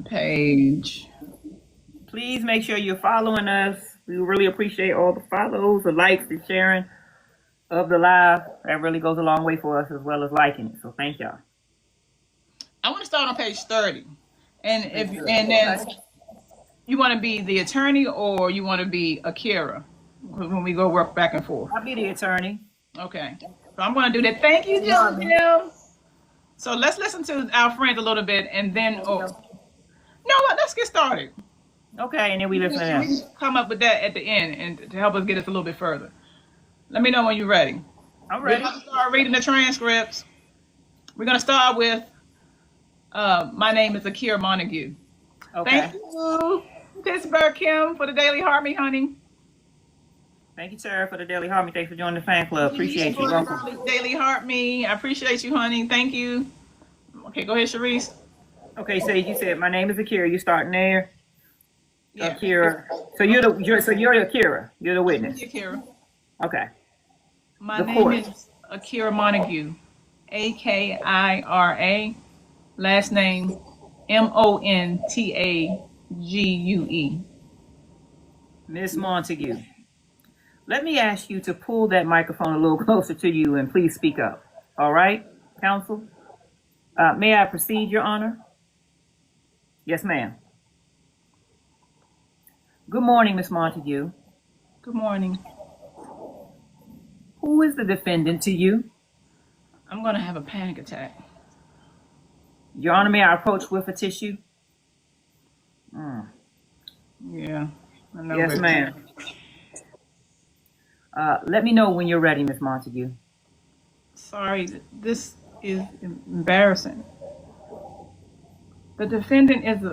page. Please make sure you're following us. We really appreciate all the follows, the likes, the sharing of the live. That really goes a long way for us, as well as liking it. So thank y'all. I want to start on page 30. And then you want to be the attorney or you want to be Akira when we go work back and forth. I'll be the attorney. Okay. So I'm going to do that. Thank you, Jill. So let's listen to our friends a little bit and then let's get started. Okay, and then we listen to them. We can come up with that at the end and to help us get us a little bit further. Let me know when you're ready. I'm ready. We're going to start reading the transcripts. We're going to start with my name is Akira Monu. Okay. Thank you, Pittsburgh Kim, for the Daily Heart Me, honey. Thank you, Sarah, for the Daily Heart Me. Thanks for joining the fan club. Appreciate you. Welcome. Daily Heart Me. I appreciate you, honey. Thank you. Okay, go ahead, Sharice. Okay, Sage, you said my name is Akira. You starting there? Yeah. Akira. So you're Akira. You're the witness. Akira. Okay. My name is Akira Monu. Akira. Last name Montague. Miss Montague. Let me ask you to pull that microphone a little closer to you and please speak up. All right, counsel? May I proceed, Your Honor? Yes, ma'am. Good morning, Miss Montague. Good morning. Who is the defendant to you? I'm going to have a panic attack. Your Honor, may I approach with a tissue? Yeah. I know. Yes, ma'am. Let me know when you're ready, Miss Montague. Sorry, this is embarrassing. The defendant is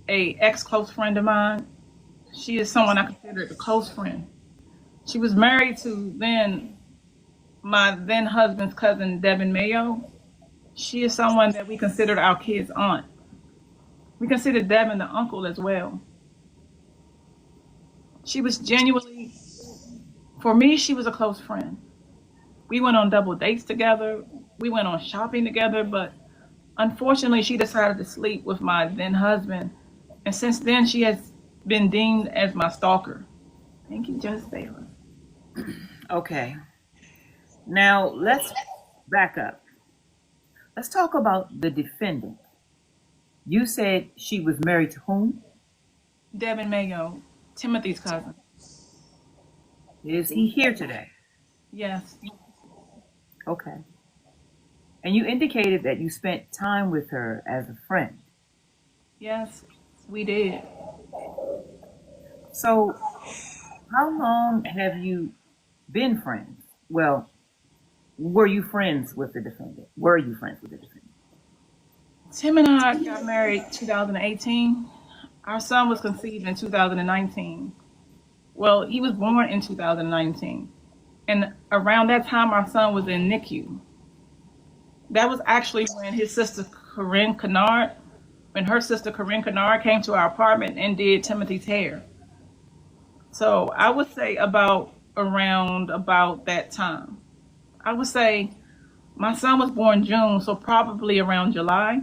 a ex-close friend of mine. She is someone I consider a close friend. She was married to my then husband's cousin, Devin Mayo. She is someone that we considered our kid's aunt. We considered Devin the uncle as well. She was genuinely, for me, she was a close friend. We went on double dates together. We went on shopping together, but unfortunately, she decided to sleep with my then husband. And since then, she has been deemed as my stalker. Thank you, Judge Baylor. Okay. Now, let's back up. Let's talk about the defendant. You said she was married to whom? Devin Mayo, Timothy's cousin. Is he here today? Yes. Okay. And you indicated that you spent time with her as a friend. Yes, we did. So, how long have you been friends? Well, were you friends with the defendant? Tim and I got married 2018. Our son was conceived in 2019. Well, he was born in 2019. And around that time, our son was in NICU. That was actually when her sister Corinne Kennard came to our apartment and did Timothy's hair. So I would say around that time. I would say my son was born June, so probably around July.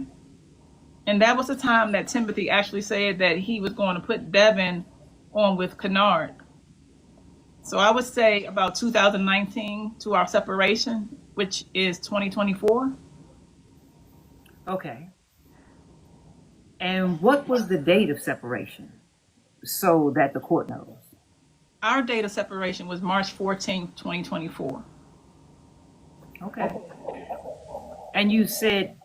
And that was the time that Timothy actually said that he was going to put Devin on with Kennard. So I would say about 2019 to our separation, which is 2024. Okay. And what was the date of separation so that the court knows? Our date of separation was March 14th, 2024. Okay. And you said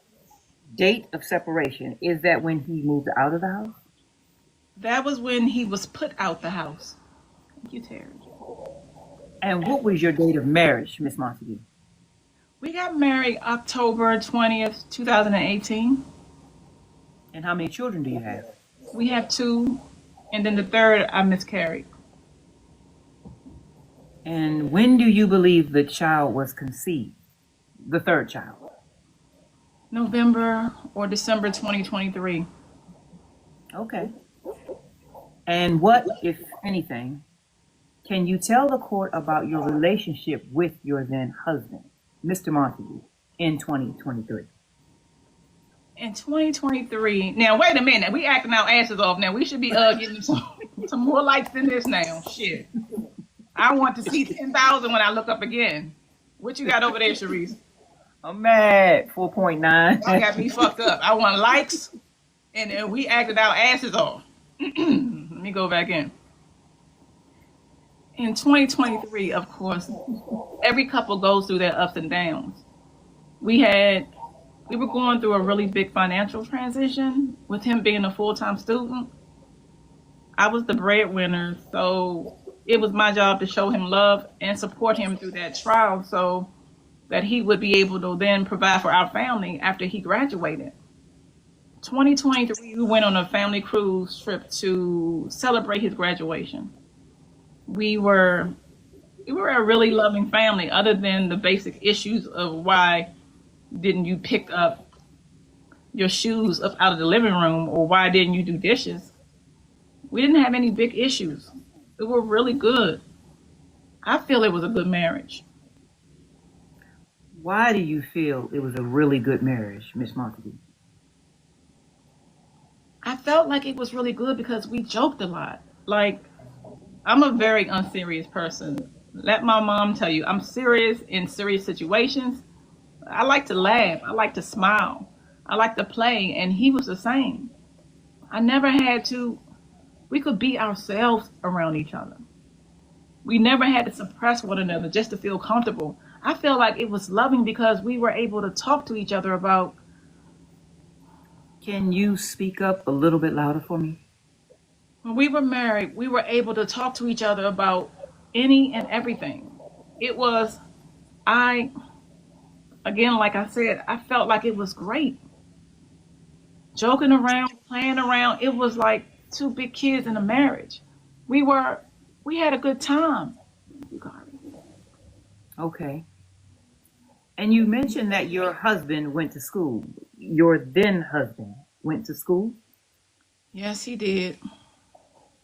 date of separation. Is that when he moved out of the house? That was when he was put out the house. Thank you, Terry. And what was your date of marriage, Miss Montague? We got married October 20th, 2018. And how many children do you have? We have 2, and then the third I miscarried. And when do you believe the child was conceived? The third child? November or December 2023. Okay. And what, if anything, can you tell the court about your relationship with your then husband, Mr. Montague, in 2023? In 2023, now wait a minute, we acting our asses off now. We should be getting some more likes than this now. Shit. I want to see 10,000 when I look up again. What you got over there, Sharice? I'm mad. 4.9. Y'all got me fucked up. I want likes, and then we acted our asses off. Let me go back in. In 2023, of course, every couple goes through their ups and downs. We were going through a really big financial transition with him being a full-time student. I was the breadwinner, so it was my job to show him love and support him through that trial so that he would be able to then provide for our family after he graduated. 2023, we went on a family cruise trip to celebrate his graduation. We were a really loving family, other than the basic issues of why didn't you pick up your shoes up out of the living room, or why didn't you do dishes? We didn't have any big issues. We were really good. I feel it was a good marriage. Why do you feel it was a really good marriage, Miss Montague? I felt like it was really good because we joked a lot. Like, I'm a very unserious person. Let my mom tell you, I'm serious in serious situations. I like to laugh. I like to smile. I like to play, and he was the same. I never had to, we could be ourselves around each other. We never had to suppress one another just to feel comfortable. I feel like it was loving because we were able to talk to each other about. Can you speak up a little bit louder for me? When we were married, we were able to talk to each other about any and everything. It was, again, like I said, I felt like it was great. Joking around, playing around, it was like two big kids in a marriage. We had a good time. Okay. And you mentioned that your husband went to school. Your then husband went to school? Yes, he did.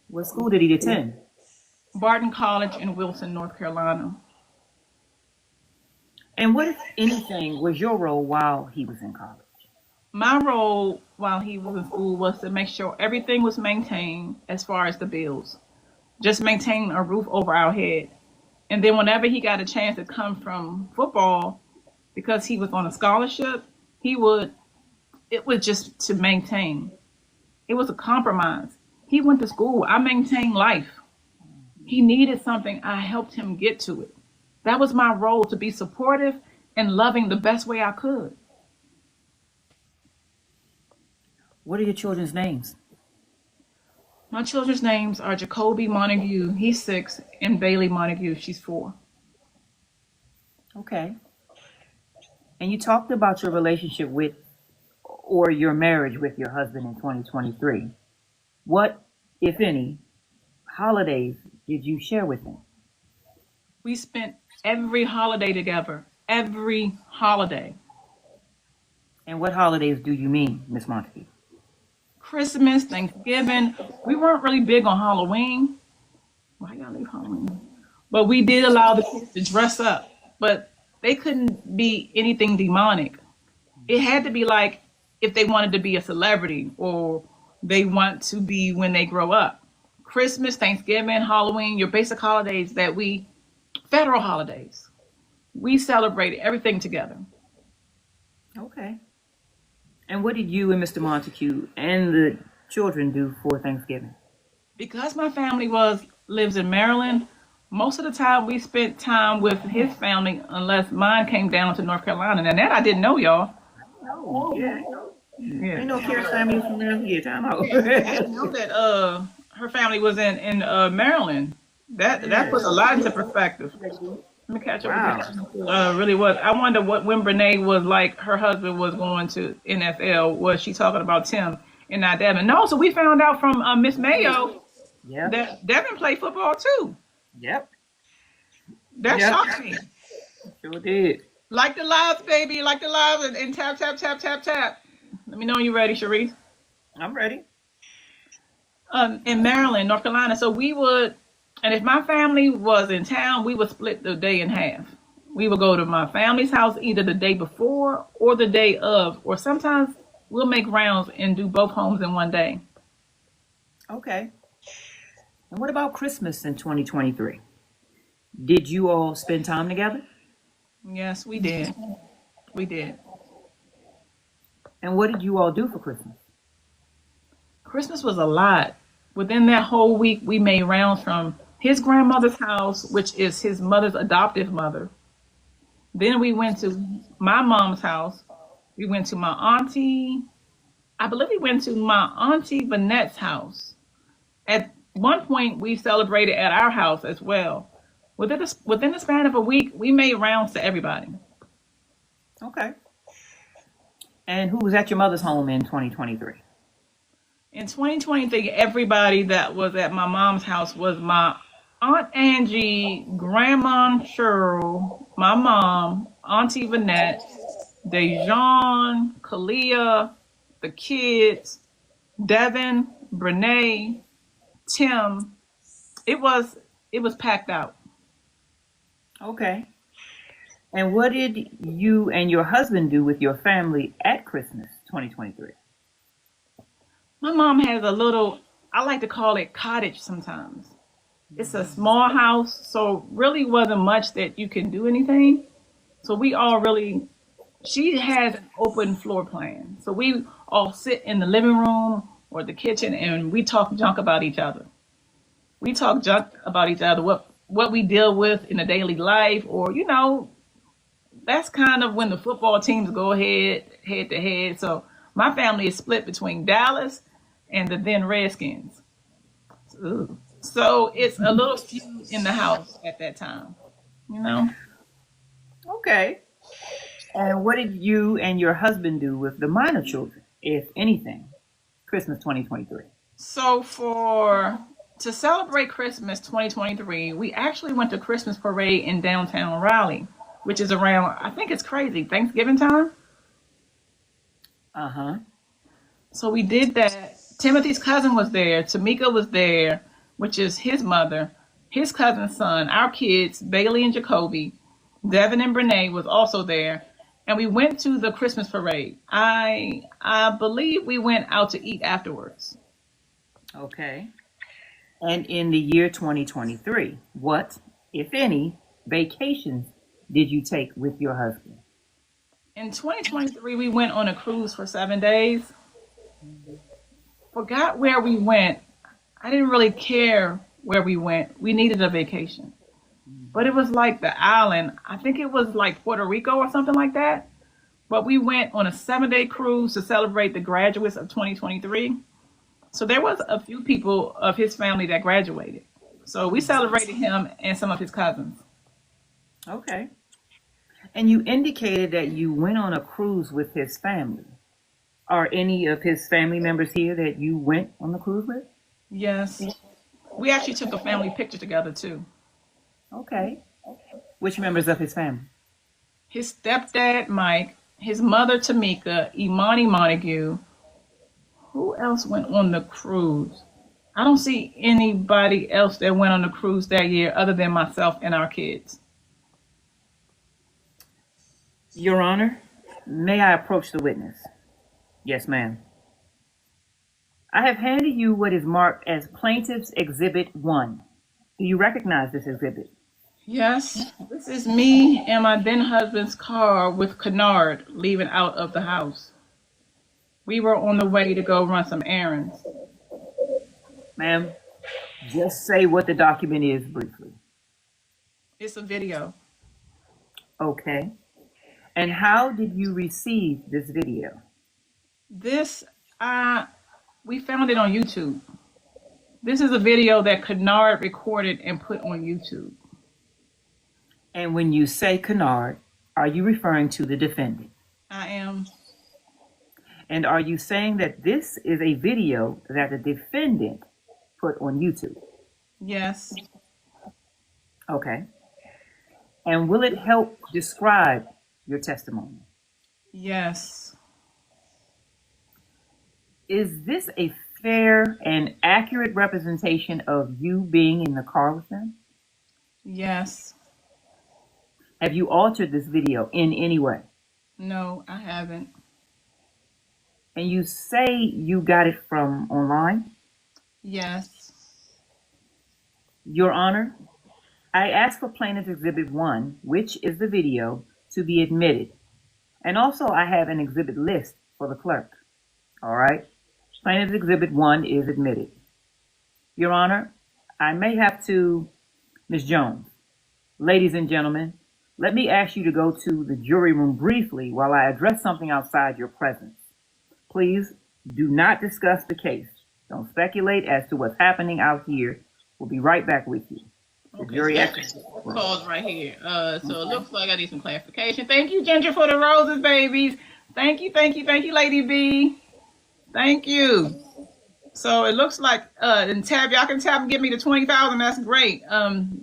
What school did he attend? Barton College in Wilson, North Carolina. And what, if anything, was your role while he was in college? My role while he was in school was to make sure everything was maintained as far as the bills. Just maintaining a roof over our head. And then whenever he got a chance to come from football, because he was on a scholarship, it was just to maintain. It was a compromise. He went to school. I maintained life. He needed something. I helped him get to it. That was my role, to be supportive and loving the best way I could. What are your children's names? My children's names are Jacoby Montague, he's 6, and Bailey Montague, she's 4. Okay. And you talked about your relationship with, or your marriage with your husband in 2023. What, if any, holidays did you share with him? We spent every holiday together, every holiday. And what holidays do you mean, Miss Montague? Christmas, Thanksgiving. We weren't really big on Halloween. Why y'all leave Halloween? But we did allow the kids to dress up. But they couldn't be anything demonic. It had to be like if they wanted to be a celebrity or they want to be when they grow up. Christmas, Thanksgiving, Halloween, your basic holidays federal holidays. We celebrated everything together. Okay. And what did you and Mr. Montague and the children do for Thanksgiving? Because my family lives in Maryland, most of the time we spent time with his family unless mine came down to North Carolina. And that I didn't know, y'all. Oh, yeah. Yeah. Ain't no Kara's family from Maryland. Yeah, time out. I didn't know that her family was in Maryland. That puts a lot into perspective. Let me catch up with you. Really was. I wonder when Brenay was like, her husband was going to NFL, was she talking about Tim and not Devin? No, so we found out from Miss Mayo that Devin played football too. Yep. That shocked me. Sure did. Like the lives, baby. Like the lives, and tap, tap, tap, tap, tap. Let me know when you're ready, Sharice. I'm ready. In Maryland, North Carolina. So we would, and if my family was in town, we would split the day in half. We would go to my family's house either the day before or the day of, or sometimes we'll make rounds and do both homes in one day. Okay. And what about Christmas in 2023? Did you all spend time together? Yes, we did. We did. And what did you all do for Christmas? Christmas was a lot. Within that whole week, we made rounds from his grandmother's house, which is his mother's adoptive mother. Then we went to my mom's house. We went to my auntie. I believe we went to my auntie Vanette's house. At one point, we celebrated at our house as well. Within the span of a week, we made rounds to everybody. Okay. And who was at your mother's home in 2023? In 2023, everybody that was at my mom's house was my Aunt Angie, Grandma Cheryl, my mom, Auntie Vanette, Dejan, Kalia, the kids, Devin, Brenay, Tim. It was packed out. Okay. And what did you and your husband do with your family at Christmas 2023? My mom has a little, I like to call it cottage sometimes. It's a small house, so really wasn't much that you can do anything. So we all really, she has an open floor plan. So we all sit in the living room or the kitchen and we talk junk about each other. We talk junk about each other, what we deal with in the daily life, or, that's kind of when the football teams go head to head. So my family is split between Dallas and the then Redskins. Ooh. So it's a little feud in the house at that time, you know? Okay. And what did you and your husband do with the minor children, if anything, Christmas 2023? So to celebrate Christmas 2023, we actually went to Christmas parade in downtown Raleigh, which is around, I think it's crazy, Thanksgiving time. Uh-huh. So we did that. Timothy's cousin was there. Tamika was there, which is his mother, his cousin's son, our kids, Bailey and Jacoby. Devin and Brenay was also there. And we went to the Christmas parade. I believe we went out to eat afterwards. Okay. And in the year 2023, what, if any, vacations did you take with your husband? In 2023, we went on a cruise for 7 days. Forgot where we went. I didn't really care where we went. We needed a vacation. But it was like the island. I think it was like Puerto Rico or something like that. But we went on a 7-day cruise to celebrate the graduates of 2023. So there was a few people of his family that graduated. So we celebrated him and some of his cousins. Okay. And you indicated that you went on a cruise with his family. Are any of his family members here that you went on the cruise with? Yes. We actually took a family picture together too. Okay. Which members of his family? His stepdad, Mike, his mother, Tamika, Imani Montague. Who else went on the cruise? I don't see anybody else that went on the cruise that year other than myself and our kids. Your Honor, may I approach the witness? Yes, ma'am. I have handed you what is marked as Plaintiff's Exhibit 1. Do you recognize this exhibit? Yes, this is me and my then husband's car with Kennard leaving out of the house. We were on the way to go run some errands. Ma'am, just say what the document is briefly. It's a video. Okay. And how did you receive this video? This, we found it on YouTube. This is a video that Kennard recorded and put on YouTube. And when you say Kennard, are you referring to the defendant? I am. And are you saying that this is a video that the defendant put on YouTube? Yes. Okay. And will it help describe your testimony? Yes. Is this a fair and accurate representation of you being in the car with them? Yes. Have you altered this video in any way? No, I haven't. And you say you got it from online? Yes. Your Honor, I asked for Plaintiff Exhibit 1, which is the video, to be admitted. And also I have an exhibit list for the clerk. All right? Plaintiff Exhibit 1 is admitted. Your Honor, I may have to, Ms. Jones, ladies and gentlemen, let me ask you to go to the jury room briefly while I address something outside your presence. Please do not discuss the case. Don't speculate as to what's happening out here. We'll be right back with you. The Okay, jury so exit. pause right here. So it looks like I need some clarification. Thank you, Ginger, for the roses, babies. Thank you, Lady B. Thank you. So it looks like and Tab, y'all can tap and give me the 20,000. That's great.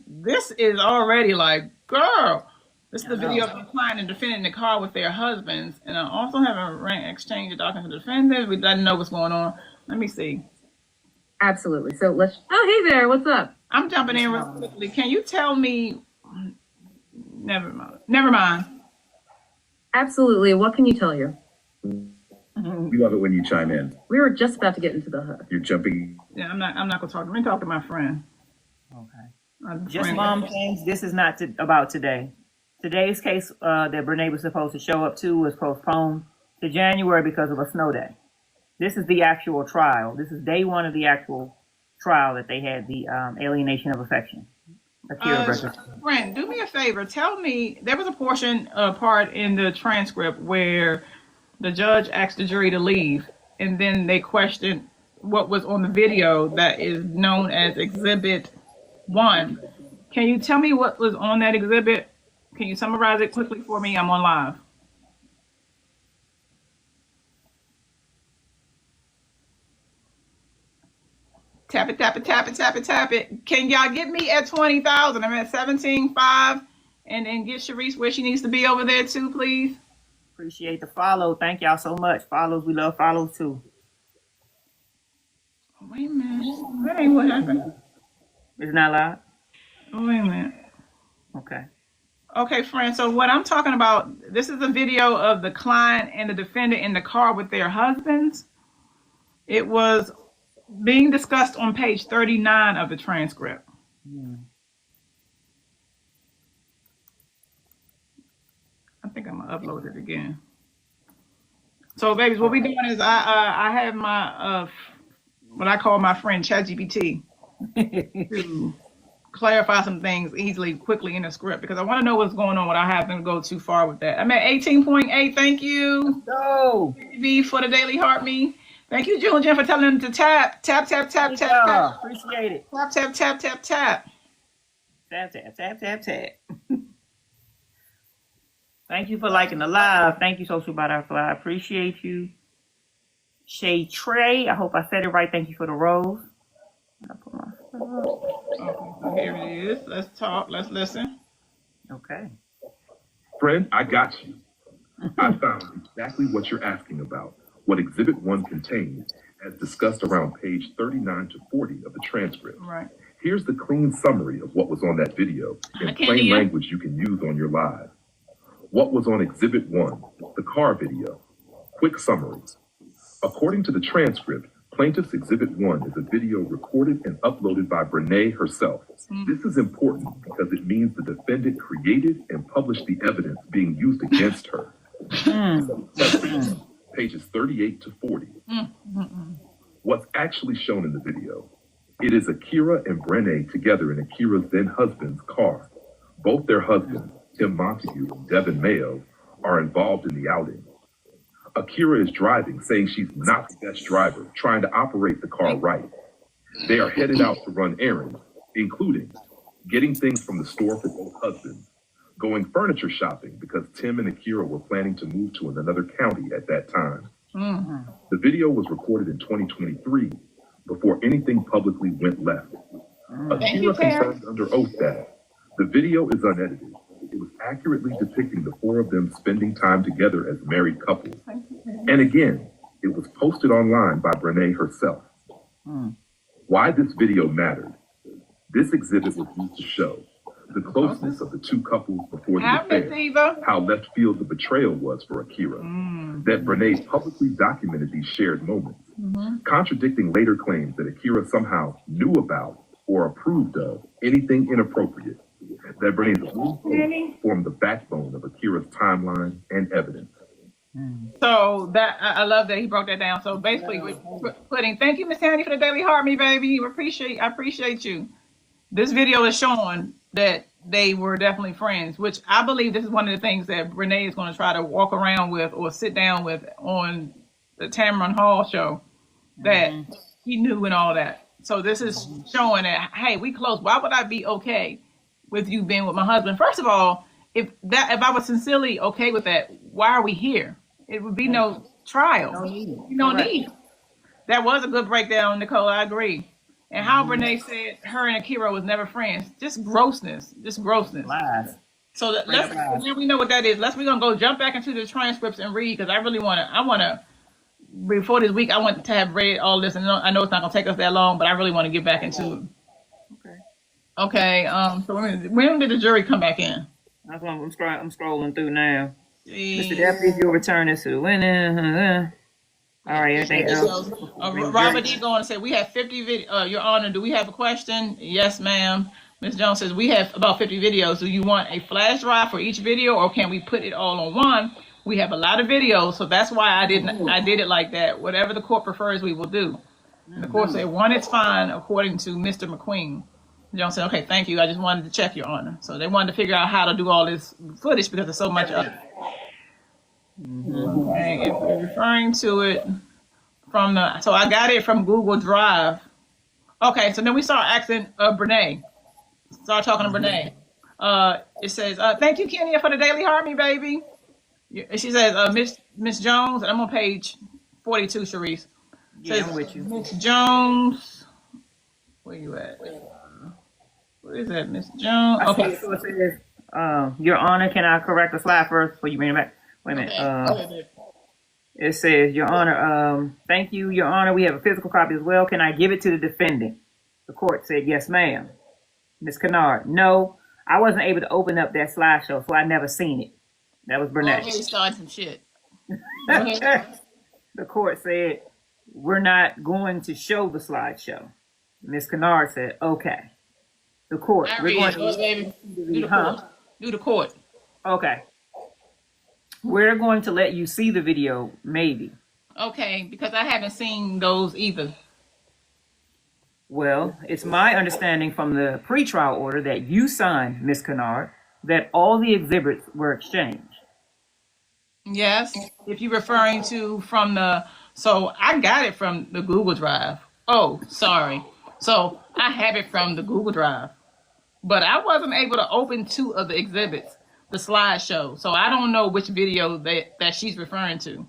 This is already like, girl. This is the video of the client and defendant in the car with their husbands, and I also have a rank exchange of documents with the defendant. We doesn't know what's going on. Let me see. Absolutely. So let's. Oh, hey there. What's up? I'm jumping in real quickly. Can you tell me? Never mind. Absolutely. What can you tell you? We love it when you chime in. We were just about to get into the hood. You're jumping. Yeah, I'm not gonna talk. Let me talk to my friend. Okay. Just mom things. This is not about today. Today's case that Brenay was supposed to show up to was postponed to January because of a snow day. This is the actual trial. This is day one of the actual trial that they had, the alienation of affection. Akira versus. Friend, do me a favor. Tell me, there was a part in the transcript where the judge asked the jury to leave, and then they questioned what was on the video that is known as Exhibit 1. Can you tell me what was on that exhibit? Can you summarize it quickly for me? I'm on live. Tap it. Can y'all get me at 20,000? I'm at 17,500. And then get Sharice where she needs to be over there too, please. Appreciate the follow. Thank y'all so much. Follows, we love follows too. Wait a minute. That ain't what happened. It's not loud? Wait a minute. Okay. Okay, friend. So what I'm talking about, this is a video of the client and the defendant in the car with their husbands. It was being discussed on page 39 of the transcript. I think I'm gonna upload it again. So, babies, what we doing is I have my what I call my friend ChatGPT to clarify some things easily, quickly in the script because I want to know what's going on without having to go too far with that. I'm at 18.8. Thank you, Go B for the daily heart me. Thank you, Julian, for telling them to tap. Appreciate it. Tap. Thank you for liking the live. Thank you, Social Butterfly. I appreciate you. Shay Trey, I hope I said it right. Thank you for the rose. Okay, so here it is. Let's talk. Let's listen. Okay. Friend, I got you. I found exactly what you're asking about, what Exhibit 1 contains, as discussed around page 39 to 40 of the transcript. Right. Here's the clean summary of what was on that video in plain language you can use on your live. What was on Exhibit 1, the car video? Quick summary. According to the transcript, Plaintiff's Exhibit 1 is a video recorded and uploaded by Brenay herself. This is important because it means the defendant created and published the evidence being used against her. Pages 38 to 40. What's actually shown in the video? It is Akira and Brenay together in Akira's then husband's car. Both their husbands, Tim Montague and Devin Mayo, are involved in the outing. Akira is driving, saying she's not the best driver, trying to operate the car right. They are headed out to run errands, including getting things from the store for both husbands, going furniture shopping because Tim and Akira were planning to move to another county at that time. The video was recorded in 2023 before anything publicly went left. Akira confirmed under oath that the video is unedited. It was accurately depicting the four of them spending time together as married couples. And again, it was posted online by Brenay herself. Why this video mattered. This exhibit was used to show the closeness of the two couples before the Happens, affair, Eva. how left field the betrayal was for Akira, that Brenay publicly documented these shared moments, contradicting later claims that Akira somehow knew about or approved of anything inappropriate, that Brenay's own formed the backbone of Akira's timeline and evidence. So that I love that he broke that down. So basically, we're putting. Thank you, Miss Handy, for the daily heart, me baby. I appreciate you. This video is showing that they were definitely friends, which I believe this is one of the things that Brenay is going to try to walk around with or sit down with on the Tamron Hall show, that he knew and all that. So this is showing that, hey, we close. Why would I be okay with you being with my husband? First of all, if I was sincerely okay with that, why are we here? It would be no trial. No need. That was a good breakdown, Nicole. I agree. And how Brenay said her and Akira was never friends. Just grossness. Lies. So now we know what that is. We're gonna go jump back into the transcripts and read, because I really wanna before this week I want to have read all this, and I know it's not gonna take us that long, but I really want to get back into it. Okay. So when did the jury come back in? That's what I'm scrolling through now. Jeez. Mr. Deputy, you'll return this to the all right, anything else? Robert D. going to say, we have 50 videos. Your Honor, do we have a question? Yes, ma'am. Ms. Jones says, we have about 50 videos. Do you want a flash drive for each video, or can we put it all on one? We have a lot of videos, so that's why I did it like that. Whatever the court prefers, we will do. And the court said one is fine, according to Mr. McQueen. Jones said, okay, thank you. I just wanted to check, Your Honor. So they wanted to figure out how to do all this footage because there's so much of it. Okay, if we're referring to it from so I got it from Google Drive. Okay, so then we start asking Brenay. Start talking to Brenay. It says, thank you, Kenya, for the daily heart, me baby. She says, Miss Jones, and I'm on page 42, Sharice. Yeah, I'm with you. Miss Jones, where you at? Where is that, Miss Jones? Okay. So it says, Your Honor, can I correct the slide first before you bring it back? Wait a minute. It says, Your Honor, thank you, Your Honor. We have a physical copy as well. Can I give it to the defendant? The court said, yes, ma'am. Ms. Kennard, no, I wasn't able to open up that slideshow, so I never seen it. That was Brenay. Already started some shit. The court said, we're not going to show the slideshow. Ms. Kennard said, okay. The court, we're going to do the court. Okay. We're going to let you see the video, maybe. Okay, because I haven't seen those either. Well, it's my understanding from the pretrial order that you signed, Ms. Kennard, that all the exhibits were exchanged. Yes, if you're referring to from so I got it from the Google Drive. Oh, sorry. So I have it from the Google Drive, but I wasn't able to open two of the exhibits, the slideshow. So I don't know which video that she's referring to.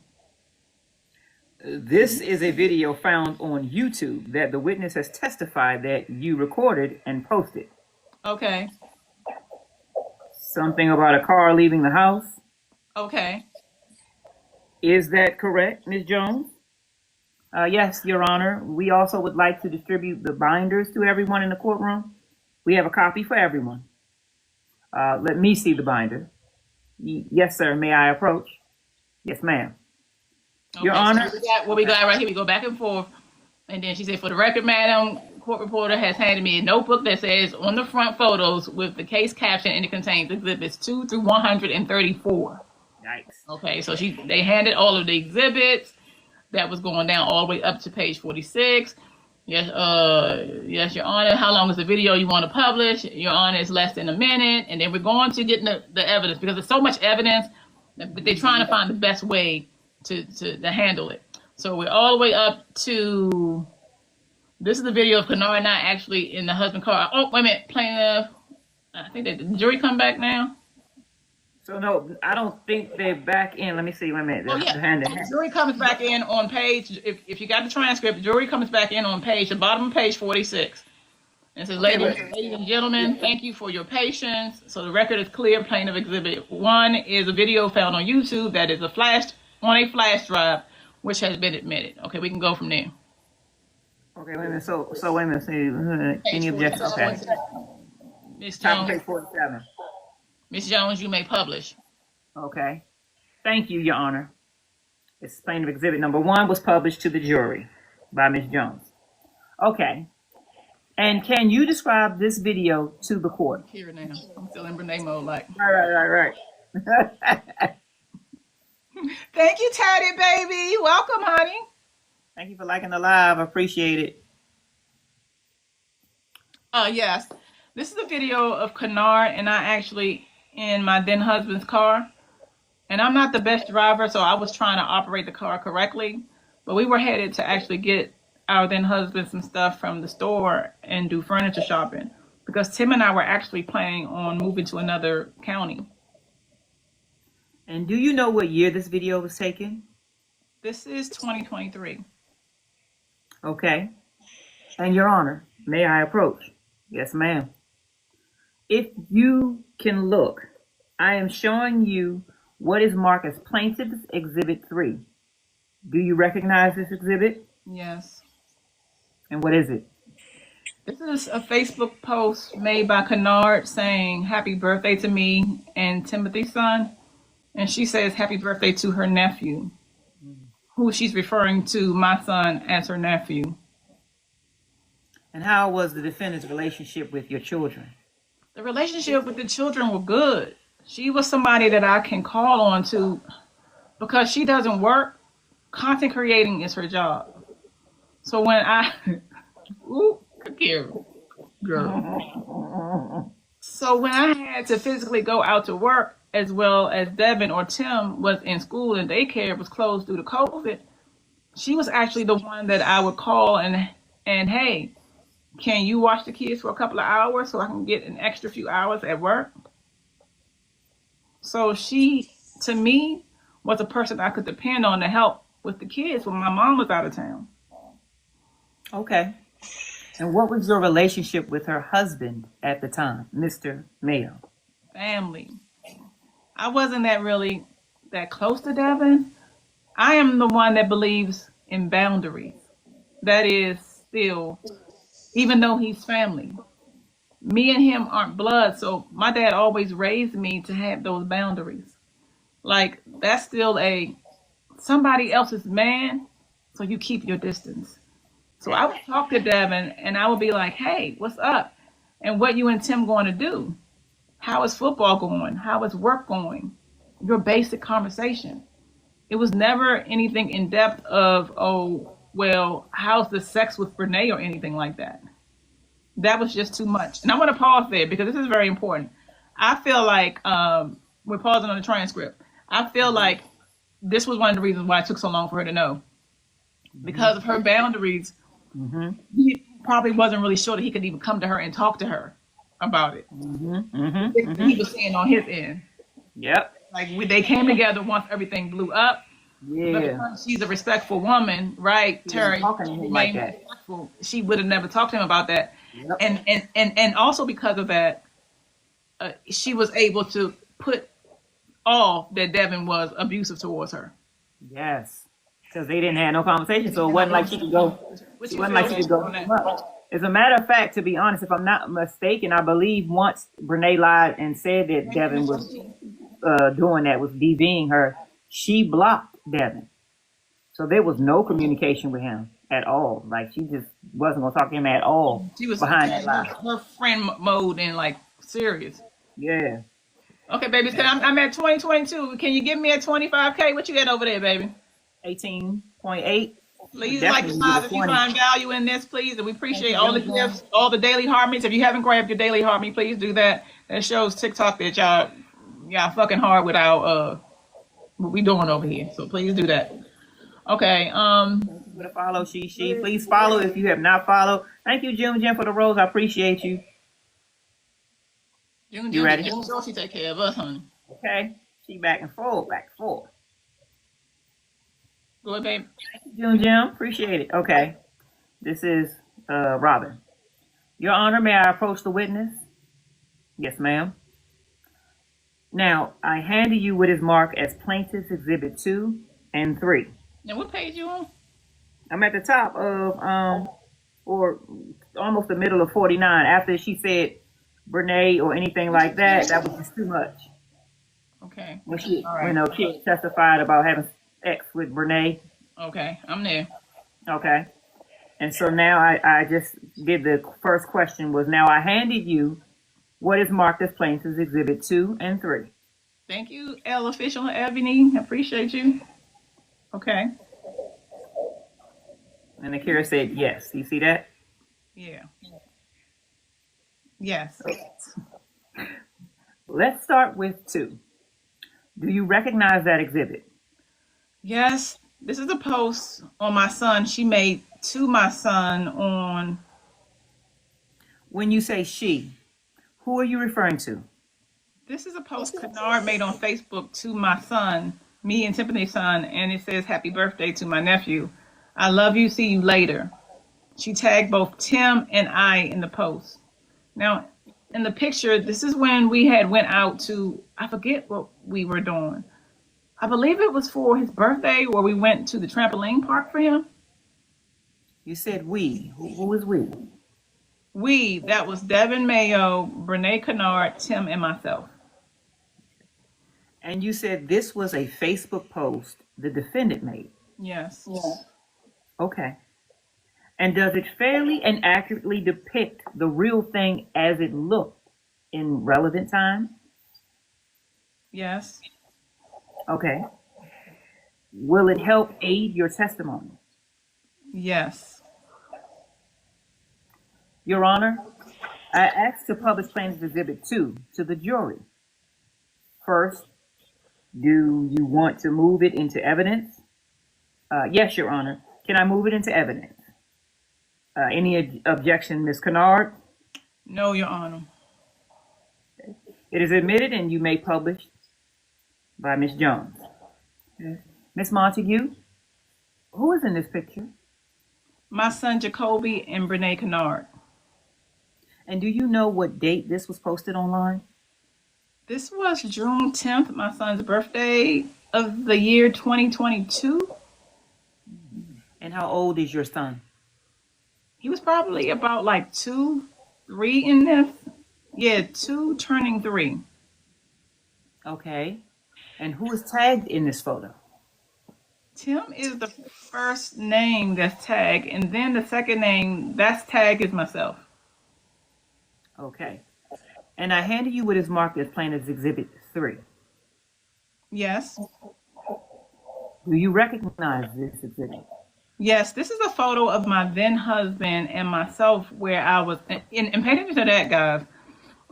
This is a video found on YouTube that the witness has testified that you recorded and posted. Okay. Something about a car leaving the house. Okay. Is that correct, Ms. Jones? Yes, Your Honor. We also would like to distribute the binders to everyone in the courtroom. We have a copy for everyone. Let me see the binder. Yes, sir. May I approach? Yes, ma'am. Okay, Your Honor. So what we got right here, we go back and forth. And then she said, for the record, madam, court reporter has handed me a notebook that says on the front photos with the case caption, and it contains exhibits 2 through 134. Yikes. Okay, so they handed all of the exhibits that was going down all the way up to page 46. Yes, yes, Your Honor. How long is the video you want to publish? Your Honor, it's less than a minute. And then we're going to get the evidence, because there's so much evidence, but they're trying to find the best way to handle it. So we're all the way up to, this is the video of Kennard and I actually in the husband car. Oh, wait a minute, plaintiff. I think the jury come back now. So no, I don't think they're back in. Let me see. Wait a minute. Oh, yeah. The jury comes back in on page, if you got the transcript, the jury comes back in on the bottom of page 46. And it says, ladies and gentlemen, thank you for your patience. So the record is clear. Plaintiff Exhibit 1 is a video found on YouTube that is on a flash drive, which has been admitted. Okay, we can go from there. Okay, wait a minute. So wait a minute. See, any objections? Okay. Miss Top of Jones, page 47. Miss Jones, you may publish. Okay. Thank you, Your Honor. It's plaintiff exhibit number 1 was published to the jury by Ms. Jones. Okay. And can you describe this video to the court? Here now. I'm still in Brenay mode. Like, Right. thank you, Teddy baby. Welcome, honey. Thank you for liking the live. I appreciate it. Yes. This is a video of Kennard and I actually in my then husband's car. And I'm not the best driver, so I was trying to operate the car correctly. But we were headed to actually get our then husband some stuff from the store and do furniture shopping. Because Tim and I were actually planning on moving to another county. And do you know what year this video was taken? This is 2023. Okay. And Your Honor, may I approach? Yes, ma'am. If you can look, I am showing you what is marked as Plaintiff's Exhibit 3. Do you recognize this exhibit? Yes. And what is it? This is a Facebook post made by Kennard saying happy birthday to me and Timothy's son. And she says happy birthday to her nephew, who she's referring to my son as her nephew. And how was the defendant's relationship with your children? The relationship with the children were good. She was somebody that I can call on to because she doesn't work. Content creating is her job. So when ooh, Akira, girl. So when I had to physically go out to work, as well as Devin or Tim was in school and daycare was closed due to COVID, she was actually the one that I would call and hey, can you watch the kids for a couple of hours so I can get an extra few hours at work? So she, to me, was a person I could depend on to help with the kids when my mom was out of town. Okay. And what was your relationship with her husband at the time, Mr. Mayo? Family. I wasn't that close to Devin. I am the one that believes in boundaries. That is still, even though he's family. Me and him aren't blood, so my dad always raised me to have those boundaries. Like, that's still somebody else's man, so you keep your distance. So I would talk to Devin, and I would be like, hey, what's up? And what you and Tim going to do? How is football going? How is work going? Your basic conversation. It was never anything in depth of, oh, well, how's the sex with Brenay or anything like that. That was just too much. And I want to pause there because this is very important. I feel like we're pausing on the transcript. I feel like this was one of the reasons why it took so long for her to know. Because of her boundaries, he probably wasn't really sure that he could even come to her and talk to her about it. He was saying on his end. Yep. Like they came together once everything blew up. Yeah. But because she's a respectful woman, right, Terry? Talking to him like that. She would have never talked to him about that. Yep. And also because of that, she was able to put off that Devin was abusive towards her. Yes. Because they didn't have no conversation, so it wasn't like she could go. It wasn't like she could go. As a matter of fact, to be honest, if I'm not mistaken, I believe once Brenay lied and said that Devin was doing that, was DVing her, she blocked Devin. So there was no communication with him at all. Like, she just wasn't going to talk to him at all. She was behind that lie. Her friend mode and, like, serious. Yeah. Okay, baby, so I'm at 2022. Can you give me a 25K? What you got over there, baby? 18.8. Please like the live if you find value in this, please. And we appreciate all the gifts, all the daily heart meets. If you haven't grabbed your daily heart meet, please do that. That shows TikTok that y'all fucking hard without what we doing over here. So please do that. Okay. With a follow, she. Please follow if you have not followed. Thank you, Jim, for the rose. I appreciate you. You ready? She take care of us, honey. Okay. She back and forth. Go ahead, babe. Jim, appreciate it. Okay. This is Robin. Your Honor, may I approach the witness? Yes, ma'am. Now, I handed you what is marked as Plaintiff's Exhibit 2 and 3. Now, what page you on? I'm at the top of, or almost the middle of 49. After she said, Brenay or anything like that. That was just too much. Okay. When All right. Kid testified about having sex with Brenay. Okay. I'm there. Okay. And so now I just did the first question was now I handed you what is marked as plaintiff's exhibit 2 and 3. Thank you, L official Ebony. I appreciate you. Okay. And Akira said yes. You see that? Yeah. Yes. Let's start with 2. Do you recognize that exhibit? Yes. This is a post on my son. She made to my son on. When you say she, who are you referring to? This is a post Kennard made on Facebook to my son, me and Tiffany's son, and it says, "Happy birthday to my nephew. I love you. See you later." She tagged both Tim and I in the post. Now, in the picture, this is when we had went out to, I forget what we were doing. I believe it was for his birthday, where we went to the trampoline park for him. You said we. Who is we? That was Devin Mayo, Brenay Kennard, Tim, and myself. And you said this was a Facebook post the defendant made. Yes. Okay. And does it fairly and accurately depict the real thing as it looked in relevant time? Yes. Okay. Will it help aid your testimony? Yes. Your Honor, I asked to publish Plaintiff's Exhibit 2 to the jury. First, do you want to move it into evidence? Yes, Your Honor. Can I move it into evidence? Any objection, Ms. Kennard? No, Your Honor. It is admitted and you may publish by Ms. Jones. Ms. Montague, who is in this picture? My son Jacoby and Brenay Kennard. And do you know what date this was posted online? This was June 10th, my son's birthday of the year 2022. And how old is your son? He was probably about like 2, 3 in this. Yeah, 2 turning 3. Okay. And who is tagged in this photo? Tim is the first name that's tagged, and then the second name that's tagged is myself. Okay. And I handed you what is marked as Plaintiff's Exhibit 3. Yes. Do you recognize this exhibit? Yes, this is a photo of my then husband and myself where I was, and pay attention to that, guys.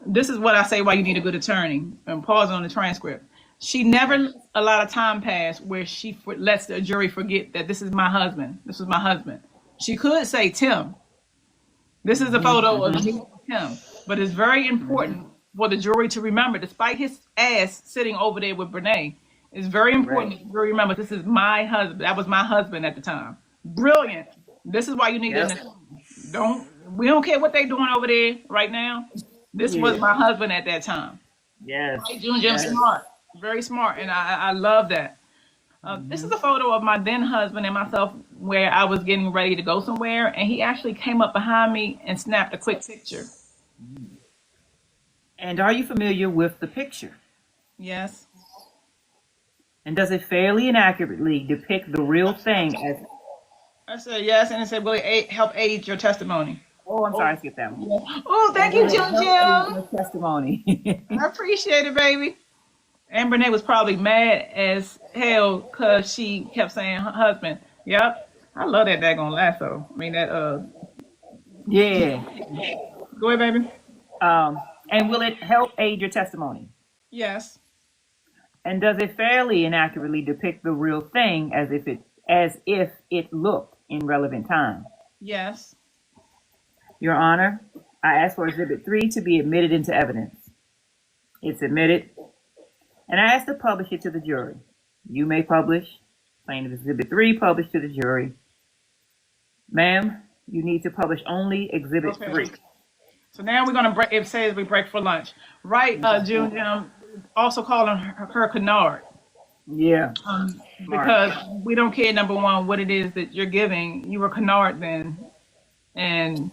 This is what I say why you need a good attorney, and pause on the transcript. She never lets a lot of time pass where she lets the jury forget that this is my husband. This is my husband. She could say Tim. This is a photo of me and Tim. But it's very important for the jury to remember, despite his ass sitting over there with Brenay, it's very important to remember this is my husband. That was my husband at the time. Brilliant. This is why you need to we don't care what they're doing over there right now. This was my husband at that time. Yes. Right, June smart. Very smart. And I love that. This is a photo of my then husband and myself where I was getting ready to go somewhere, and he actually came up behind me and snapped a quick picture. And are you familiar with the picture? Yes. And does it fairly and accurately depict the real thing as... I said yes, and it said, will it help aid your testimony? Oh, I'm sorry, I skipped that one. Oh, thank you, Jim. Your testimony. I appreciate it, baby. And Brenay was probably mad as hell because she kept saying her husband. Yep. I love that daggone lasso. I mean, that, Yeah. Go ahead, baby. And will it help aid your testimony? Yes. And does it fairly and accurately depict the real thing as if it looked in relevant time? Yes. Your Honor, I ask for Exhibit 3 to be admitted into evidence. It's admitted. And I ask to publish it to the jury. You may publish. Plaintiff Exhibit 3 published to the jury. Ma'am, you need to publish only Exhibit 3. So now we're going to break. It says we break for lunch. Right, June, also calling her Kennard. Yeah. Because we don't care, number one, what it is that you're giving. You were Kennard then. And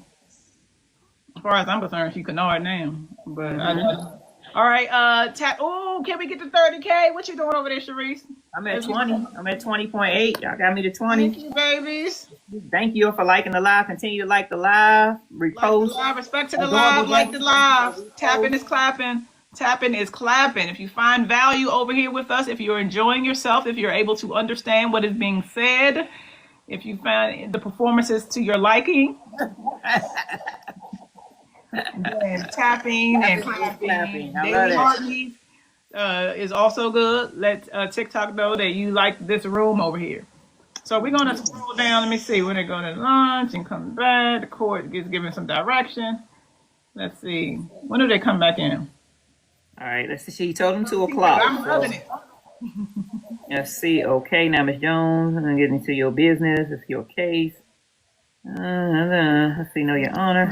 As far as I'm concerned, she Kennard now. But Mhm. all right, oh, can we get to 30K? What you doing over there, Sharice? I'm at 20. I'm at 20.8. Y'all got me to 20. Thank you, babies. Thank you for liking the live. Continue to like the live. Like the Repost. live, respect to the Adorable live, like the Jackson. live. Tapping is Repost. clapping. Tapping is clapping. If you find value over here with us, if you're enjoying yourself, if you're able to understand what is being said, if you find the performances to your liking, then tapping and clapping. I love Daily that. heartbeat is also good. Let TikTok know that you like this room over here. So we're gonna scroll down. Let me see when they're going to lunch and come back. The court gets given some direction. Let's see. When do they come back in? All right, let's see. She told him 2 o'clock. I'm loving it. Let's see. Okay, now Ms. Jones, I'm getting into your business. It's your case. Let's see. Know your honor.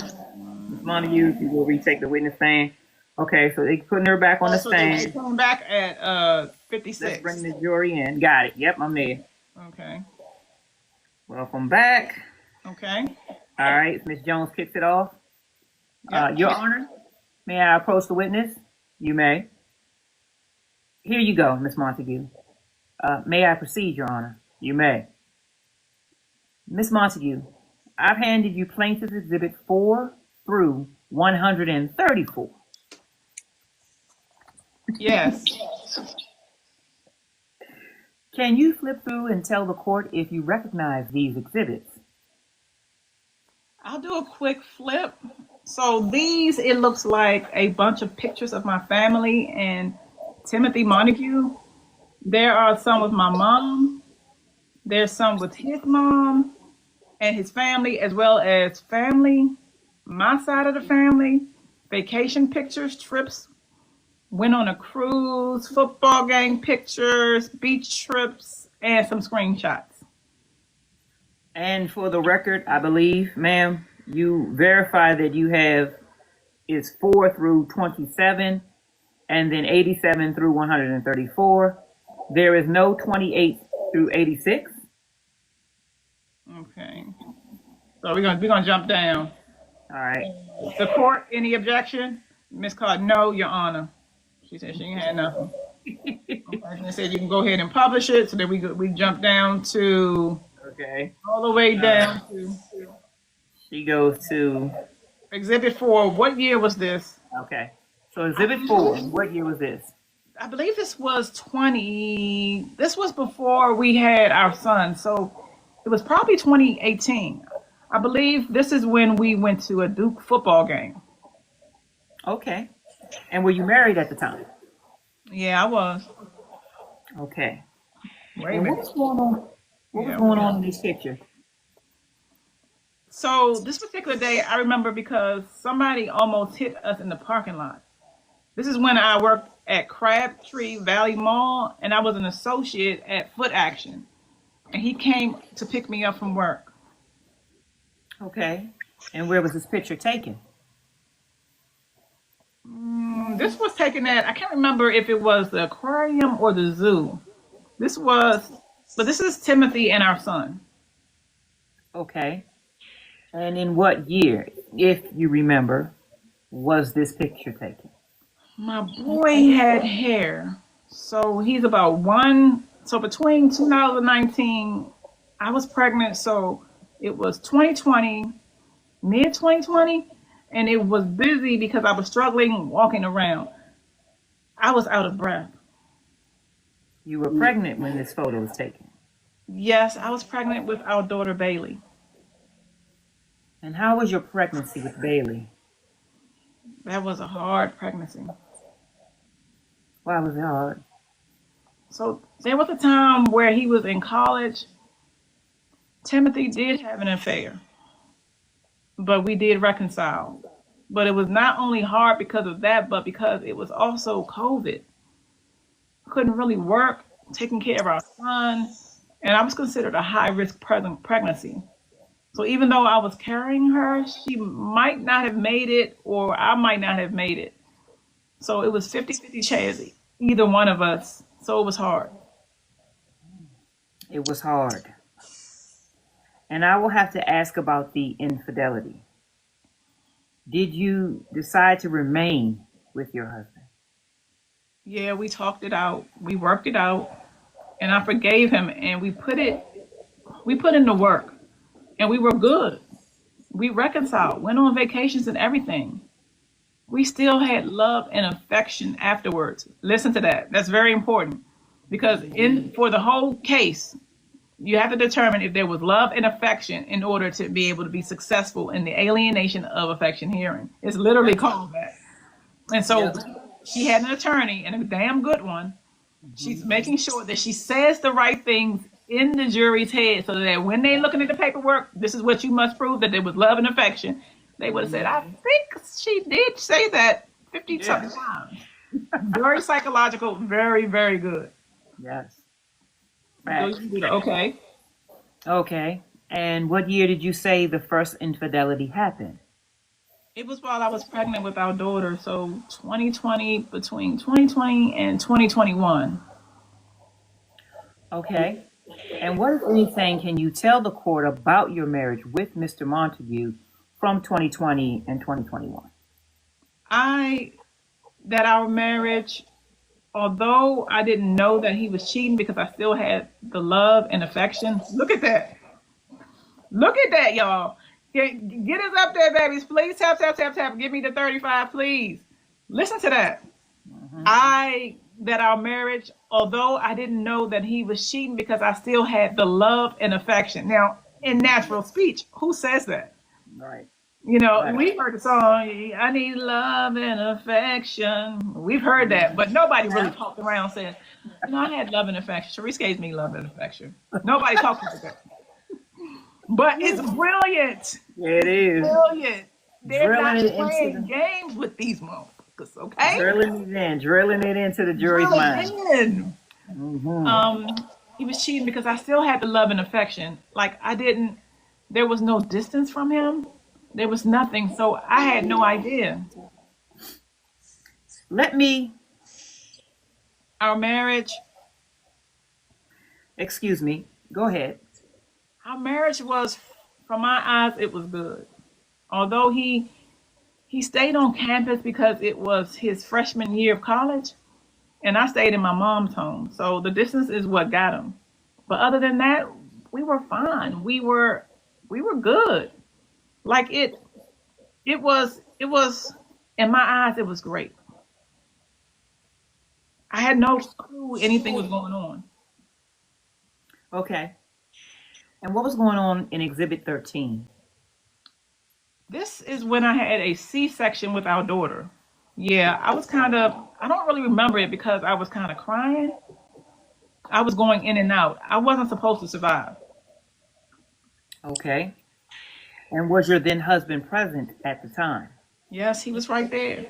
Ms. Montague, you will retake the witness stand. Okay, so they putting her back on the So they stand. come back at 56. Let's bring the jury in. Got it. Yep, I'm there. Okay. Welcome back. Okay. All right, Ms. Jones kicks it off. Yep. Your honor, may I approach the witness? You may. Here you go, Ms. Montague. May I proceed, Your Honor? You may. Ms. Montague, I've handed you Plaintiff's Exhibit 4 through 134. Yes. Can you flip through and tell the court if you recognize these exhibits? I'll do a quick flip. So these, it looks like a bunch of pictures of my family and Timothy Montague. There are some with my mom. There's some with his mom and his family, as well as family, my side of the family, vacation pictures, trips, went on a cruise, football game pictures, beach trips, and some screenshots. And for the record, I believe, ma'am, you verify that you have is 4 through 27 and then 87 through 134. There is no 28 through 86. Okay. So we're gonna jump down. All right. The court, any objection? Ms. Card, no, Your Honor. She said she ain't had nothing. Okay, they said you can go ahead and publish it. So then we jump down to Okay. all the way down to She goes to, Exhibit 4. What year was this? okay. So Exhibit 4, what year was this? I believe this was this was before we had our son. So it was probably 2018. I believe this is when we went to a Duke football game. Okay. And were you married at the time? Yeah, I was. Okay. Wait a And minute. what was going on? What was going on in this picture? So this particular day, I remember because somebody almost hit us in the parking lot. This is when I worked at Crabtree Valley Mall, and I was an associate at Foot Action. And he came to pick me up from work. Okay. And where was this picture taken? This was taken at, I can't remember if it was the aquarium or the zoo. But this is Timothy and our son. Okay. And in what year, if you remember, was this picture taken? My boy had hair. So he's about one. So between 2019, I was pregnant. So it was 2020, mid 2020. And it was busy because I was struggling walking around. I was out of breath. You were pregnant when this photo was taken. Yes, I was pregnant with our daughter, Bailey. And how was your pregnancy with Bailey? That was a hard pregnancy. Why was it hard? So there was a time where he was in college. Timothy did have an affair, but we did reconcile. But it was not only hard because of that, but because it was also COVID. Couldn't really work, taking care of our son, and I was considered a high-risk pregnancy. So even though I was carrying her, she might not have made it, or I might not have made it. So it was 50-50 chance, either one of us. So it was hard. It was hard. And I will have to ask about the infidelity. Did you decide to remain with your husband? Yeah, we talked it out. We worked it out, and I forgave him, and we put in the work, and we were good. We reconciled, went on vacations and everything. We still had love and affection afterwards. Listen to that. That's very important because in for the whole case, you have to determine if there was love and affection in order to be able to be successful in the alienation of affection hearing. It's literally called that. And so she had an attorney and a damn good one. She's making sure that she says the right things in the jury's head so that when they're looking at the paperwork, this is what you must prove that there was love and affection. They would have said, I think she did say that 50 something times. Very psychological, very, very good. Yes. Okay. Okay. And what year did you say the first infidelity happened? It was while I was pregnant with our daughter, so 2020, between 2020 and 2021. Okay. And what, if anything, can you tell the court about your marriage with Mr. Montague from 2020 and 2021? That our marriage, although I didn't know that he was cheating because I still had the love and affection. Look at that. Look at that, y'all. Get us up there, babies. Please tap, tap, tap, tap. Give me the 35, please. Listen to that. That our marriage, although I didn't know that he was cheating because I still had the love and affection. Now, in natural speech, who says that? Right. You know, Right. we've heard the song, I need love and affection. We've heard that, but nobody really talked around saying, I had love and affection. Sharice gave me love and affection. Nobody talked about that. But it's brilliant. It is. Brilliant. They're Drilling not it into playing the- games with these motherfuckers, okay? Drilling it into the jury's mind. He was cheating because I still had the love and affection. Like there was no distance from him. There was nothing. So I had no idea. Our marriage, Excuse me. Go ahead. our marriage was, from my eyes, it was good. Although he stayed on campus because it was his freshman year of college, and I stayed in my mom's home. So the distance is what got him. But other than that, we were fine. We were good. Like it was in my eyes, it was great. I had no clue anything was going on. Okay. And what was going on in Exhibit 13? This is when I had a C-section with our daughter. Yeah, I don't really remember it because I was kind of crying. I was going in and out. I wasn't supposed to survive. Okay. And was your then husband present at the time? Yes, he was right there.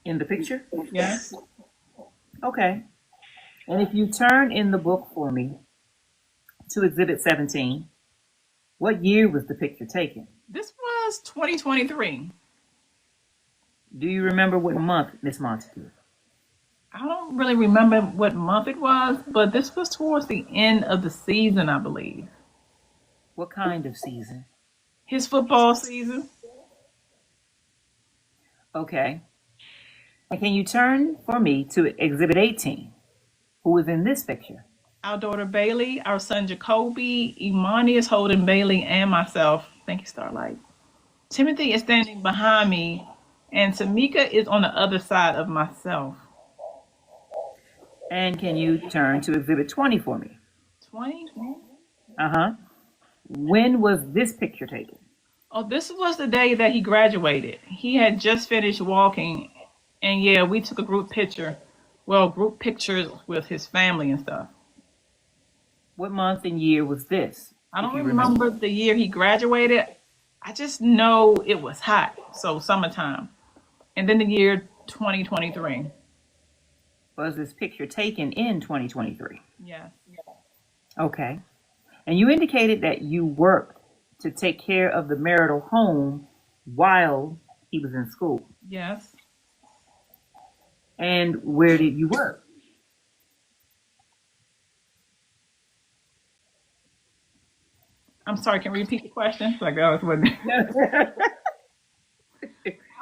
In the picture? Yes. Okay. And if you turn in the book for me to Exhibit 17, what year was the picture taken? This was 2023. Do you remember what month, Miss Montague? I don't really remember what month it was, but this was towards the end of the season, I believe. What kind of season? His football season. Okay. And can you turn for me to Exhibit 18? Who is in this picture? Our daughter Bailey, our son Jacoby, Imani is holding Bailey and myself. Thank you, Starlight. Timothy is standing behind me, and Tamika is on the other side of myself. And can you turn to Exhibit 20 for me? 20? Uh-huh. When was this picture taken? Oh, this was the day that he graduated. He had just finished walking, and yeah, we took a group picture. Well, group pictures with his family and stuff. What month and year was this? I don't if you remember the year he graduated. I just know it was hot, so summertime. And then the year 2023. Was this picture taken in 2023? Yes. Okay. And you indicated that you worked to take care of the marital home while he was in school. Yes. And where did you work? I'm sorry, can you repeat the question? Like that was what.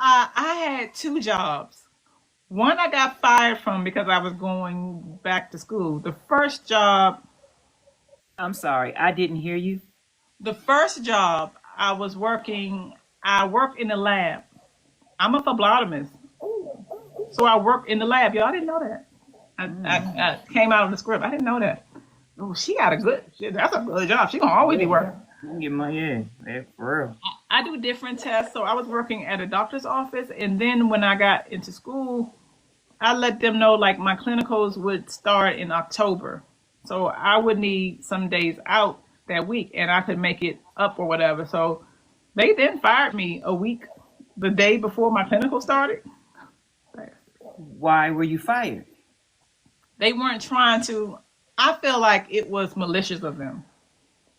I had two jobs. One I got fired from because I was going back to school. I'm sorry, I didn't hear you. The first job I was working, I worked in the lab. I'm a phlebotomist, so I worked in the lab. Y'all didn't know that. I came out of the script. I didn't know that. Oh, she got a good. That's a good job. She gonna always be working. You can get money, yeah, for real. I do different tests. So I was working at a doctor's office, and then when I got into school, I let them know like my clinicals would start in October. So I would need some days out that week, and I could make it up or whatever. So they then fired me a week, the day before my clinical started. Why were you fired? They weren't trying to. I feel like it was malicious of them.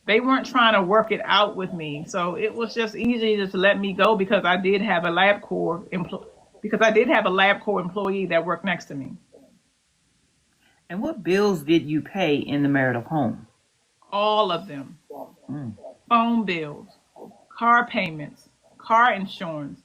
They weren't trying to work it out with me, so it was just easy to let me go because I did have a lab core employee that worked next to me. And what bills did you pay in the marital home? All of them. Phone bills, car payments, car insurance,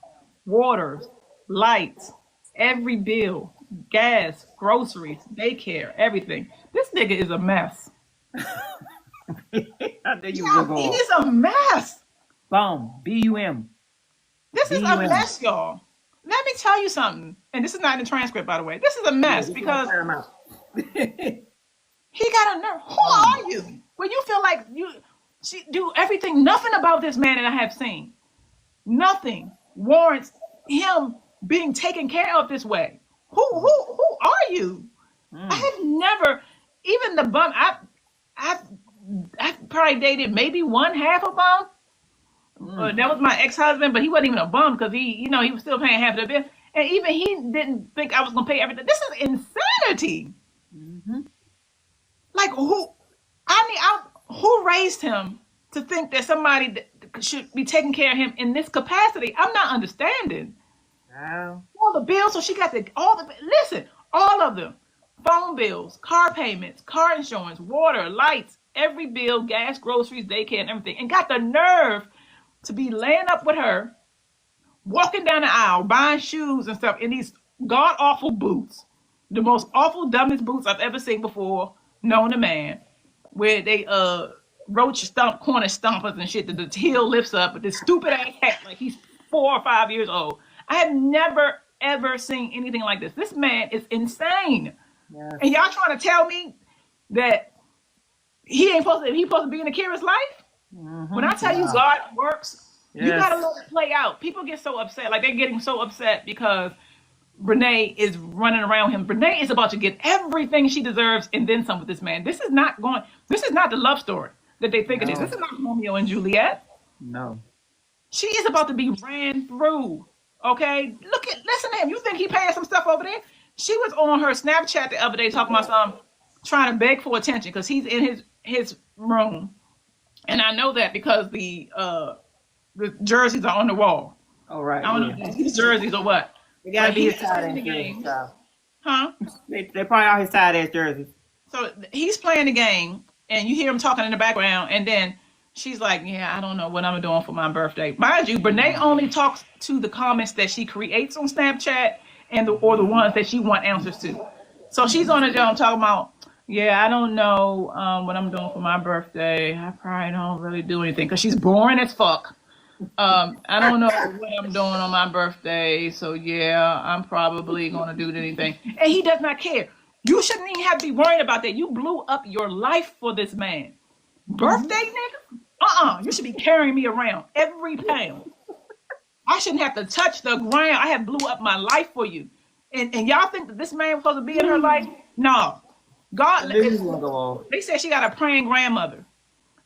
waters, lights, every bill, gas, groceries, daycare, everything. This nigga is a mess. I knew you Yeah, were he going. is a mess. Boom. BUM. This is a mess, y'all. Let me tell you something. And this is not in the transcript, by the way. This is a mess because he got a nerve. Who are you? When you feel like she do everything, nothing about this man that I have seen, nothing warrants him being taken care of this way. Who are you? I have never, even the bum. I've probably dated maybe one half a bum. That was my ex-husband, but he wasn't even a bum because he was still paying half of the bill, and even he didn't think I was gonna pay everything. This is insanity. Like who? Who raised him to think that somebody should be taking care of him in this capacity? I'm not understanding. Wow. All the bills, so she got all of them. Phone bills, car payments, car insurance, water, lights, every bill, gas, groceries, daycare, and everything. And got the nerve to be laying up with her, walking down the aisle, buying shoes and stuff in these god-awful boots. The most awful, dumbest boots I've ever seen before, known to man. Where they corner stompers and shit, that the heel lifts up with this stupid ass hat like he's 4 or 5 years old. I have never ever seen anything like this. This man is insane. Yes. And y'all trying to tell me that he's supposed to be in Akira's life? When I tell you God works, you gotta let it play out. People get so upset, like they're getting so upset because Brenay is running around him. Brenay is about to get everything she deserves and then some with this man. This is not the love story that they think it is. This is not Romeo and Juliet. No. She is about to be ran through. Okay? Listen to him. You think he paying some stuff over there? She was on her Snapchat the other day talking about something, trying to beg for attention because he's in his room. And I know that because the jerseys are on the wall. Oh, right. I don't know if these jerseys or what. They gotta be his He's tight playing the ass game. jerseys. Huh? They probably are his tight ass jerseys. So he's playing the game, and you hear him talking in the background, and then she's like, yeah, I don't know what I'm doing for my birthday. Mind you, Brenay only talks to the comments that she creates on Snapchat or the ones that she wants answers to. So she's on the job talking about, yeah, I don't know what I'm doing for my birthday. I probably don't really do anything because she's boring as fuck. I don't know what I'm doing on my birthday. So yeah, I'm probably going to do anything. And he does not care. You shouldn't even have to be worried about that. You blew up your life for this man. Birthday, nigga? You should be carrying me around every pound. I shouldn't have to touch the ground. I have blew up my life for you. And y'all think that this man was supposed to be in her life? No. God, they said she got a praying grandmother.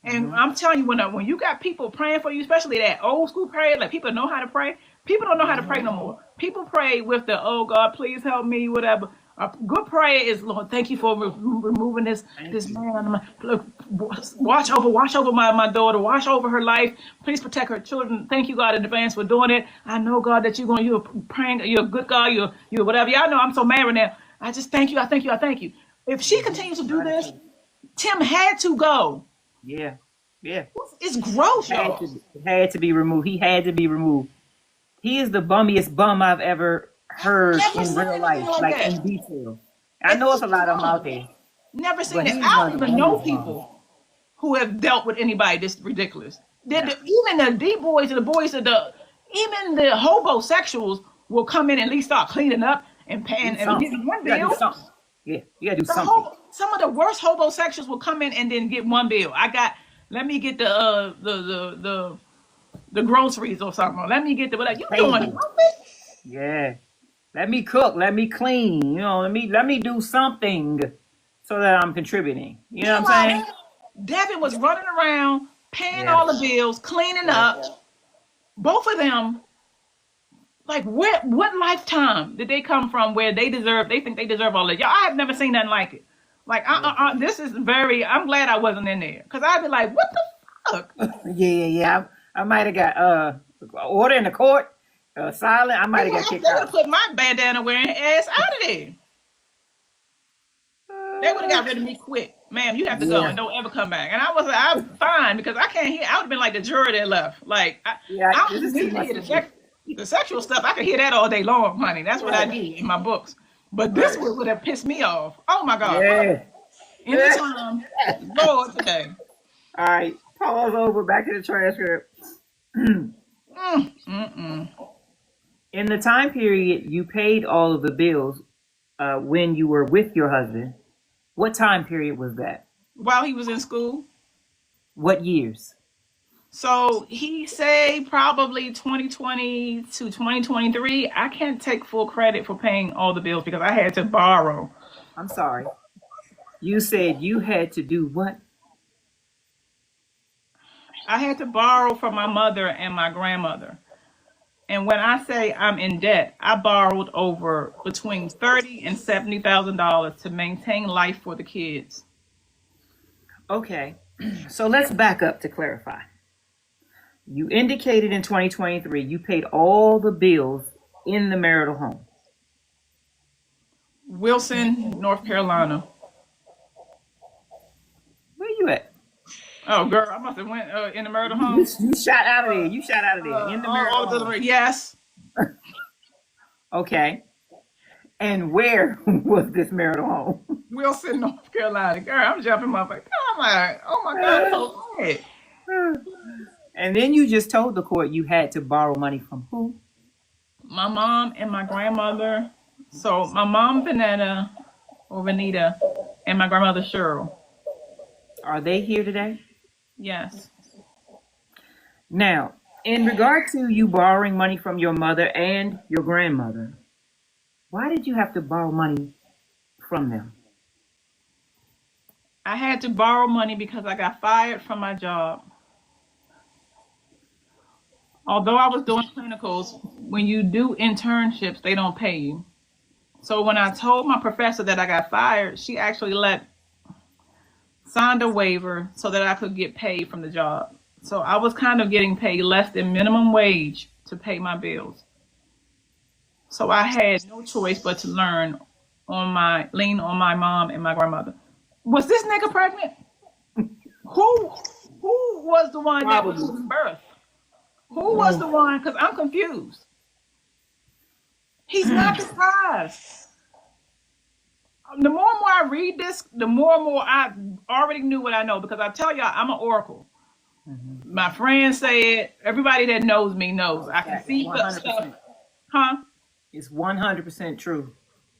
And I'm telling you, when you got people praying for you, especially that old school prayer, like people know how to pray. People don't know how to pray no more. People pray with the, oh God, please help me, whatever. A good prayer is, Lord, thank you for removing this man. Look, watch over my daughter. Watch over her life. Please protect her children. Thank you, God, in advance for doing it. I know, God, that you're praying. You're a good God. You're whatever. Y'all know I'm so mad right now. I just thank you. I thank you. I thank you. If she continues to do this, Tim had to go. Yeah. It's gross, y'all. Had to be removed. He had to be removed. He is the bummiest bum I've ever heard Never in seen real anything life, like like that. in detail. I know it's a lot of them out there, Never seen but it. he's I one don't of the even know bummiest bums. people who have dealt with anybody this ridiculous. Nah, Even the D boys and the boys of even the hobosexuals will come in and at least start cleaning up and do paying and something. getting one You gotta do bill. something. Yeah, you gotta do something. Some of the worst hobosexuals will come in and then get one bill. Let me get the groceries or something. Or let me get the whatever. You doing Table. nothing? Yeah. Let me cook. Let me clean. You know, let me do something so that I'm contributing. You know what I'm saying? Meanwhile, Devin was running around, paying Yeah. all the bills, cleaning Yeah. up. Both of them, like what lifetime did they come from where they think they deserve all that? Y'all, I have never seen nothing like it. Like, this is I'm glad I wasn't in there. Because I'd be like, what the fuck? Yeah. I might have got order in the court, silent. I might have got They kicked would have out. put my bandana wearing ass out of there. They would have got rid of me quick. Ma'am, you have to go Yeah. and don't ever come back. And I'm fine because I can't hear. I would have been like the juror that left. Like, Yeah, I this don't is need too to much hear for me. the sexual stuff. I could hear that all day long, honey. That's what I Right. do in my books. But this Right. would have pissed me off. Oh my God. Yeah. Anytime, Lord, today. All right. Pause over. Back to the transcript. In the time period you paid all of the bills when you were with your husband, what time period was that? While he was in school. What years? So he say probably 2020 to 2023. I can't take full credit for paying all the bills because I had to borrow. I'm sorry. You said you had to do what? I had to borrow from my mother and my grandmother. And when I say I'm in debt, I borrowed over between $30,000 and $70,000 to maintain life for the kids. Okay. So let's back up to clarify. You indicated in 2023 you paid all the bills in the marital home. Wilson, North Carolina. Where you at? Oh, girl, I must have went in the murder home. You shot out of there. You shot out of there in the marital home. Yes. Okay. And where was this marital home? Wilson, North Carolina. Girl, I'm jumping up like, oh my God, so bad. And then you just told the court you had to borrow money from who? My mom and my grandmother. So my mom, Vanetta, and my grandmother, Cheryl. Are they here today? Yes. Now, in regard to you borrowing money from your mother and your grandmother, why did you have to borrow money from them? I had to borrow money because I got fired from my job. Although I was doing clinicals, when you do internships, they don't pay you. So when I told my professor that I got fired, she actually signed a waiver so that I could get paid from the job. So I was kind of getting paid less than minimum wage to pay my bills. So I had no choice but to lean on my mom and my grandmother. Was this nigga pregnant? Who was the one that was giving birth? Who was the one? Because I'm confused. He's not surprised. The more and more I read this, the more and more I already knew what I know, because I tell y'all, I'm an oracle. Mm-hmm. My friends say it. Everybody that knows me knows. I can see 100%. Stuff. Huh? It's 100% true.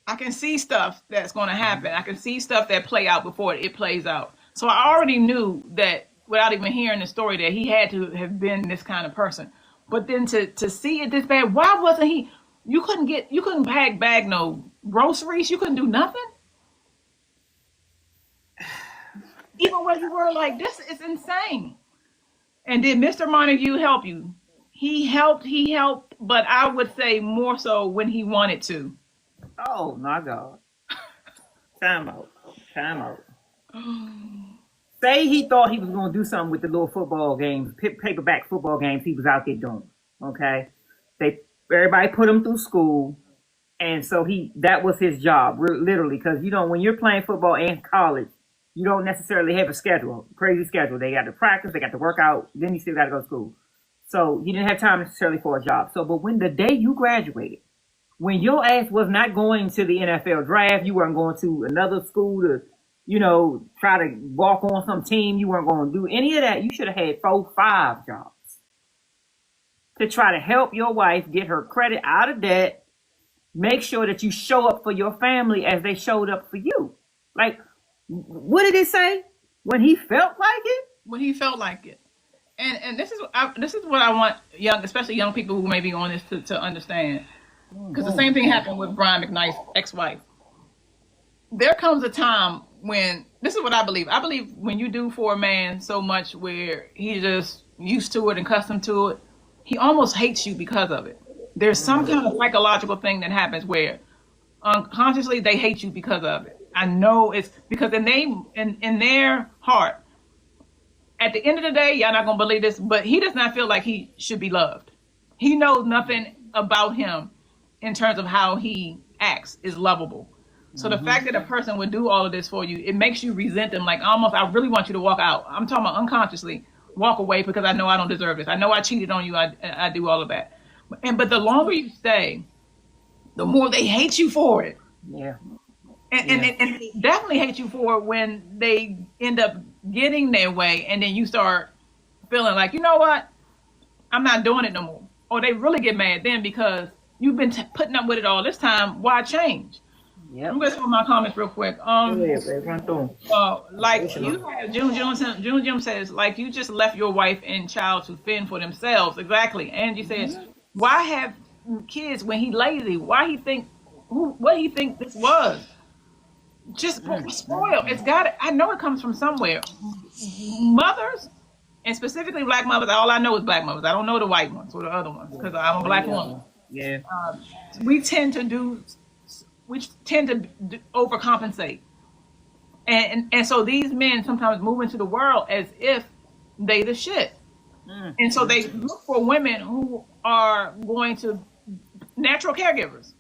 I can see stuff that's going to happen. I can see stuff that play out before it plays out. So I already knew that without even hearing the story that he had to have been this kind of person. But then to see it this bad, why wasn't he? You couldn't bag no groceries. You couldn't do nothing. Even when you were like, this is insane. And did Mr. Montague help you? He helped, but I would say more so when he wanted to. Oh my God. Time out. Say he thought he was going to do something with the little football games, paperback football games he was out there doing. Okay. Everybody put him through school. And so that was his job, literally. Because, when you're playing football in college, you don't necessarily have a crazy schedule. They got to practice, they got to work out, then you still got to go to school. So you didn't have time necessarily for a job. So, but when the day you graduated, when your ass was not going to the NFL draft, you weren't going to another school to, try to walk on some team. You weren't going to do any of that. You should have had 4, 5 jobs to try to help your wife get her credit out of debt. Make sure that you show up for your family as they showed up for you. Like, what did it say? When he felt like it? When he felt like it. And this is what I want especially young people who may be on this to understand. Because the same thing happened with Brian McKnight's ex-wife. There comes a time when, this is what I believe. I believe when you do for a man so much where he's just used to it and accustomed to it, he almost hates you because of it. There's some kind of psychological thing that happens where unconsciously they hate you because of it. I know it's because in their heart, at the end of the day, y'all not gonna believe this, but he does not feel like he should be loved. He knows nothing about him in terms of how he acts is lovable. So the fact that a person would do all of this for you, it makes you resent them. Like almost, I really want you to walk out. I'm talking about unconsciously walk away because I know I don't deserve this. I know I cheated on you. I do all of that. But the longer you stay, the more they hate you for it. Yeah. And they definitely hate you for it when they end up getting their way, and then you start feeling like, you know what, I'm not doing it no more. Or they really get mad then because you've been putting up with it all this time. Why change? Yep. I'm going to throw my comments real quick. Like you have June says, like you just left your wife and child to fend for themselves. Exactly. Angie says, why have kids when he lazy? What he think this was? Just spoiled. It's got. I know it comes from somewhere. Mothers, and specifically black mothers. All I know is black mothers. I don't know the white ones or the other ones because I'm a black woman. Yeah. We tend to overcompensate, and so these men sometimes move into the world as if they the shit, and so they look for women who are going to natural caregivers.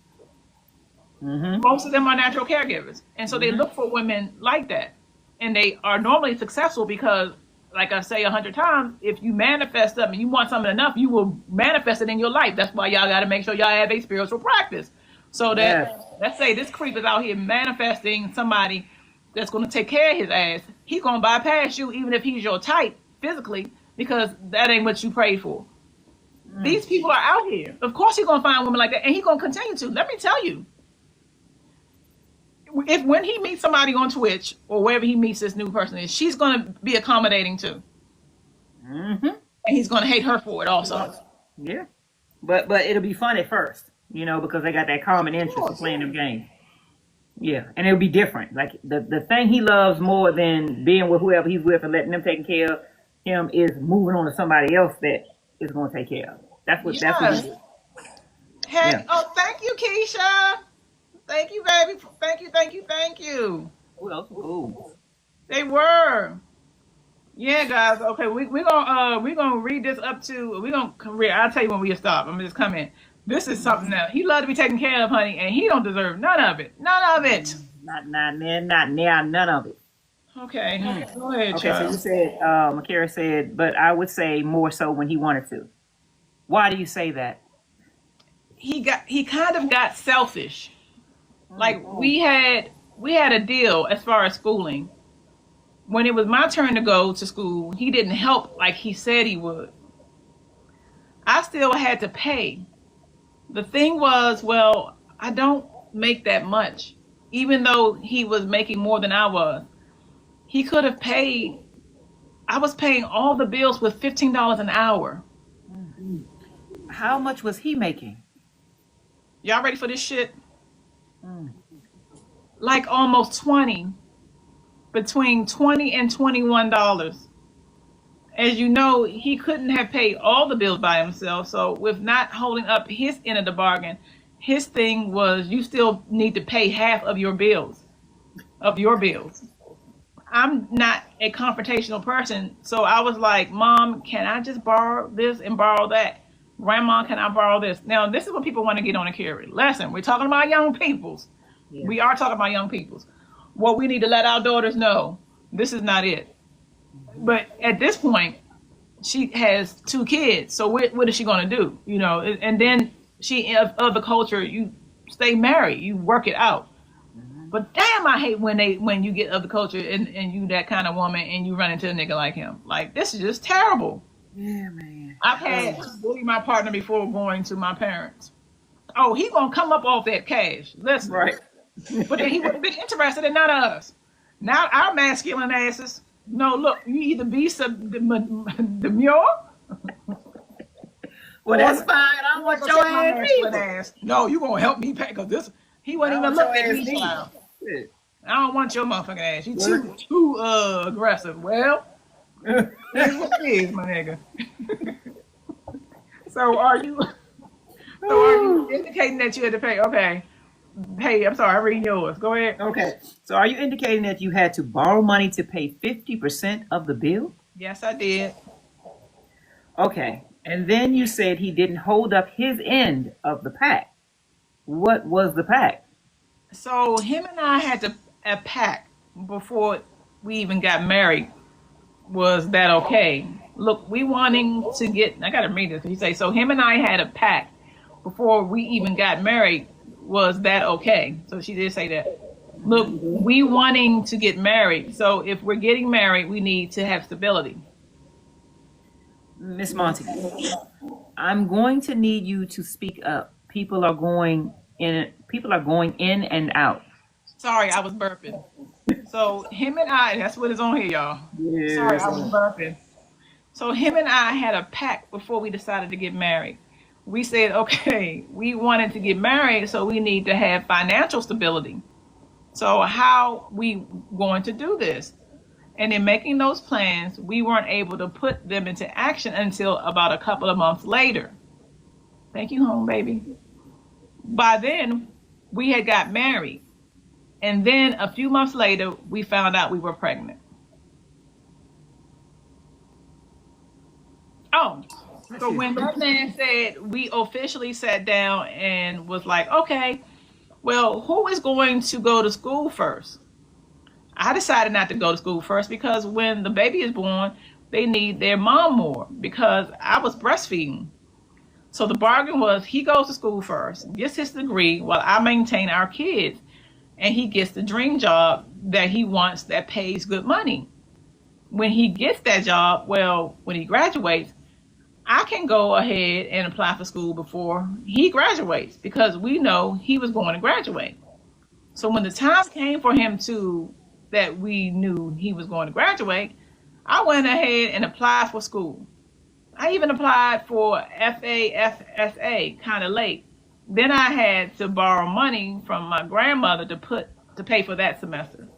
Most of them are natural caregivers. And so they look for women like that. And they are normally successful because, like I say 100 times, if you manifest something, you want something enough, you will manifest it in your life. That's why y'all got to make sure y'all have a spiritual practice. So that, let's say this creep is out here manifesting somebody that's going to take care of his ass. He's going to bypass you even if he's your type physically because that ain't what you prayed for. These people are out here. Of course he's going to find women like that. And he's going to continue to. Let me tell you. If when he meets somebody on Twitch or wherever he meets this new person is, she's going to be accommodating too. And he's going to hate her for it also. Yeah. But it'll be fun at first, because they got that common interest in playing them games. Yeah. And it'll be different. Like the thing he loves more than being with whoever he's with and letting them take care of him is moving on to somebody else that is going to take care of him. That's what Oh, thank you, Keisha. Thank you, baby. Thank you. Who else? Ooh. They were. Yeah, guys. Okay, we're gonna read this up to. I'll tell you when we stop. I'm just come in. This is something that he loved to be taken care of, honey, and he don't deserve none of it. None of it. Not now. None of it. Okay. Go ahead, Okay, child. so you said, Akira said, but I would say more so when he wanted to. Why do you say that? He kind of got selfish. Like we had a deal as far as schooling. When it was my turn to go to school, he didn't help like he said he would. I still had to pay. The thing was, well, I don't make that much. Even though he was making more than I was. He could have paid. I was paying all the bills with $15 an hour. How much was he making? Y'all ready for this shit? Like almost 20. Between $20 and $21. As you know, he couldn't have paid all the bills by himself. So with not holding up his end of the bargain, his thing was you still need to pay half of your bills. I'm not a confrontational person. So I was like, Mom, can I just borrow this and borrow that? Grandma, can I borrow this? Now, this is what people want to get on Akira. Listen, we're talking about young peoples. Yeah. We are talking about young peoples. What we need to let our daughters know, this is not it. But at this point, she has 2 kids. So what is she going to do? You know, and then she of the culture, you stay married, you work it out. But damn, I hate when you get of the culture and you that kind of woman and you run into a nigga like him. Like, this is just terrible. Yeah, man. I've had to bully my partner before going to my parents. Oh, he gonna come up off that cash. Listen. Right. But then he wouldn't be interested in none of us. Not our masculine asses. No, look, you either be demure. Well, that's fine. I want your ass either. No, you gonna help me pay, because this, he wouldn't even look at me. I don't want your motherfucking ass. You too aggressive. Well, here's what it is, my nigga. So are you indicating that you had to pay? Okay. Hey, I'm sorry, I'm reading yours. Go ahead. Okay. So are you indicating that you had to borrow money to pay 50% of the bill? Yes, I did. Okay. And then you said he didn't hold up his end of the pact. What was the pact? So him and I had a pact before we even got married. Was that okay? Look, we wanting to get, I gotta read this. He say, so him and I had a pact before we even got married. Was that okay? So she did say that. Look, we wanting to get married. So if we're getting married, we need to have stability. Miss Montague, I'm going to need you to speak up. People are going in and out. Sorry, I was burping. So him and I, that's what is on here, y'all. Yes. Sorry, I was burping. So him and I had a pact before we decided to get married. We said, okay, we wanted to get married, so we need to have financial stability. So how we going to do this? And in making those plans, we weren't able to put them into action until about a couple of months later. Thank you, home baby. By then, we had got married. And then a few months later, we found out we were pregnant. Oh, so when that man said, we officially sat down and was like, okay, well, who is going to go to school first? I decided not to go to school first because when the baby is born, they need their mom more because I was breastfeeding. So the bargain was he goes to school first, gets his degree while I maintain our kids, and he gets the dream job that he wants that pays good money. When he gets that job, well, when he graduates, I can go ahead and apply for school before he graduates because we know he was going to graduate. So when the time came for him that we knew he was going to graduate, I went ahead and applied for school. I even applied for FAFSA kind of late. Then I had to borrow money from my grandmother to pay for that semester.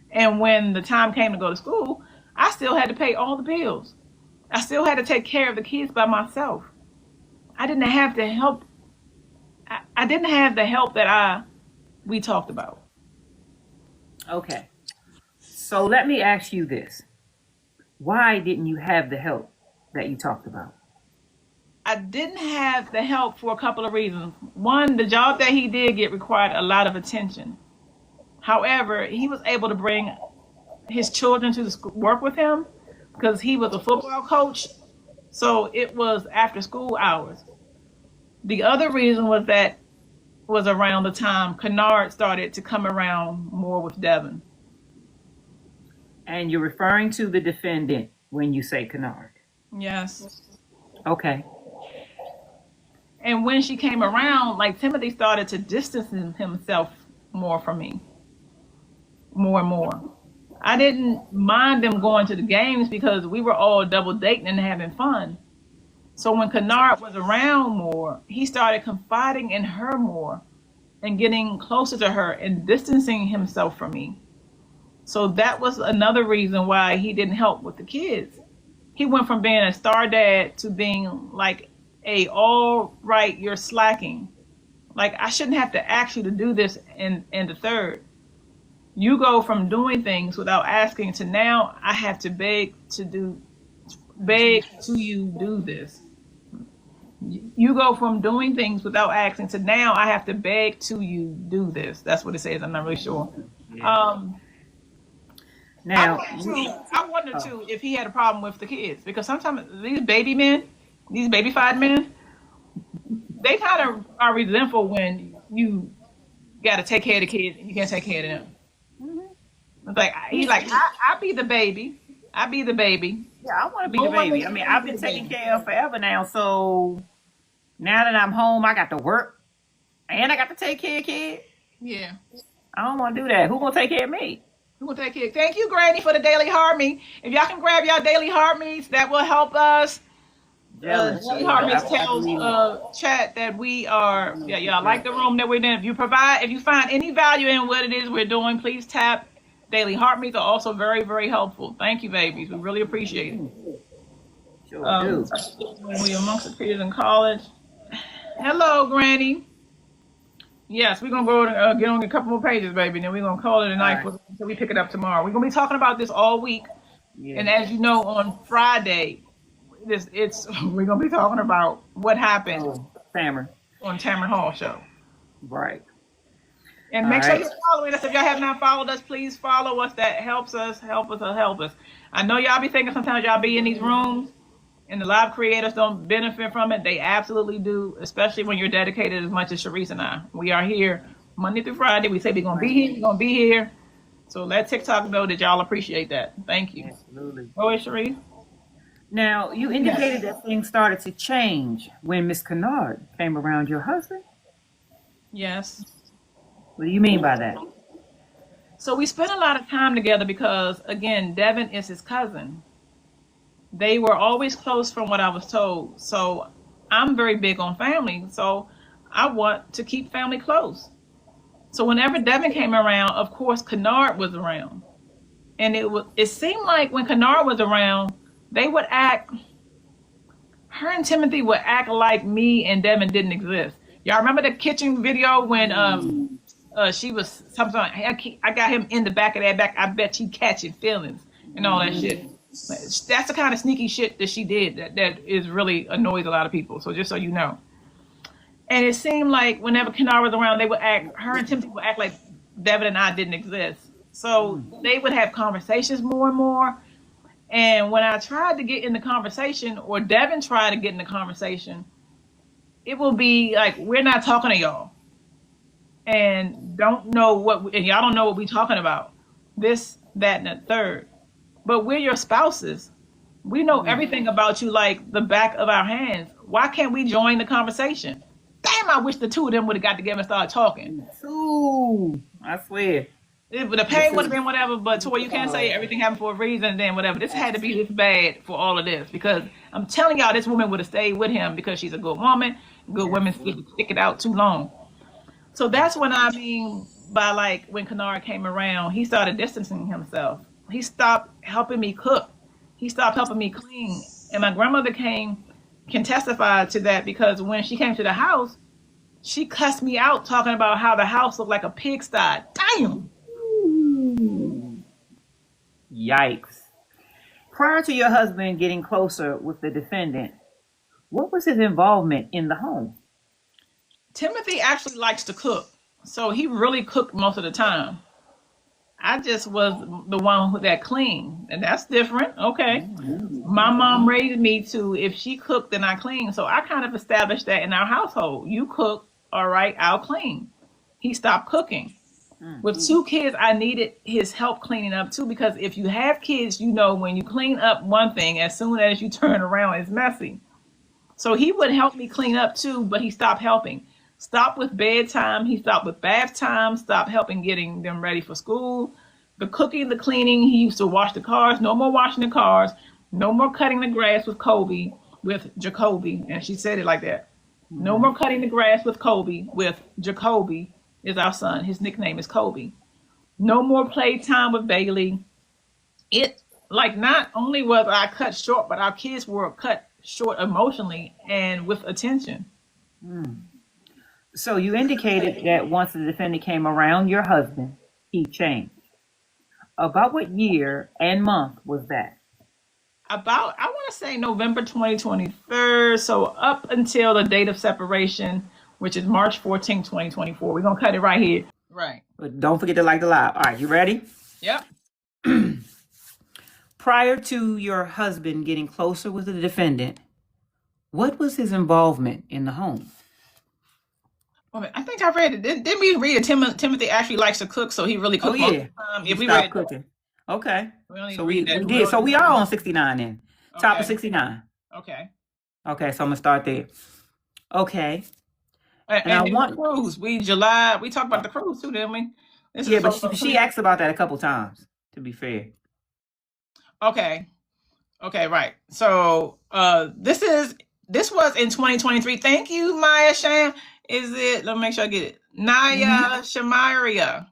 And when the time came to go to school, I still had to pay all the bills. I still had to take care of the kids by myself. I didn't have the help. I didn't have the help that we talked about. Okay. So let me ask you this. Why didn't you have the help that you talked about? I didn't have the help for a couple of reasons. One, the job that he did get required a lot of attention. However, he was able to bring his children to the school, work with him because he was a football coach. So it was after school hours. The other reason was around the time Kennard started to come around more with Devin. And you're referring to the defendant when you say Kennard? Yes. Okay. And when she came around, like Timothy started to distance himself more from me. More and more. I didn't mind them going to the games because we were all double dating and having fun. So when Kennard was around more, he started confiding in her more and getting closer to her and distancing himself from me. So that was another reason why he didn't help with the kids. He went from being a star dad to being like all right, you're slacking. Like, I shouldn't have to ask you to do this in the third. You go from doing things without asking to now I have to beg to you do this. You go from doing things without asking to now I have to beg to you do this. That's what it says. I'm not really sure. Yeah. Now, I wonder too if he had a problem with the kids because sometimes these baby men, these babyfied men, they kind of are resentful when you got to take care of the kids and you can't take care of them. It's like he's like, I be the baby, I be the baby. yeah, I want to be the baby. I mean, I've been taken care of forever now, so now that I'm home, I got to work and I got to take care of kids. Yeah. I don't want to do that. Who gonna take care of me? Who will take care? Thank you, Granny, for the daily heart meet. If y'all can grab y'all daily heart meets, that will help us. Daily heart meets tells chat that we are. Yeah, y'all like the room that we're in. If you find any value in what it is we're doing, please tap. Daily heart meets are also very, very helpful. Thank you, babies. We really appreciate it. Sure do. When we amongst the peers in college. Hello, Granny. Yes, we're going to go get on a couple more pages, baby, and then we're going to call it a night until we pick it up tomorrow. We're going to be talking about this all week. Yeah. And as you know, on Friday, we're going to be talking about what happened on Tamron Hall show. Right. And make sure you're following us. If y'all have not followed us, please follow us. That helps us, help us. I know y'all be thinking sometimes y'all be in these rooms and the live creators don't benefit from it. They absolutely do, especially when you're dedicated as much as Sharice and I. We are here Monday through Friday. We say we're going to be here. We're going to be here. So let TikTok know that y'all appreciate that. Thank you. Absolutely. Go ahead, Sharice. Now, you indicated that things started to change when Miss Kennard came around your husband. Yes. What do you mean by that? So we spent a lot of time together because, again, Devin is his cousin. They were always close from what I was told. So I'm very big on family. So I want to keep family close. So whenever Devin came around, of course, Kennard was around. And it seemed like when Kennard was around, they would act, her and Timothy would act like me and Devin didn't exist. Y'all remember the kitchen video when she was something, I got him in the back of that back, I bet she catching feelings and all that shit. That's the kind of sneaky shit that she did that is really annoys a lot of people. So just so you know. And it seemed like whenever Kennard was around, her and Timothy would act like Devin and I didn't exist. So they would have conversations more and more. And when I tried to get in the conversation, or Devin tried to get in the conversation, it will be like, we're not talking to y'all. And y'all don't know what we're talking about. This, that, and the third. But we're your spouses. We know everything about you like the back of our hands. Why can't we join the conversation? Damn, I wish the two of them would have got together and started talking. Ooh, I swear. The pain would have been whatever, but to where you can't say everything happened for a reason and then whatever. This had to be this bad for all of this because I'm telling y'all, this woman would have stayed with him because she's a good woman. Good women stick it out too long. So that's what I mean by like when Kennard came around, he started distancing himself. He stopped helping me cook. He stopped helping me clean. And my grandmother can testify to that because when she came to the house, she cussed me out talking about how the house looked like a pigsty. Damn. Yikes. Prior to your husband getting closer with the defendant, what was his involvement in the home? Timothy actually likes to cook. So he really cooked most of the time. I just was the one that cleaned, and that's different. Okay. My mom raised me to, if she cooked, then I clean. So I kind of established that in our household. You cook, all right, I'll clean. He stopped cooking. With 2 kids, I needed his help cleaning up too, because if you have kids, you know when you clean up one thing, as soon as you turn around, it's messy. So he would help me clean up too, but he stopped helping. Stopped with bedtime. He stopped with bath time. Stopped helping getting them ready for school. The cooking, the cleaning. He used to wash the cars. No more washing the cars. No more cutting the grass with Jacoby. And she said it like that. No more cutting the grass with Jacoby is our son. His nickname is Kobe. No more playtime with Bailey. It, like, not only was I cut short, but our kids were cut short emotionally and with attention. So you indicated that once the defendant came around your husband, he changed. About what year and month was that? About, I want to say November 2023. So up until the date of separation, which is March 14, 2024. We're going to cut it right here. Right. But don't forget to like the live. All right, you ready? Yep. Prior to your husband getting closer with the defendant, what was his involvement in the home? Well, I think I read it. Didn't we read it? Timothy actually likes to cook, so he really Oh cooked most yeah, of the time. he If we stopped read, cooking. Okay, we don't need so to we read that. did. So we are on 69 then. Top of Okay. 69. Okay. Okay, so I'm gonna start there. Okay, And I then want. the cruise. We talked about the cruise too, didn't we? This is Yeah, a but photo she too. asked about that a couple times. To be fair. Okay. Okay, right. So this was in 2023. Thank you, Maya Sham. Let me make sure I get it. Naya Shamaria.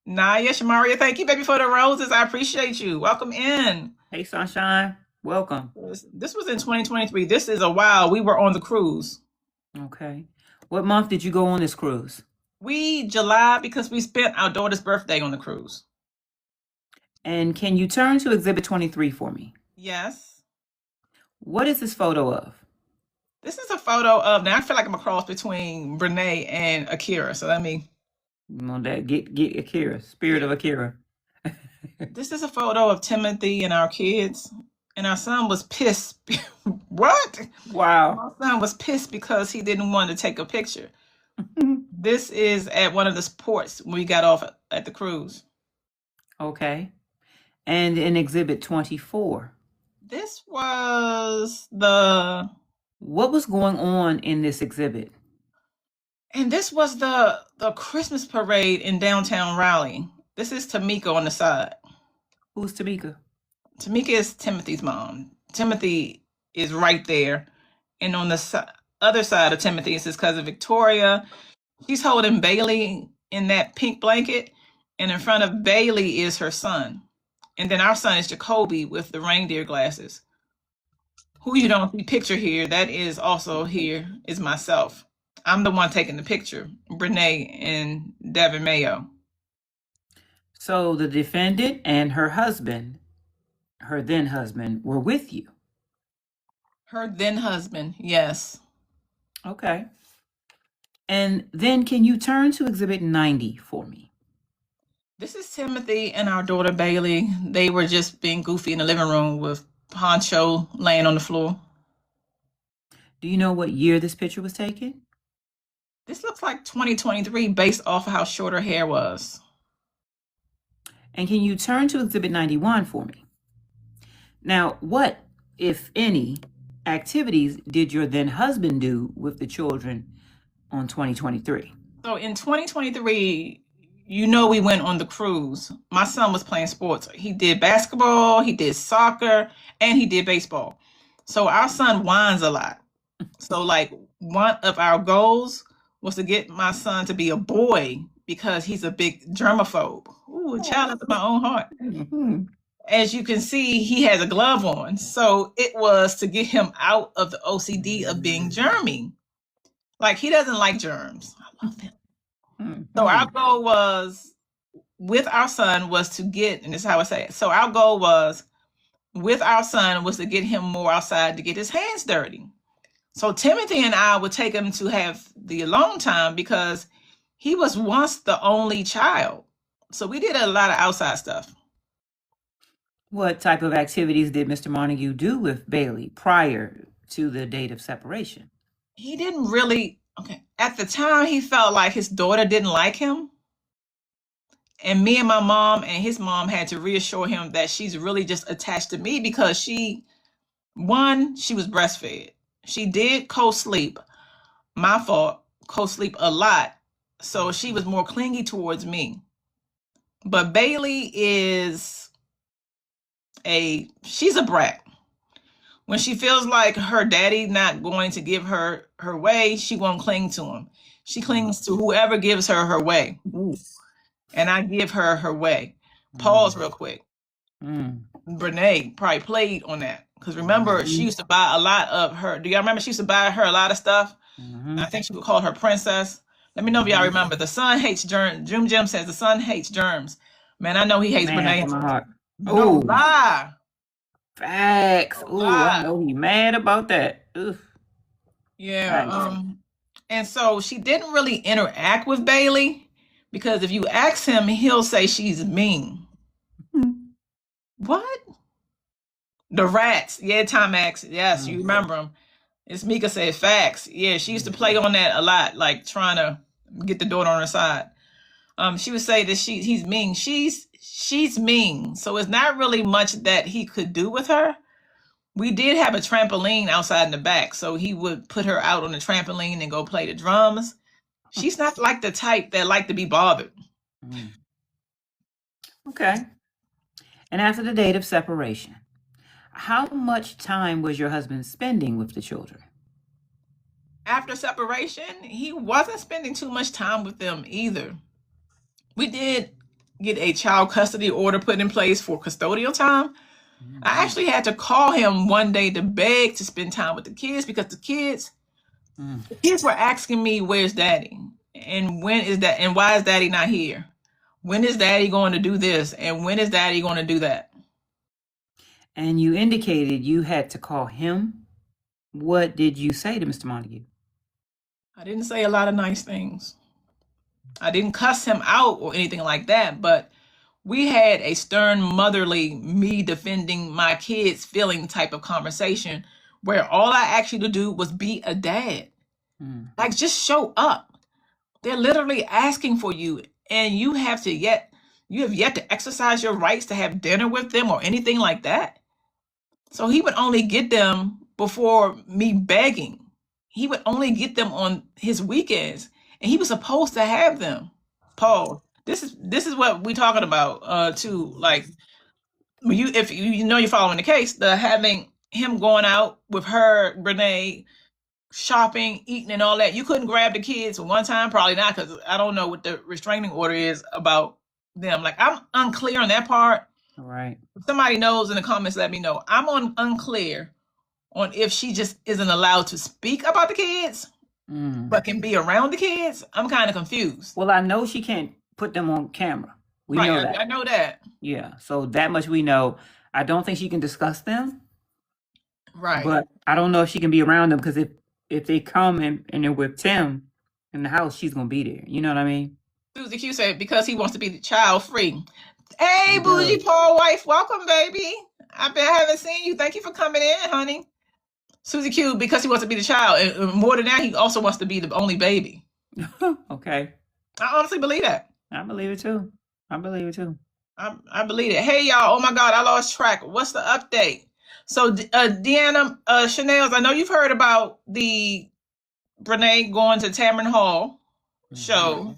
Naya Shamaria, thank you, baby, for the roses. I appreciate you. Welcome in. Hey, Sunshine. Welcome. This was in 2023. This is a while. We were on the cruise. Okay. What month did you go on this cruise? July, because we spent our daughter's birthday on the cruise. And can you turn to Exhibit 23 for me? Yes. What is this photo of? This is a photo of, now I feel like I'm a cross between Brenay and Akira. So let me. Get Akira, spirit of Akira. This is a photo of Timothy and our kids. And our son was pissed. What? Wow. My son was pissed because he didn't want to take a picture. This is at one of the ports when we got off at the cruise. Okay. And in Exhibit 24. This was What was going on in this exhibit? And this was the Christmas parade in downtown Raleigh. This is Tamika on the side. Who's Tamika? Tamika is Timothy's mom. Timothy is right there. And on the other side of Timothy is his cousin Victoria. She's holding Bailey in that pink blanket. And in front of Bailey is her son. And then our son is Jacoby with the reindeer glasses. Who you don't see picture here, that is also here, is myself. I'm the one taking the picture, Brenay and Devin Mayo. So the defendant and her husband, her then husband, were with you. Her then husband, yes. Okay. And then can you turn to Exhibit 90 for me? This is Timothy and our daughter Bailey. They were just being goofy in the living room with Poncho laying on the floor. Do you know what year this picture was taken? This looks like 2023 based off of how short her hair was. And can you turn to Exhibit 91 for me? Now, what, if any, activities did your then husband do with the children on 2023? So in 2023, we went on the cruise. My son was playing sports. He did basketball, he did soccer, and he did baseball. So our son whines a lot. So like one of our goals was to get my son to be a boy because he's a big germaphobe. Ooh, a child after my own heart. Mm-hmm. As you can see, he has a glove on. So it was to get him out of the OCD of being germy. Like he doesn't like germs. I love him. Mm-hmm. So our goal was with our son was to get, and this is how I say it. So our goal was with our son was to get him more outside to get his hands dirty. So Timothy and I would take him to have the alone time because he was once the only child. So we did a lot of outside stuff. What type of activities did Mr. Montague do with Bailey prior to the date of separation? He didn't really, at the time he felt like his daughter didn't like him. And me and my mom and his mom had to reassure him that she's really just attached to me because she was breastfed. She did co-sleep, my fault, co-sleep a lot. So she was more clingy towards me. But Bailey she's a brat. When she feels like her daddy not going to give her her way, she won't cling to him. She clings to whoever gives her her way. Ooh. And I give her her way. Pause real quick. Brenay probably played on that. Because remember, she used to buy a lot of her. Do y'all remember she used to buy her a lot of stuff? I think she would call her princess. Let me know if y'all remember. The son hates germs. Jim says the son hates germs. Man, I know he hates Brenay. In my heart. No lie. Facts. No Ooh, lie. I know he mad about that. Ugh. Yeah. And so she didn't really interact with Bailey because if you ask him, he'll say she's mean. What? The rats. Yeah, Timex. Yes, you remember them. It's Mika said facts. Yeah, she used to play on that a lot, like trying to get the daughter on her side. She would say that he's mean. She's mean. So it's not really much that he could do with her. We did have a trampoline outside in the back, so he would put her out on the trampoline and go play the drums. She's not like the type that like to be bothered. Okay. And after the date of separation, how much time was your husband spending with the children? After separation, he wasn't spending too much time with them either. We did get a child custody order put in place for custodial time. I actually had to call him one day to beg to spend time with the kids because the kids were asking me, where's daddy? And when is that? And why is daddy not here? When is daddy going to do this? And when is daddy going to do that? And you indicated you had to call him. What did you say to Mr. Montague? I didn't say a lot of nice things. I didn't cuss him out or anything like that, but we had a stern, motherly, me defending my kids feeling type of conversation where all I asked you to do was be a dad. Like, just show up. They're literally asking for you, and you have yet to exercise your rights to have dinner with them or anything like that. So he would only get them before me begging. He would only get them on his weekends, and he was supposed to have them. Paul, this is what we're talking about too. Like, when if you know you're following the case, the having him going out with her, Brenay, shopping, eating, and all that. You couldn't grab the kids one time, probably not, because I don't know what the restraining order is about them. Like, I'm unclear on that part. All right. If somebody knows in the comments, let me know. I'm unclear on if she just isn't allowed to speak about the kids, but can be around the kids. I'm kind of confused. Well, I know she can't put them on camera. We know that. I know that. Yeah, so that much we know. I don't think she can discuss them. Right. But I don't know if she can be around them, because if they come and they're with Tim in the house, she's going to be there. You know what I mean? Susie Q said, because he wants to be child free. Hey, Bougie Paul wife, welcome, baby. I haven't seen you. Thank you for coming in, honey. Susie Q, because he wants to be the child. And more than that, he also wants to be the only baby. Okay. I honestly believe that. I believe it too. I believe it. Hey, y'all. Oh, my God. I lost track. What's the update? So, Deanna, Chanel's, I know you've heard about the Brenay going to Tamron Hall show.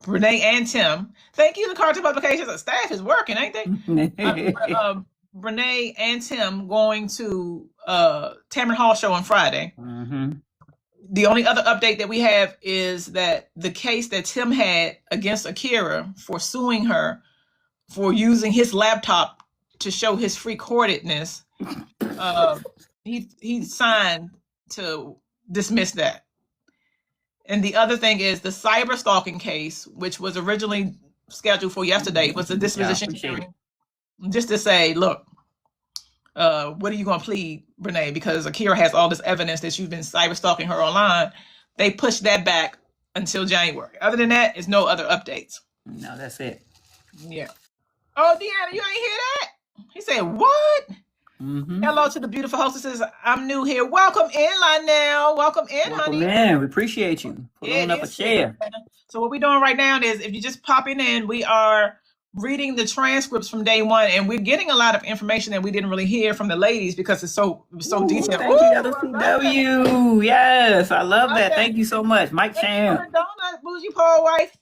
Brenay and Tim. Thank you, the Cartoon Publications. The staff is working, ain't they? Brenay and Tim going to Tamron Hall show on Friday. The only other update that we have is that the case that Tim had against Akira for suing her for using his laptop to show his freak-heartedness, he signed to dismiss that. And the other thing is the cyber stalking case, which was originally scheduled for yesterday, was a disposition hearing. Just to say, look, what are you going to plead, Brenay? Because Akira has all this evidence that you've been cyber stalking her online. They pushed that back until January. Other than that, there's no other updates. No, that's it. Yeah. Oh, Deanna, you ain't hear that? He said, what? Hello to the beautiful hostesses. I'm new here. Welcome in, Lionel. Welcome in, honey. Man, we appreciate you. Pulling up a chair. So what we're doing right now is, if you're just popping in, we are reading the transcripts from day one, and we're getting a lot of information that we didn't really hear from the ladies because it was so detailed. Thank you, LCW. Yes, I love that. Thank you so much. Mike Chan. Donut, Bougie Paul wife.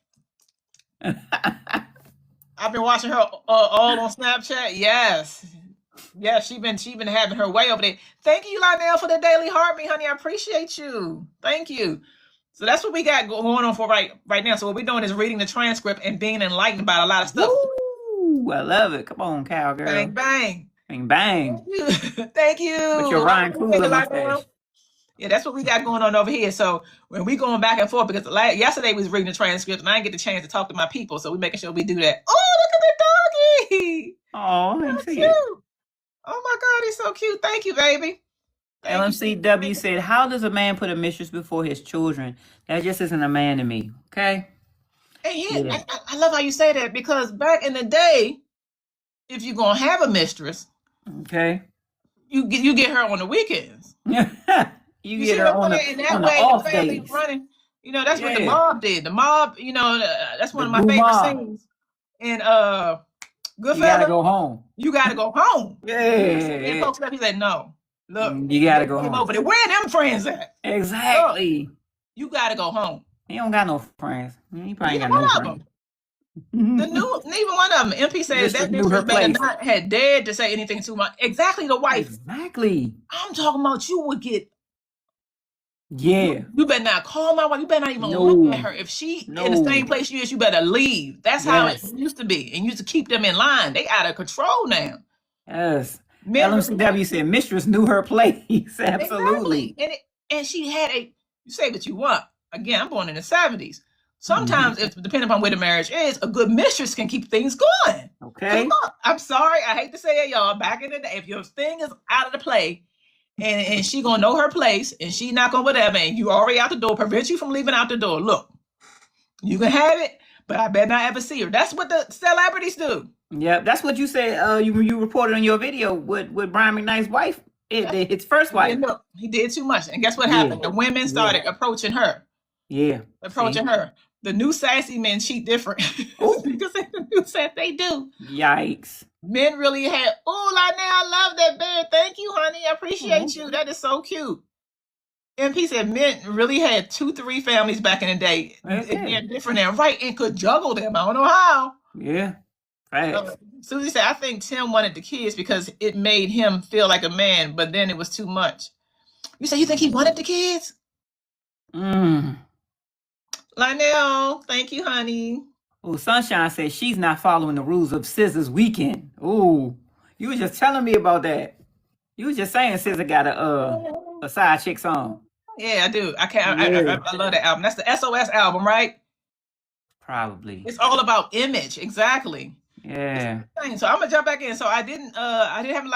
I've been watching her all on Snapchat. Yes. Yeah, she been having her way over there. Thank you, Lionel, for the daily heartbeat, honey. I appreciate you. Thank you. So that's what we got going on for right now. So what we're doing is reading the transcript and being enlightened about a lot of stuff. Ooh, I love it. Come on, cowgirl. Bang, bang. Bang, bang. Thank you. With your Ryan Coogler mustache. Yeah, that's what we got going on over here. So when we going back and forth, because yesterday we was reading the transcript and I didn't get the chance to talk to my people, so we're making sure we do that. Oh, look at the doggy. Oh, I see it. Oh my God, he's so cute. Thank you, baby. LMCW said, how does a man put a mistress before his children? That just isn't a man to me. Okay. And I love how you say that, because back in the day, if you're going to have a mistress, okay, you get her on the weekends. You You get see her what I'm on saying? In the that on the way, off the family days. running. You know, that's what the Yeah. mob did. The mob, you know, that's one The of my goo favorite mob. scenes. And You gotta Goodfellas, go home. you gotta go home. And Yeah. folks left, he said, no. Look, You gotta they go came home. over there. Where them friends at? Exactly. Look, you gotta go home. He don't got no friends. He probably ain't Neither got one no of friends. them. Neither one of them. MP said Mistress that knew her mistress better place. not had dared to say anything to my exactly the wife. Exactly. I'm talking about you would get. Yeah. You better not call my wife. You better not even look at her. If she in the same place you is, you better leave. That's how it used to be, and used to keep them in line. They out of control now. Yes. Men LMCW said mistress knew her place. Absolutely. Exactly. And she had you say what you want. Again, I'm born in the 70s. Sometimes, if depending upon where the marriage is, a good mistress can keep things going. Okay. Look, I'm sorry, I hate to say it, y'all. Back in the day, if your thing is out of the play, and she gonna know her place, and she not gonna whatever, and you already out the door, prevent you from leaving out the door. Look, you can have it, but I better not ever see her. That's what the celebrities do. Yeah, that's what you said. You reported on your video with Brian McKnight's wife, his first wife. Look, he did too much, and guess what happened? The women started approaching her. Yeah, approaching her. The new sassy men cheat different. Because the new sass they do. Yikes. Men really had, I love that bed. Thank you, honey. I appreciate you. That is so cute. MP said men really had 2-3 families back in the day. They're different now, right? And could juggle them. I don't know how. Yeah. Right. Susie said, I think Tim wanted the kids because it made him feel like a man, but then it was too much. You say you think he wanted the kids? Lionel, thank you, honey. Oh, Sunshine says she's not following the rules of Scissor's weekend. Oh, you were just telling me about that. You were just saying Scissor got a side chick song. Yeah, I do. I love that album. That's the SOS album, right? Probably. It's all about image, exactly. Yeah. So I'm gonna jump back in. So I didn't have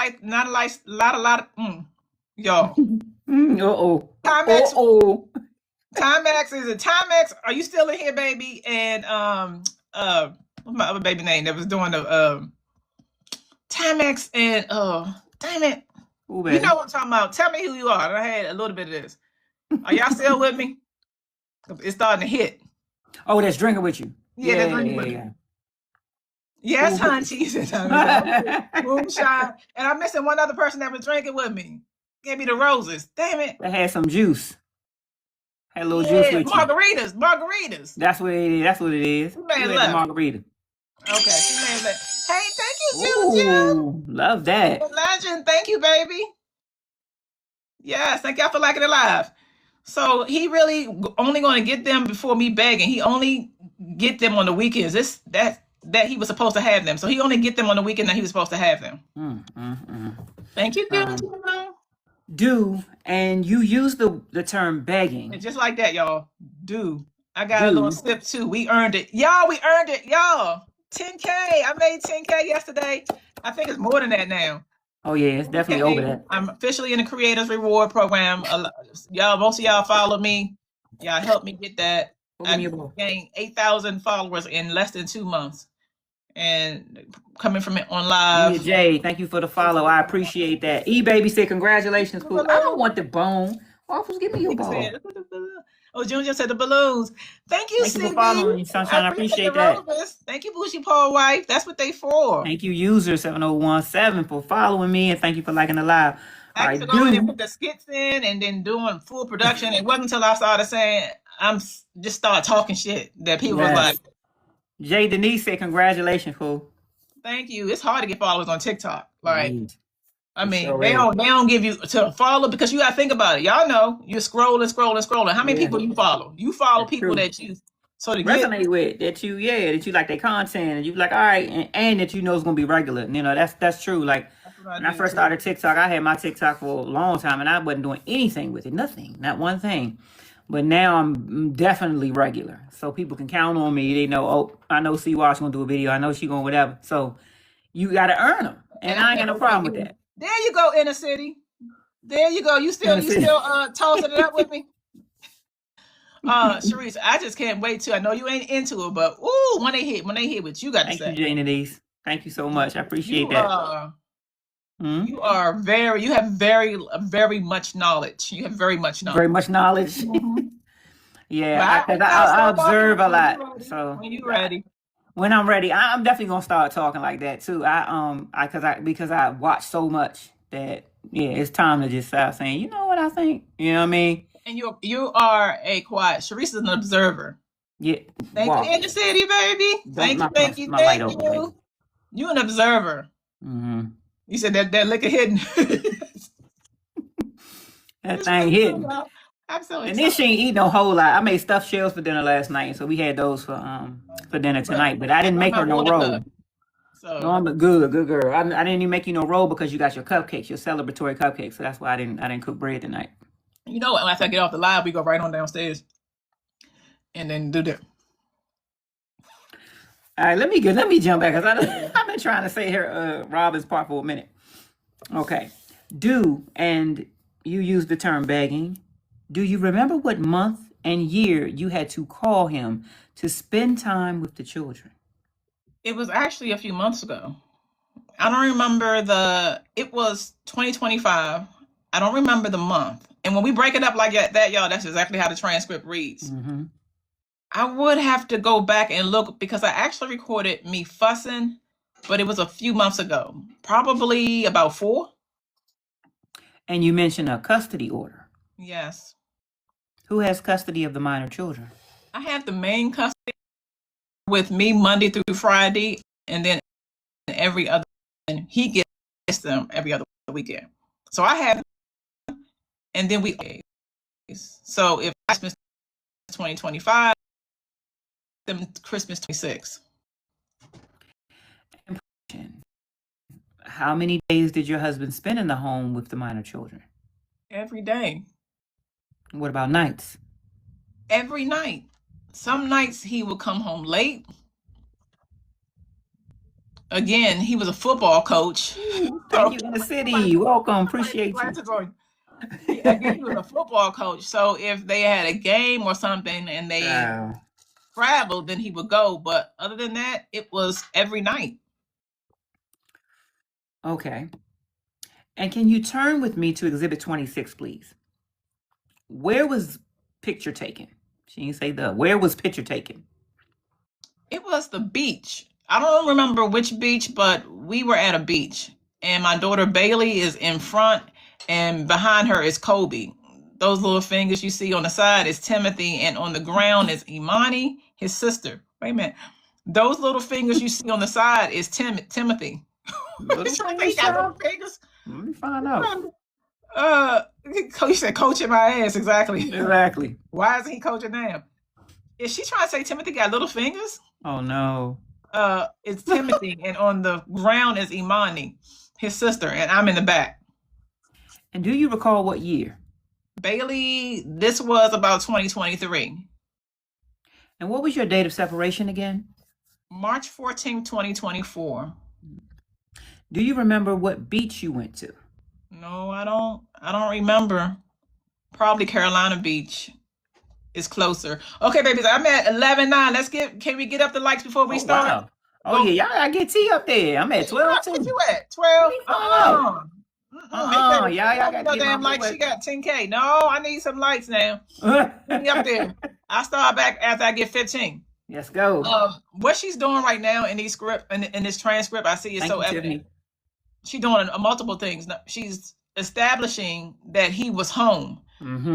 y'all. Timex is it? Timex, are you still in here, baby? And what's my other baby name that was doing the Timex and damn it. Ooh, you know what I'm talking about. Tell me who you are. I had a little bit of this. Are y'all still with me? It's starting to hit. Oh, that's drinking with you. Yeah, that's drinking with you. Yes, honey. She said moonshine. And I'm missing one other person that was drinking with me. Gave me the roses. Damn it. They had some juice. Had a little juice with margaritas. you. Margaritas. That's what it is. That's what it is. Who may have left? Margarita. Okay. She may have left. Hey, thank you, Juju. Love that. Legend. Thank you, baby. Yes, thank y'all for liking it live. So he really only going to get them before me begging. He only get them on the weekends. That he was supposed to have them. So he only get them on the weekend that he was supposed to have them. Thank you, do, and you use the term begging. And just like that, y'all. Do. I got a little sip too. We earned it. Y'all, we earned it. Y'all. 10K. I made 10K yesterday. I think it's more than that now. Oh yeah, it's definitely over that. I'm officially in the Creators Reward Program. Y'all, most of y'all follow me. Y'all helped me get that. I gained 8,000 followers in less than 2 months. And coming from it on live. Yeah, Jay, thank you for the follow. I appreciate that. E-Baby said, congratulations, Pooh. I don't want the bone. Waffles, give me your bone. Oh, Junior said the balloons. Thank you, Thank you for following me, Sunshine. I appreciate that. Thank you, Bushy Paul Wife. That's what they for. Thank you, user 7017, for following me, and thank you for liking the live. I used to go in and put the skits in and then doing full production. It wasn't until I started saying, just start talking shit that people was like. Jay Denise said, congratulations, Pooh. Thank you. It's hard to get followers on TikTok. Like, right. I mean, they don't give you to follow because you got to think about it. Y'all know you're scrolling. How many people you follow? You follow people that you resonate with, that you like their content, and you like, all right, and that you know it's gonna be regular. You know, that's true. Like when I first started TikTok, I had my TikTok for a long time, and I wasn't doing anything with it, nothing, not one thing. But now I'm definitely regular, so people can count on me. They know, oh, I know C-Watch gonna do a video. I know she gonna whatever. So you gotta earn them, and I ain't got no problem with that. There you go, inner city. There you go. You still tossing it up with me. Sharice, I just can't wait to. I know you ain't into it, but when they hit what you got to say. Thank you, Jane Denise. Thank you so much. I appreciate that. Hmm? You have very much knowledge. You have very much knowledge. Very much knowledge. Mhm. Yeah, But I observe a when lot. you ready. So When you ready. when I'm ready, I'm definitely gonna start talking like that too. Because I watch so much that yeah, it's time to just start saying, you know what I think. You know what I mean? And you are a quiet. Sharice is an observer. Yeah. Thank you, Wow. Inner City, baby. Don't knock Thank you, my light thank over, baby. you. You an observer. Mm-hmm. You said that liquor hidden. That thing hitting. I'm so And then she excited. ain't eat no whole lot. I made stuffed shells for dinner last night, so we had those for dinner tonight. But I didn't make her no roll. So No, I'm a good girl. I didn't even make you no roll because you got your cupcakes, your celebratory cupcakes. So that's why I didn't cook bread tonight. you know what? After I get off the live, we go right on downstairs and then do that. All right, let me jump back because I've been trying to say here Robin's part for a minute. Okay, and you use the term begging. Do you remember what month and year you had to call him to spend time with the children? It was actually a few months ago. I don't remember it was 2025. I don't remember the month. And when we break it up like that, y'all, that's exactly how the transcript reads. Mm-hmm. I would have to go back and look because I actually recorded me fussing, but it was a few months ago, probably about 4. And you mentioned a custody order. Yes. Who has custody of the minor children? I have the main custody with me Monday through Friday, and then every other, and he gets them every other weekend. So I have, and then so if Christmas 2025, then Christmas 26. How many days did your husband spend in the home with the minor children? Every day. What about nights? Every night. Some nights he would come home late. Again, he was a football coach. Thank you, in the city. Welcome. Appreciate you. Again, he was a football coach. So if they had a game or something and they traveled, then he would go. But other than that, it was every night. Okay. And can you turn with me to Exhibit 26, please? Where was picture taken? She didn't say where was picture taken? It was the beach. I don't remember which beach, but we were at a beach. And my daughter Bailey is in front, and behind her is Kobe. Those little fingers you see on the side is Timothy, and on the ground is Imani, his sister. Wait a minute. Those little fingers you see on the side is Timothy. Little fingers. Let me find out. You said coaching my ass, exactly. Exactly. Why isn't he coaching now? Is she trying to say Timothy got little fingers? Oh no. It's Timothy, and on the ground is Imani, his sister, and I'm in the back. And do you recall what year? Bailey, this was about 2023. And what was your date of separation again? March 14th, 2024. Do you remember what beach you went to? No, I don't remember. Probably Carolina Beach is closer. Okay, babies, I'm at 11:09. Can we get up the likes before we start? Wow. Oh yeah, y'all gotta get T up there. I'm at 12 too. What you at? 12? Y'all got no damn likes. She got 10K. No, I need some likes now. Get me up there. I'll start back after I get 15. Let's go. What she's doing right now in this transcript, I see is so evident. She's doing multiple things. She's establishing that he was home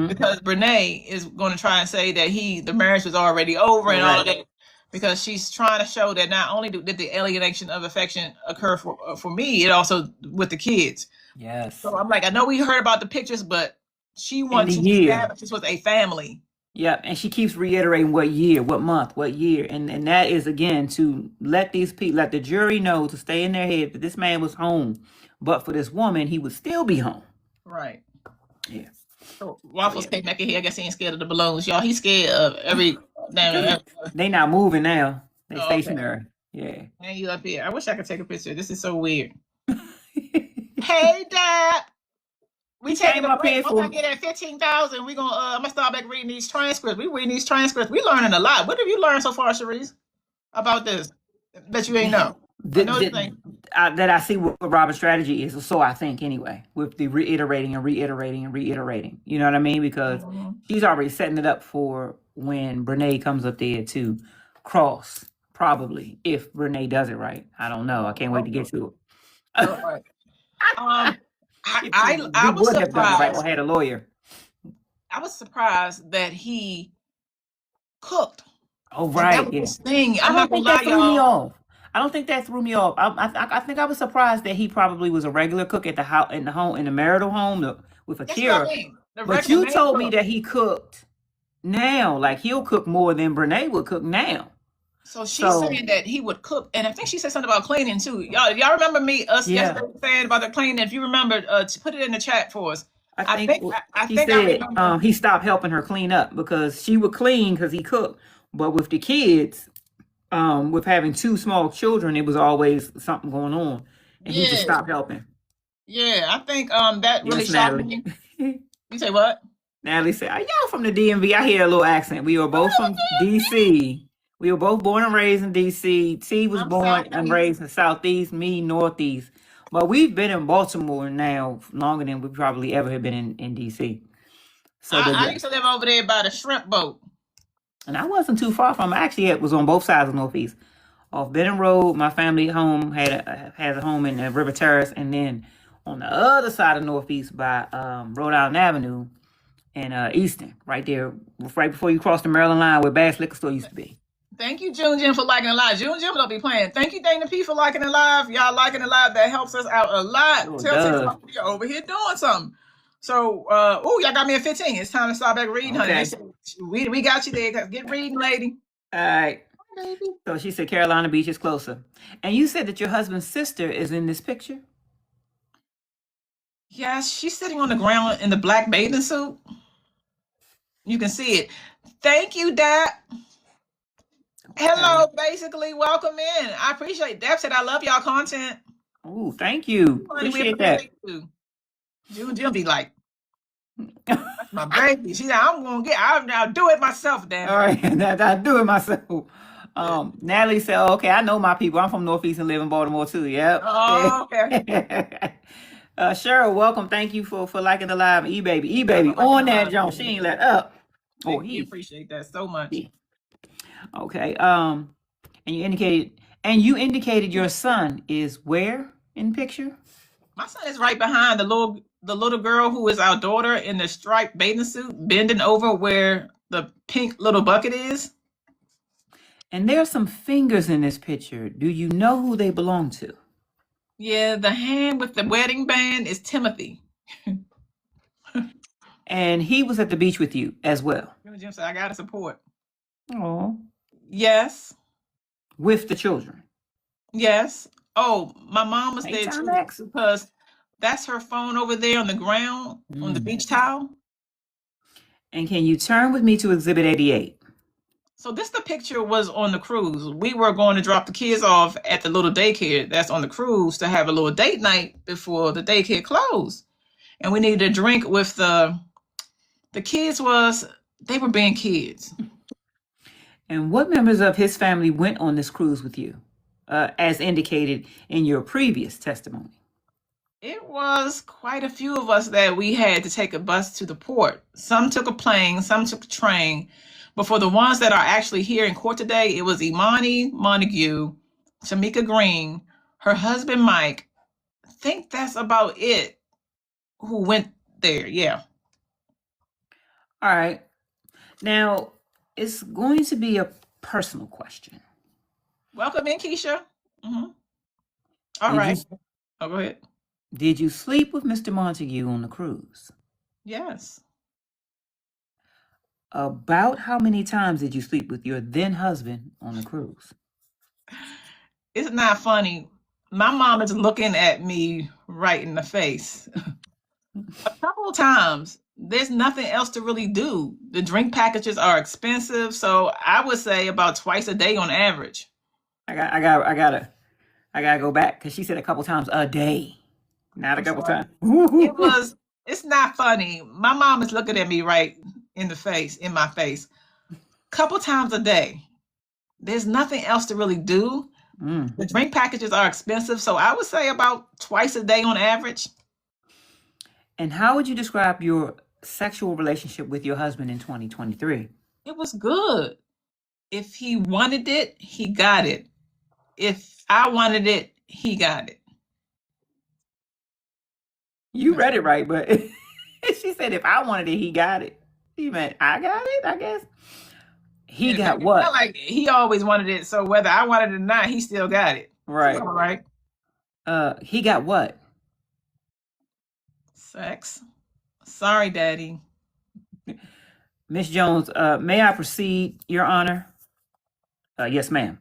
because Brenay is going to try and say that the marriage was already over and all of that, because she's trying to show that not only did the alienation of affection occur for me, it also with the kids. Yes. So I'm like, I know we heard about the pictures, but she wants to establish this was a family. Yep, and she keeps reiterating what year, what month, what year, and that is again to let the jury know, to stay in their head that this man was home, but for this woman, he would still be home. Right. Yeah. So Waffles came back in here. I guess he ain't scared of the balloons, y'all. He's scared of every. They not moving now. They stationary. Okay. Yeah. And you up here. I wish I could take a picture. This is so weird. Hey, Dad. We taking a break. Once I get at 15,000, I'm gonna start back reading these transcripts. We reading these transcripts. We learning a lot. What have you learned so far, Sharice, about this that you ain't know? that I see what Robin's strategy is. So I think anyway, with the reiterating and reiterating and reiterating. You know what I mean? Because she's already setting it up for when Brenay comes up there to cross. Probably, if Brenay does it right. I don't know. I can't wait to get to it. All right. If I we was would have done it right surprised. or had a lawyer. I was surprised that he cooked. Oh, And right. that was Yeah. his thing. I I'm don't not gonna think that lie, threw me y'all. off. I don't think that threw me off. I think I was surprised that he probably was a regular cook at the house, in the home, in the marital home with That's what I Akira. mean. The But you recommend told me cook. that he cooked now, like he'll cook more than Brenay would cook now. So she's So saying that he would cook, and I think she said something about cleaning too. Y'all remember us yeah, yesterday saying about the cleaning? If you remember, to put it in the chat for us. I I think think I he think I said remember. he stopped helping her clean up because she would clean because he cooked. But with the kids, with having two small children, it was always something going on, and he just Yeah, stopped helping. yeah. I think that really Yes, shocked Natalie. me. You say what? Natalie said, "Are y'all from the DMV?" I hear a little accent. We were both from DC. We were both born and raised in DC. T was I'm born and Southeast. raised in Southeast, me Northeast. But we've been in Baltimore now longer than we probably ever have been in DC. So I used to live over there by the shrimp boat. and I wasn't too far from. Actually, it was on both sides of Northeast. Off Benton Road, my family home has a home in River Terrace, and then on the other side of Northeast by Rhode Island Avenue and Easton, right there, right before you cross the Maryland line where Bass Liquor Store used to be. Thank you, June Jim, for liking it live. June Jim don't be playing. Thank you, Dana P, for liking it live. Y'all liking it live. That helps us out a lot. Sure Tell does. TikTok you're over here doing something. So, y'all got me at 15. It's time to start back reading, honey. Okay. They said, we got you there. Get reading, lady. All right. So she said Carolina Beach is closer. And you said that your husband's sister is in this picture? Yes, she's sitting on the ground in the black bathing suit. You can see it. Thank you, Dad. Hello, basically. Welcome in. I appreciate Deb said I love y'all content. Oh, thank you. Honey, we Appreciate that. appreciate you. June be like, that's my baby. She said, I'll do it myself, damn. All right, I do it myself. Natalie said, oh, okay, I know my people. I'm from Northeast and live in Baltimore too. Yep. Oh, okay. Cheryl, welcome. Thank you for liking the live. E-Baby on that, John. She ain't let up. Oh, We appreciate that so much. Okay. And you indicated your son is where in picture? My son is right behind the little girl who is our daughter in the striped bathing suit, bending over where the pink little bucket is. And there are some fingers in this picture. Do you know who they belong to? Yeah, the hand with the wedding band is Timothy. And he was at the beach with you as well. Jim said, I gotta support. Oh. Yes. With the children. Yes. Oh, my mom was Hey, there too Timex. because that's her phone over there on the ground on the beach towel. And can you turn with me to Exhibit 88? So the picture was on the cruise. We were going to drop the kids off at the little daycare that's on the cruise to have a little date night before the daycare closed. And we needed a drink with the kids they were being kids. And what members of his family went on this cruise with you, as indicated in your previous testimony? It was quite a few of us that we had to take a bus to the port. Some took a plane, some took a train. But for the ones that are actually here in court today, it was Imani Montague, Tamika Green, her husband Mike. I think that's about it who went there. Yeah. All right. Now, it's going to be a personal question. Welcome in, Keisha. Mm-hmm. All Did right. you- Oh, go ahead. Did you sleep with Mr. Montague on the cruise? Yes. About how many times did you sleep with your then husband on the cruise? It's not funny. My mom is looking at me right in the face. A couple of times. There's nothing else to really do. The drink packages are expensive, so I would say about twice a day on average. I gotta go back because she said a couple times a day, not a couple times. It's not funny. My mom is looking at me right in my face. Couple times a day. There's nothing else to really do. The drink packages are expensive, so I would say about twice a day on average. And how would you describe your sexual relationship with your husband in 2023? It was good. If he wanted it, he got it. If I wanted it, he got it. You read it right, but she said if I wanted it, he got it. He meant I got it, I guess. He And got it's what? not like he always wanted it, so whether I wanted it or not, he still got it. Right. All right. He got what? Sex. Sorry, Daddy. Miss Jones, may I proceed, Your Honor? Yes, ma'am.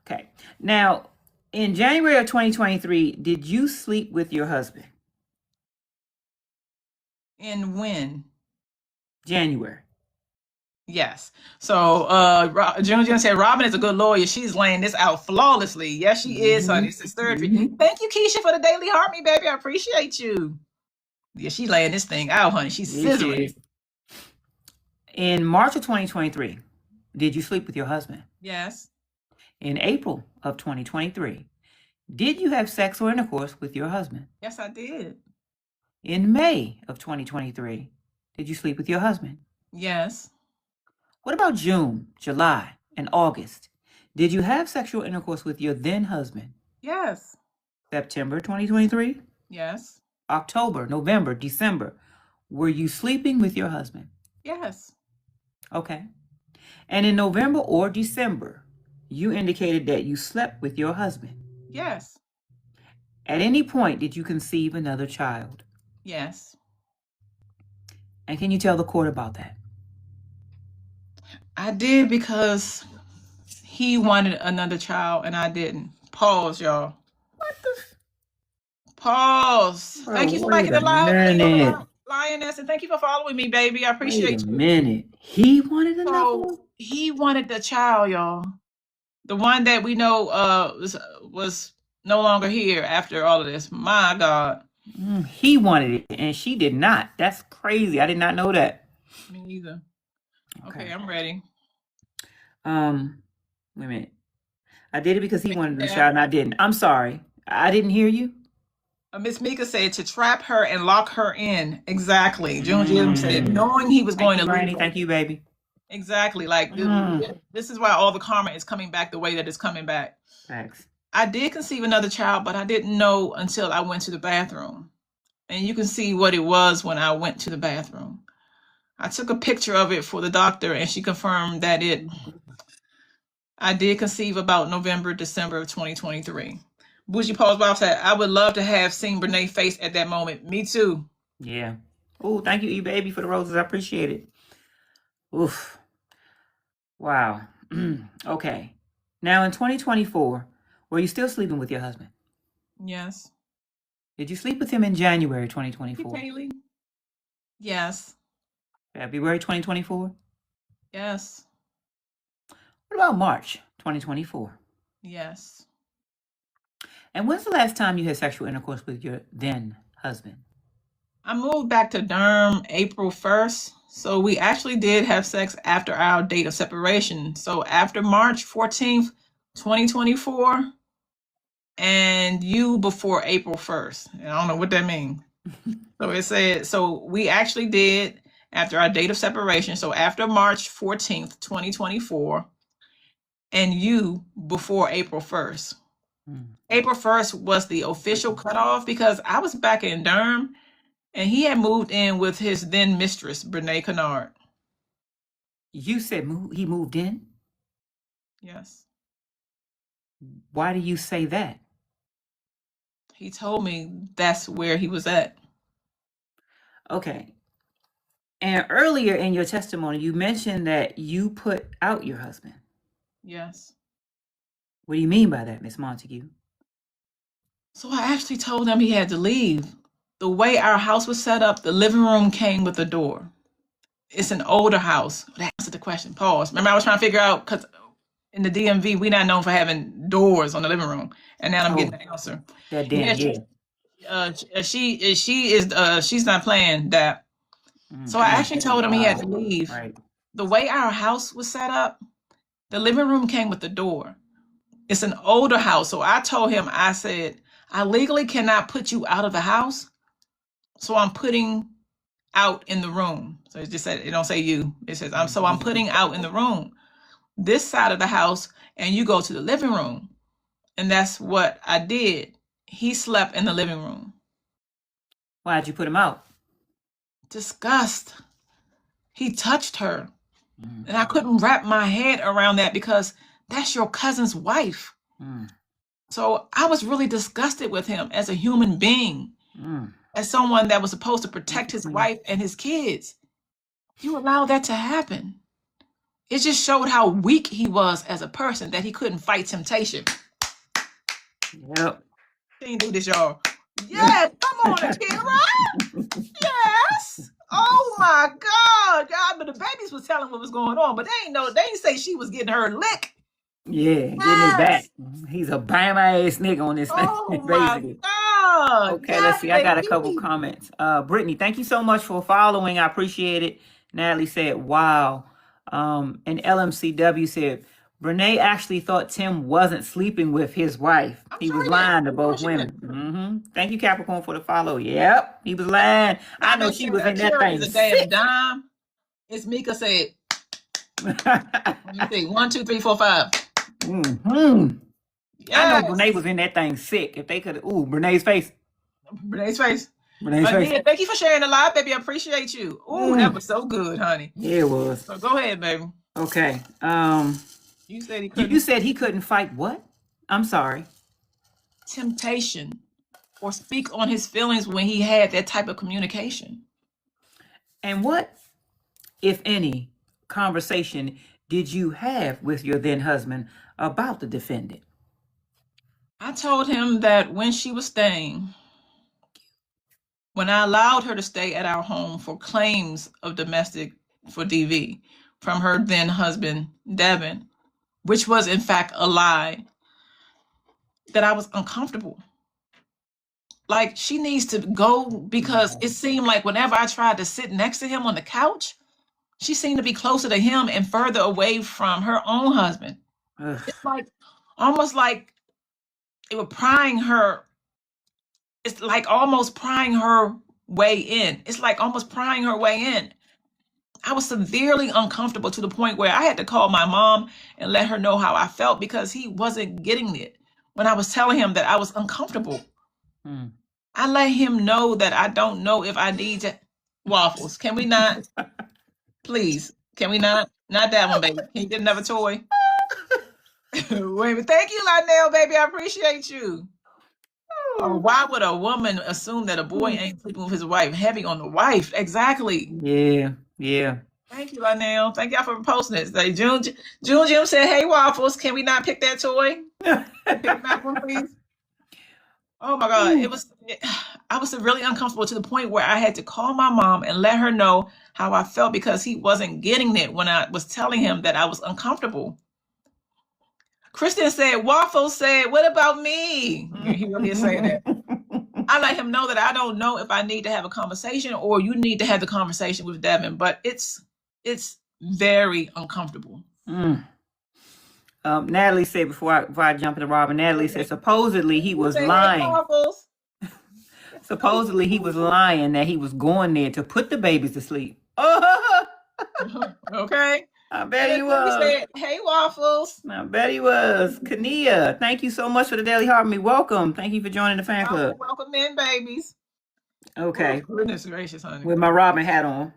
Okay. Now, in January of 2023, did you sleep with your husband? And when? January. Yes. So June said Robin is a good lawyer. She's laying this out flawlessly. Yes, she is, honey. It's his third. Thank you, Keisha, for the daily heart me, baby. I appreciate you. Yeah, she's laying this thing out, honey. She's sizzling. In March of 2023, did you sleep with your husband? Yes. In April of 2023, did you have sex or intercourse with your husband? Yes, I did. In May of 2023, did you sleep with your husband? Yes. What about June, July, and August? Did you have sexual intercourse with your then husband? Yes. September 2023? Yes. October, November, December. Were you sleeping with your husband? Yes. Okay. And in November or December, you indicated that you slept with your husband. Yes. At any point, did you conceive another child? Yes. And can you tell the court about that? I did because he wanted another child and I didn't. Pause, y'all. What the? Pause. Bro, thank you for wait making it a loud. minute. Lioness, and thank you for following me, baby. I appreciate Wait a you. minute. He wanted another one? So he wanted the child, y'all. The one that we know was no longer here after all of this. My God. He wanted it and she did not. That's crazy. I did not know that. Me neither. Okay, I'm ready. Wait a minute. I did it because he wanted the child and I didn't. I'm sorry. I didn't hear you. Miss Mika said to trap her and lock her in. Exactly. June Jim said, knowing he was going to leave. Thank you, baby. Exactly. Like this is why all the karma is coming back the way that it's coming back. Thanks. I did conceive another child, but I didn't know until I went to the bathroom. And you can see what it was when I went to the bathroom. I took a picture of it for the doctor and she confirmed that I did conceive about November, December of 2023. Bougie Paul's Bob said, I would love to have seen Brenay's face at that moment. Me too. Yeah. Oh, thank you, E-Baby, for the roses. I appreciate it. Oof. Wow. Okay. Now, in 2024, were you still sleeping with your husband? Yes. Did you sleep with him in January 2024? Haley? Yes. February 2024? Yes. What about March 2024? Yes. And when's the last time you had sexual intercourse with your then husband? I moved back to Durham April 1st. So we actually did have sex after our date of separation. So after March 14th, 2024, and you before April 1st. I don't know what that means. So it said, so we actually did after our date of separation. So after March 14th, 2024, and you before April 1st. April 1st was the official cutoff because I was back in Durham and he had moved in with his then mistress, Brenay Kennard. You said he moved in? Yes. Why do you say that? He told me that's where he was at. Okay. And earlier in your testimony, you mentioned that you put out your husband. Yes. What do you mean by that, Miss Montague? So I actually told him he had to leave. The way our house was set up, the living room came with a door. It's an older house. That answered the question. Pause. Remember, I was trying to figure out, because in the DMV, we're not known for having doors on the living room. And now I'm getting the answer. That damn, she's not playing that. So I actually told him he had to leave. Right. The way our house was set up, the living room came with the door. It's an older house. So I told him, I said, I legally cannot put you out of the house. So I'm putting out in the room. So it just said, it don't say you. It says, I'm putting out in the room this side of the house, and you go to the living room. And that's what I did. He slept in the living room. Why'd you put him out? Disgust. He touched her. And I couldn't wrap my head around that because that's your cousin's wife. So I was really disgusted with him as a human being, as someone that was supposed to protect his wife and his kids. You allow that to happen. It just showed how weak he was as a person, that he couldn't fight temptation. Yep. She didn't do this, y'all. Yes, come on, Akira. Yes. Oh my God, but the babies was telling what was going on, but they ain't say she was getting her lick. Yeah, getting his back. He's a bama ass nigga on this thing. Oh my God. Okay, let's see. I got a couple comments. Brittany, thank you so much for following. I appreciate it. Natalie said, wow. And LMCW said, Brenay actually thought Tim wasn't sleeping with his wife. He was lying to both women. Thank you, Capricorn, for the follow. Yep, he was lying. I know she was in that thing. It's a damn dime. It's Mika said. Let me see. 1, 2, 3, 4, 5. Yes. I know Brenay was in that thing sick. If they could, Brenay's face. Brenay's face. Face. Thank you for sharing the live, baby. I appreciate you. That was so good, honey. Yeah, it was. So go ahead, baby. Okay. You said he couldn't. You said he couldn't fight what? I'm sorry. Temptation, or speak on his feelings when he had that type of communication. And what, if any, conversation did you have with your then husband about the defendant? I told him that when she was staying, when I allowed her to stay at our home for claims of domestic for DV from her then husband, Devin, which was in fact a lie, that I was uncomfortable. Like, she needs to go, because it seemed like whenever I tried to sit next to him on the couch, she seemed to be closer to him and further away from her own husband. It's like, almost like it was prying her. It's like almost prying her way in. It's like almost prying her way in. I was severely uncomfortable to the point where I had to call my mom and let her know how I felt, because he wasn't getting it when I was telling him that I was uncomfortable. I let him know that I don't know if I need to. Waffles, can we not? Please, can we not? Not that one, baby. Can you get another toy? Wait a minute. Thank you, Lionel, baby. I appreciate you. Or why would a woman assume that a boy ain't sleeping with his wife? Heavy on the wife. Exactly. Yeah. Thank you, Lionel. Thank y'all for posting it. Like, June Jim said, hey, Waffles, can we not pick that toy? Pick that one, please. Oh my God. I was really uncomfortable to the point where I had to call my mom and let her know how I felt, because he wasn't getting it when I was telling him that I was uncomfortable. Kristen said, Waffles said, what about me? He really is saying that. I let him know that I don't know if I need to have a conversation or you need to have the conversation with Devin, but it's very uncomfortable. Natalie said, before I jump into Robin, Natalie said supposedly he was lying. Supposedly he was lying that he was going there to put the babies to sleep. Okay. I bet he was. He said, hey, Waffles. I bet he was. Kania, thank you so much for the Daily Heart Me. Welcome. Thank you for joining the fan club. Welcome in, babies. Okay. Oh, goodness gracious, honey. With my Robin hat on.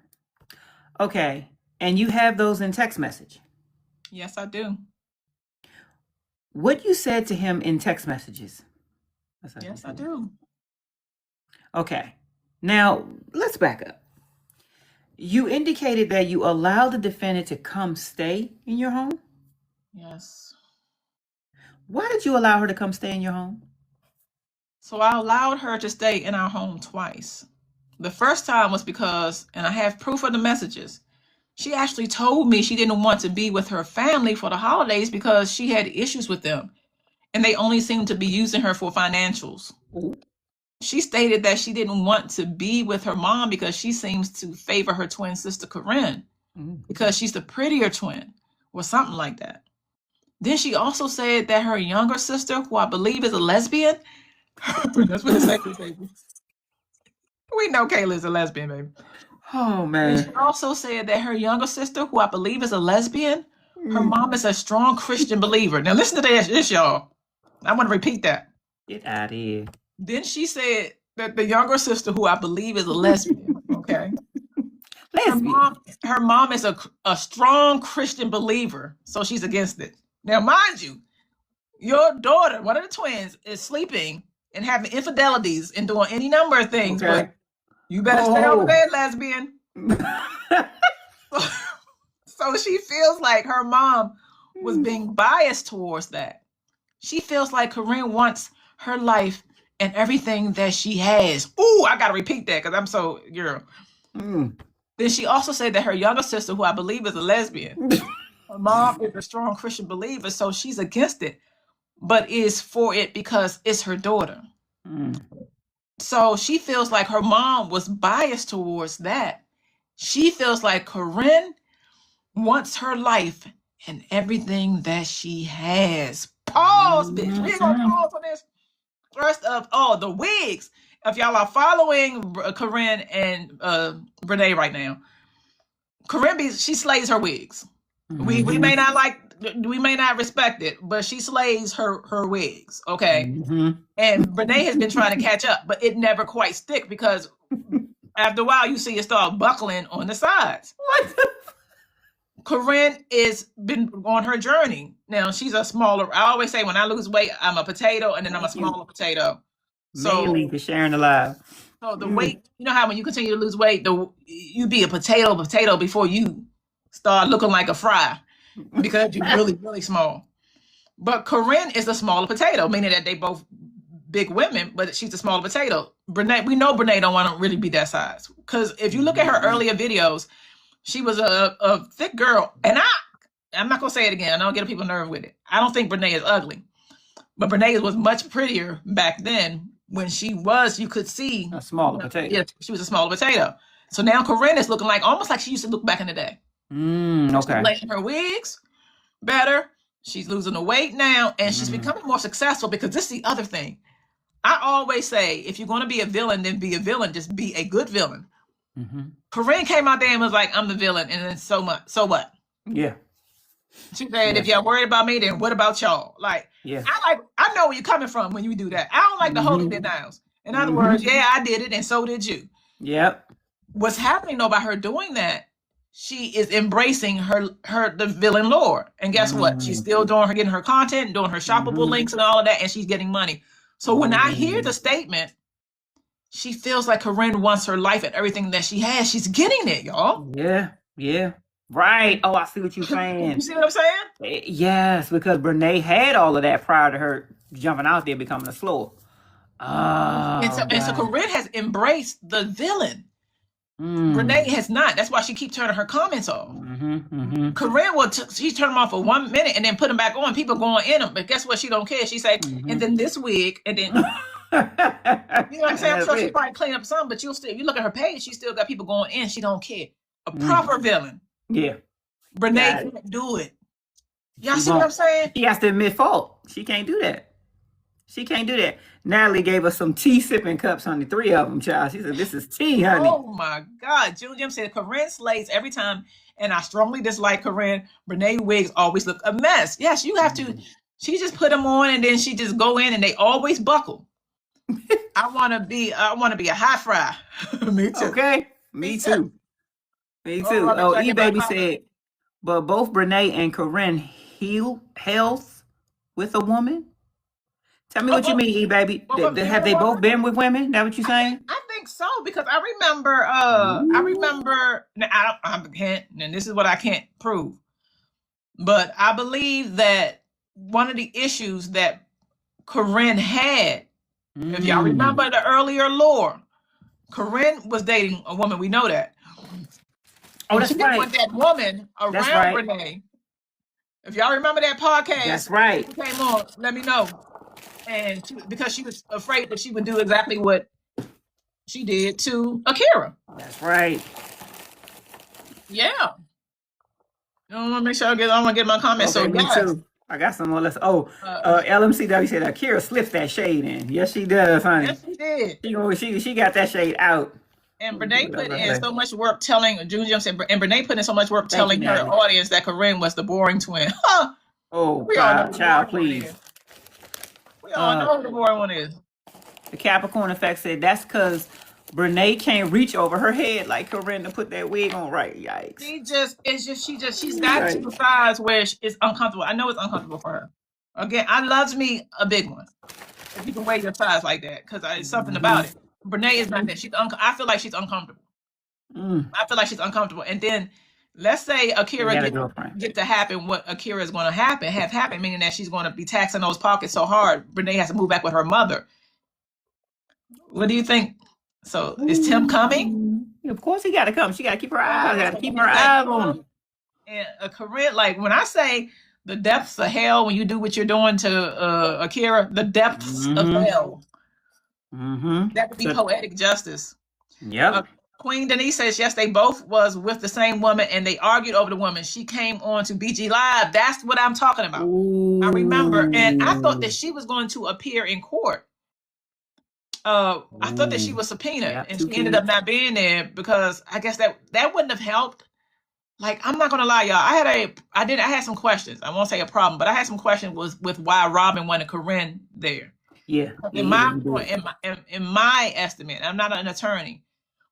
Okay. And you have those in text message? Yes, I do. What you said to him in text messages? Yes, I do. Okay. Now, let's back up. You indicated that you allowed the defendant to come stay in your home? Yes. Why did you allow her to come stay in your home? So I allowed her to stay in our home twice. The first time was because, and I have proof of the messages, she actually told me she didn't want to be with her family for the holidays because she had issues with them, and they only seemed to be using her for financials. She stated that she didn't want to be with her mom because she seems to favor her twin sister, Corinne, because she's the prettier twin or something like that. Then she also said that her younger sister, who I believe is a lesbian, that's what it says, baby. We know Kayla is a lesbian, baby. Oh And she man. also said that her younger sister, who I believe is a lesbian, her mom is a strong Christian believer. Now listen to this, y'all. I want to repeat that. Get out of here. Then she said that the younger sister, who I believe is a lesbian, okay, Lesbian. her mom is a strong Christian believer, so she's against it. Now, mind you, your daughter, one of the twins, is sleeping and having infidelities and doing any number of things, Okay. but you better stay over there, lesbian. So she feels like her mom was being biased towards that. She feels like Corinne wants her life and everything that she has. Ooh, I gotta repeat that because I'm so girl. Then she also said that her younger sister, who I believe is a lesbian, her mom is a strong Christian believer, so she's against it, but is for it because it's her daughter. So she feels like her mom was biased towards that. She feels like Corinne wants her life and everything that she has. Pause, bitch. We ain't gonna pause on this. First of all, the wigs. If y'all are following Corinne and Brenay right now, Corinne, she slays her wigs. We may not respect it, but she slays her wigs. Okay. And Brenay has been trying to catch up, but it never quite stick because after a while you see it start buckling on the sides. Corinne is been on her journey. Now she's a smaller. I always say when I lose weight, I'm a potato, and then I'm a smaller potato. So mainly for sharing the live. So the weight, you know how when you continue to lose weight, you be a potato before you start looking like a fry because you're really, really small. But Corinne is a smaller potato, meaning that they both big women, but she's a smaller potato. Brenay, we know Brenay don't want to really be that size because if you look at her earlier videos, she was a thick girl, and I'm not gonna say it again. I don't get people nervous with it. I don't think Brenay is ugly, but Brenay was much prettier back then. When she was, you could see a smaller potato. Yeah, she was a smaller potato. So now Corinne is looking like almost like she used to look back in the day. Okay. She's laying her wigs better. She's losing the weight now, and she's becoming more successful because this is the other thing. I always say, if you're going to be a villain, then be a villain. Just be a good villain. Corinne came out there and was like, "I'm the villain," and then so what? Yeah. She said, "If y'all worried about me, then what about y'all?" Like, yeah. I know where you're coming from when you do that. I don't like the holding denials. In other words, yeah, I did it, and so did you. Yep. What's happening though by her doing that? She is embracing the villain lore, and guess what? She's still getting her content, doing her shoppable links and all of that, and she's getting money. So when I hear the statement, she feels like Corinne wants her life and everything that she has. She's getting it, y'all. Yeah. Yeah. Right. Oh, I see what you're saying. You see what I'm saying? Yes, because Brenay had all of that prior to her jumping out there becoming a slower. And so Corinne has embraced the villain. Brenay has not. That's why she keeps turning her comments off. Corinne she turn them off for 1 minute and then put them back on. People going in them, but guess what? She don't care. She say, and then this wig, and then you know what I'm saying? I'm sure she probably clean up some, but you look at her page, she still got people going in. She don't care. A proper villain. Yeah. Brenay can't do it. Y'all see what I'm saying? She has to admit fault. She can't do that. She can't do that. Natalie gave us some tea sipping cups, honey. 3 of them, child. She said, "This is tea, honey." Oh my God. Jim said Corinne slays every time, and I strongly dislike Corinne. Brenay wigs always look a mess. Yes, you have to. She just put them on, and then she just go in, and they always buckle. I want to be a high fry. Me too. Okay. Me too. Me too. Oh, E-Baby said, but both Brenay and Corinne heal health with a woman? Tell me what you mean, E-Baby. Have they both been with women? That what you saying? I think so, because I remember, and this is what I can't prove, but I believe that one of the issues that Corinne had, if y'all remember the earlier lore, Corinne was dating a woman. We know that. Oh, that's she right. didn't want that woman around Brenay. If y'all remember that podcast, that's right. Came on. Let me know. And because she was afraid that she would do exactly what she did to Akira. That's right. Yeah. I want to make sure I want to get my comments. Okay, so yes, I got some more. LMCW said Akira slips that shade in. Yes, she does, honey. Yes, she did. She got that shade out. And Brenay put in so much work telling June said, and Brenay put in so much work Thank telling you, her Natalie. audience that Corinne was the boring twin. Oh, We all know who God, the child, boring one please. is. We all know who the boring one is. The Capricorn effect said that's because Brenay can't reach over her head like Corinne to put that wig on right. Yikes. She's got to the size where it's uncomfortable. I know it's uncomfortable for her. Again, I loves me a big one. If you can wear your size like that, because it's something about it. Brenay is not that. I feel like she's uncomfortable. I feel like she's uncomfortable. And then let's say Akira get to happen what Akira is going to have happen, meaning that she's going to be taxing those pockets so hard. Brenay has to move back with her mother. What do you think? So is Tim coming? Of course he got to come. She got to keep her eyes. Got to keep her eyes on him. And Corinne, like when I say the depths of hell when you do what you're doing to Akira, the depths of hell. That would be poetic justice. Yep. Queen Denise says, yes, they both was with the same woman and they argued over the woman. She came on to BG Live. That's what I'm talking about. Ooh. I remember. And I thought that she was going to appear in court. I thought that she was subpoenaed and she ended up not being there because I guess that wouldn't have helped. Like, I'm not gonna lie, y'all. I had some questions. I won't say a problem, but I had some questions with why Robin wanted Corinne there. Yeah. In my estimate, I'm not an attorney,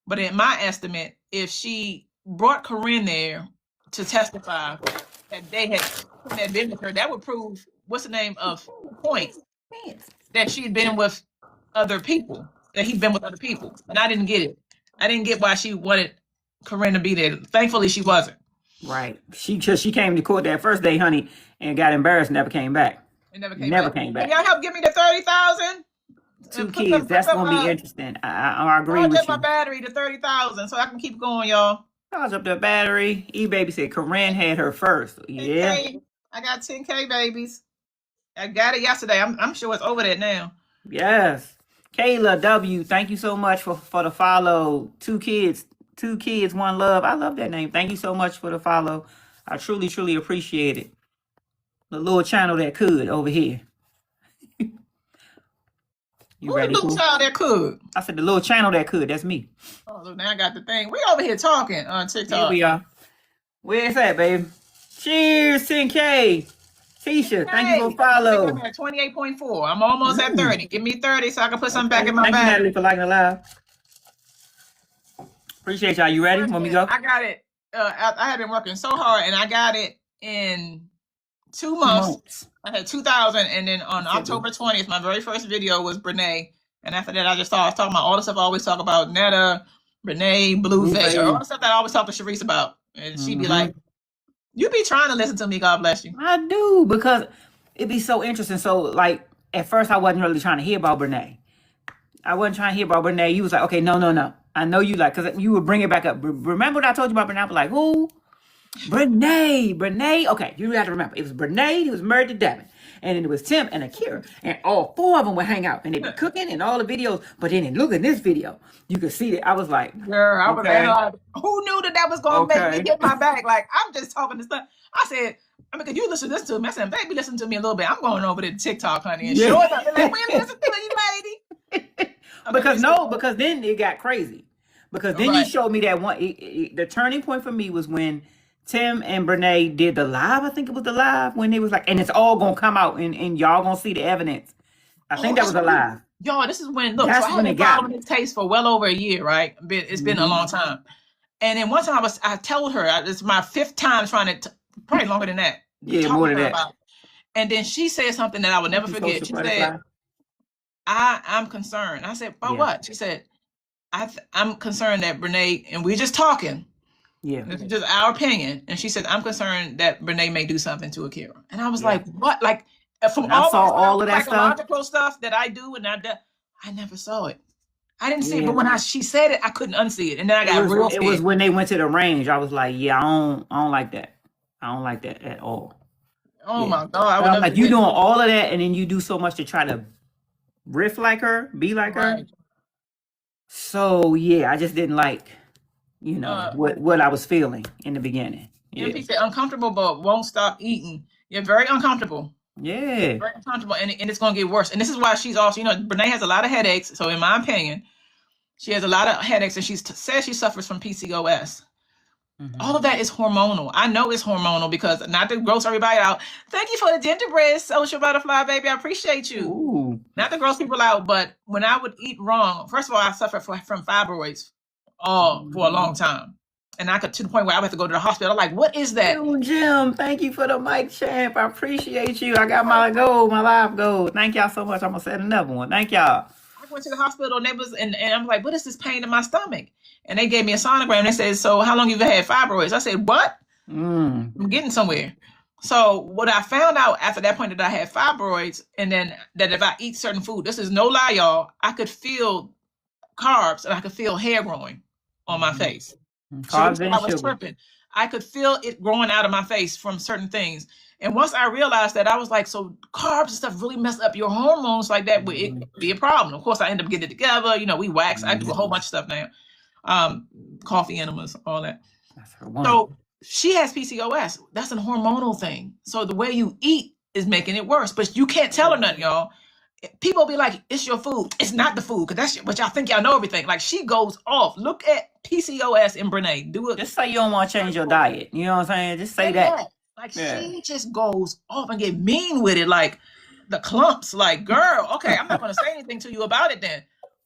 but in my estimate, if she brought Corinne there to testify that they had been with her, that would prove what's the name of points that she had been with other people, that he'd been with other people, and I didn't get it. I didn't get why she wanted Corinne to be there. Thankfully, she wasn't. Right. She came to court that first day, honey, and got embarrassed and never came back. It never came back. Can y'all help give me the 30,000? 2 kids. That's gonna be interesting. I agree with you. Charge up my battery to 30,000 so I can keep going, y'all. Charge up the battery. E-Baby said Corinne had her first. Yeah. 10K. I got 10K babies. I got it yesterday. I'm sure it's over there now. Yes. Kayla W, thank you so much for the follow. 2 kids, 1 love. I love that name. Thank you so much for the follow. I truly, truly appreciate it. The little channel that could over here. You ready? The little channel that could? I said the little channel that could. That's me. Oh, look, now I got the thing. We over here talking on TikTok. Here we are. Where's that, baby? Cheers, 10K. Tisha, thank you for follow. I'm at 28.4. I'm almost at 30. Give me 30 so I can put something back in my bag. Thank you, Natalie, for liking the live. Appreciate y'all. You ready? When we go? I got it. I had been working so hard, and I got it in 2 months. I had 2,000, and then on October 20th, my very first video was Brenay. And after that, I was talking about all the stuff I always talk about, Netta, Brenay, Blueface, all the stuff that I always talk to Sharice about. And she'd be like, you be trying to listen to me, God bless you. I do, because it'd be so interesting. So, like, at first, I wasn't really trying to hear about Brenay. You was like, okay, no. I know you like, because you would bring it back up. Remember what I told you about Brenay? I was like, who? Brenay. Okay, you have to remember. It was Brenay, he was married to Devin. And then it was Tim and Akira. And all 4 of them would hang out. And they'd be cooking in all the videos. But then look at this video. You could see that. I was like, girl, I was like, who knew that was going to make me get my back? Like, I'm just talking this stuff. I said, could you listen to me? I said, baby, listen to me a little bit. I'm going over to TikTok, honey. And sure enough, they're like, we listen to you, lady. Because then it got crazy. Because then you showed me that one. The turning point for me was when Tim and Brenay did the live. I think it was the live when they was like, and it's all gonna come out and y'all gonna see the evidence. I think that was a live. Y'all, this is when I have been following this case for well over a year, right? It's been a long time. And then one time I told her, it's my 5th time trying to, probably longer than that. Yeah, more than that. And then she said something that I would never forget. She said, I'm concerned. I said, about what? She said, I'm concerned that Brenay, and we're just talking. Yeah. It's just our opinion. And she said, I'm concerned that Brenay may do something to Akira. And I was like, what? Like, from all of that psychological stuff that I do, and I never saw it. I didn't see it, but when she said it, I couldn't unsee it. And then I got real scared. It was when they went to the range. I was like, I don't like that. I don't like that at all. Oh my God. I'm like, you doing all of that, and then you do so much to try to riff like her, be like her. So I just didn't like, what I was feeling in the beginning. MP said uncomfortable, but won't stop eating. You're very uncomfortable. Yeah. Very uncomfortable, and it's going to get worse. And this is why she's also, Brenay has a lot of headaches. So in my opinion, she has a lot of headaches, and she says she suffers from PCOS. All of that is hormonal. I know it's hormonal because, not to gross everybody out. Thank you for the gingerbread, social butterfly baby. I appreciate you. Ooh. Not to gross people out, but when I would eat wrong, first of all, I suffered from fibroids for a long time. And I got to the point where I had to go to the hospital. I'm like, what is that? Oh, Jim, thank you for the mic champ. I appreciate you. I got my goal, my live goal. Thank y'all so much. I'm going to set another one. Thank y'all. I went to the hospital and I'm like, what is this pain in my stomach? And they gave me a sonogram. They said, so how long have you had fibroids? I said, what? I'm getting somewhere. So what I found out after that point that I had fibroids, and then that if I eat certain food, this is no lie, y'all, I could feel carbs and I could feel hair growing on my face. Carbs and I was sugar. tripping. I could feel it growing out of my face from certain things. And once I realized that, I was like, so carbs and stuff really mess up your hormones like that, but it could be a problem. Of course, I end up getting it together. We wax. I do a whole bunch of stuff now. Coffee enemas, all that. So she has PCOS. That's a hormonal thing. So the way you eat is making it worse. But you can't tell her nothing, y'all. People be like, it's your food. It's not the food, because that's what y'all think y'all know everything. Like, she goes off. Look at PCOS in Brenay. Do it. Just say you don't want to change your diet. You know what I'm saying? Just say that. Like, she just goes off and get mean with it. Like, the clumps. Like, girl, okay, I'm not going to say anything to you about it then.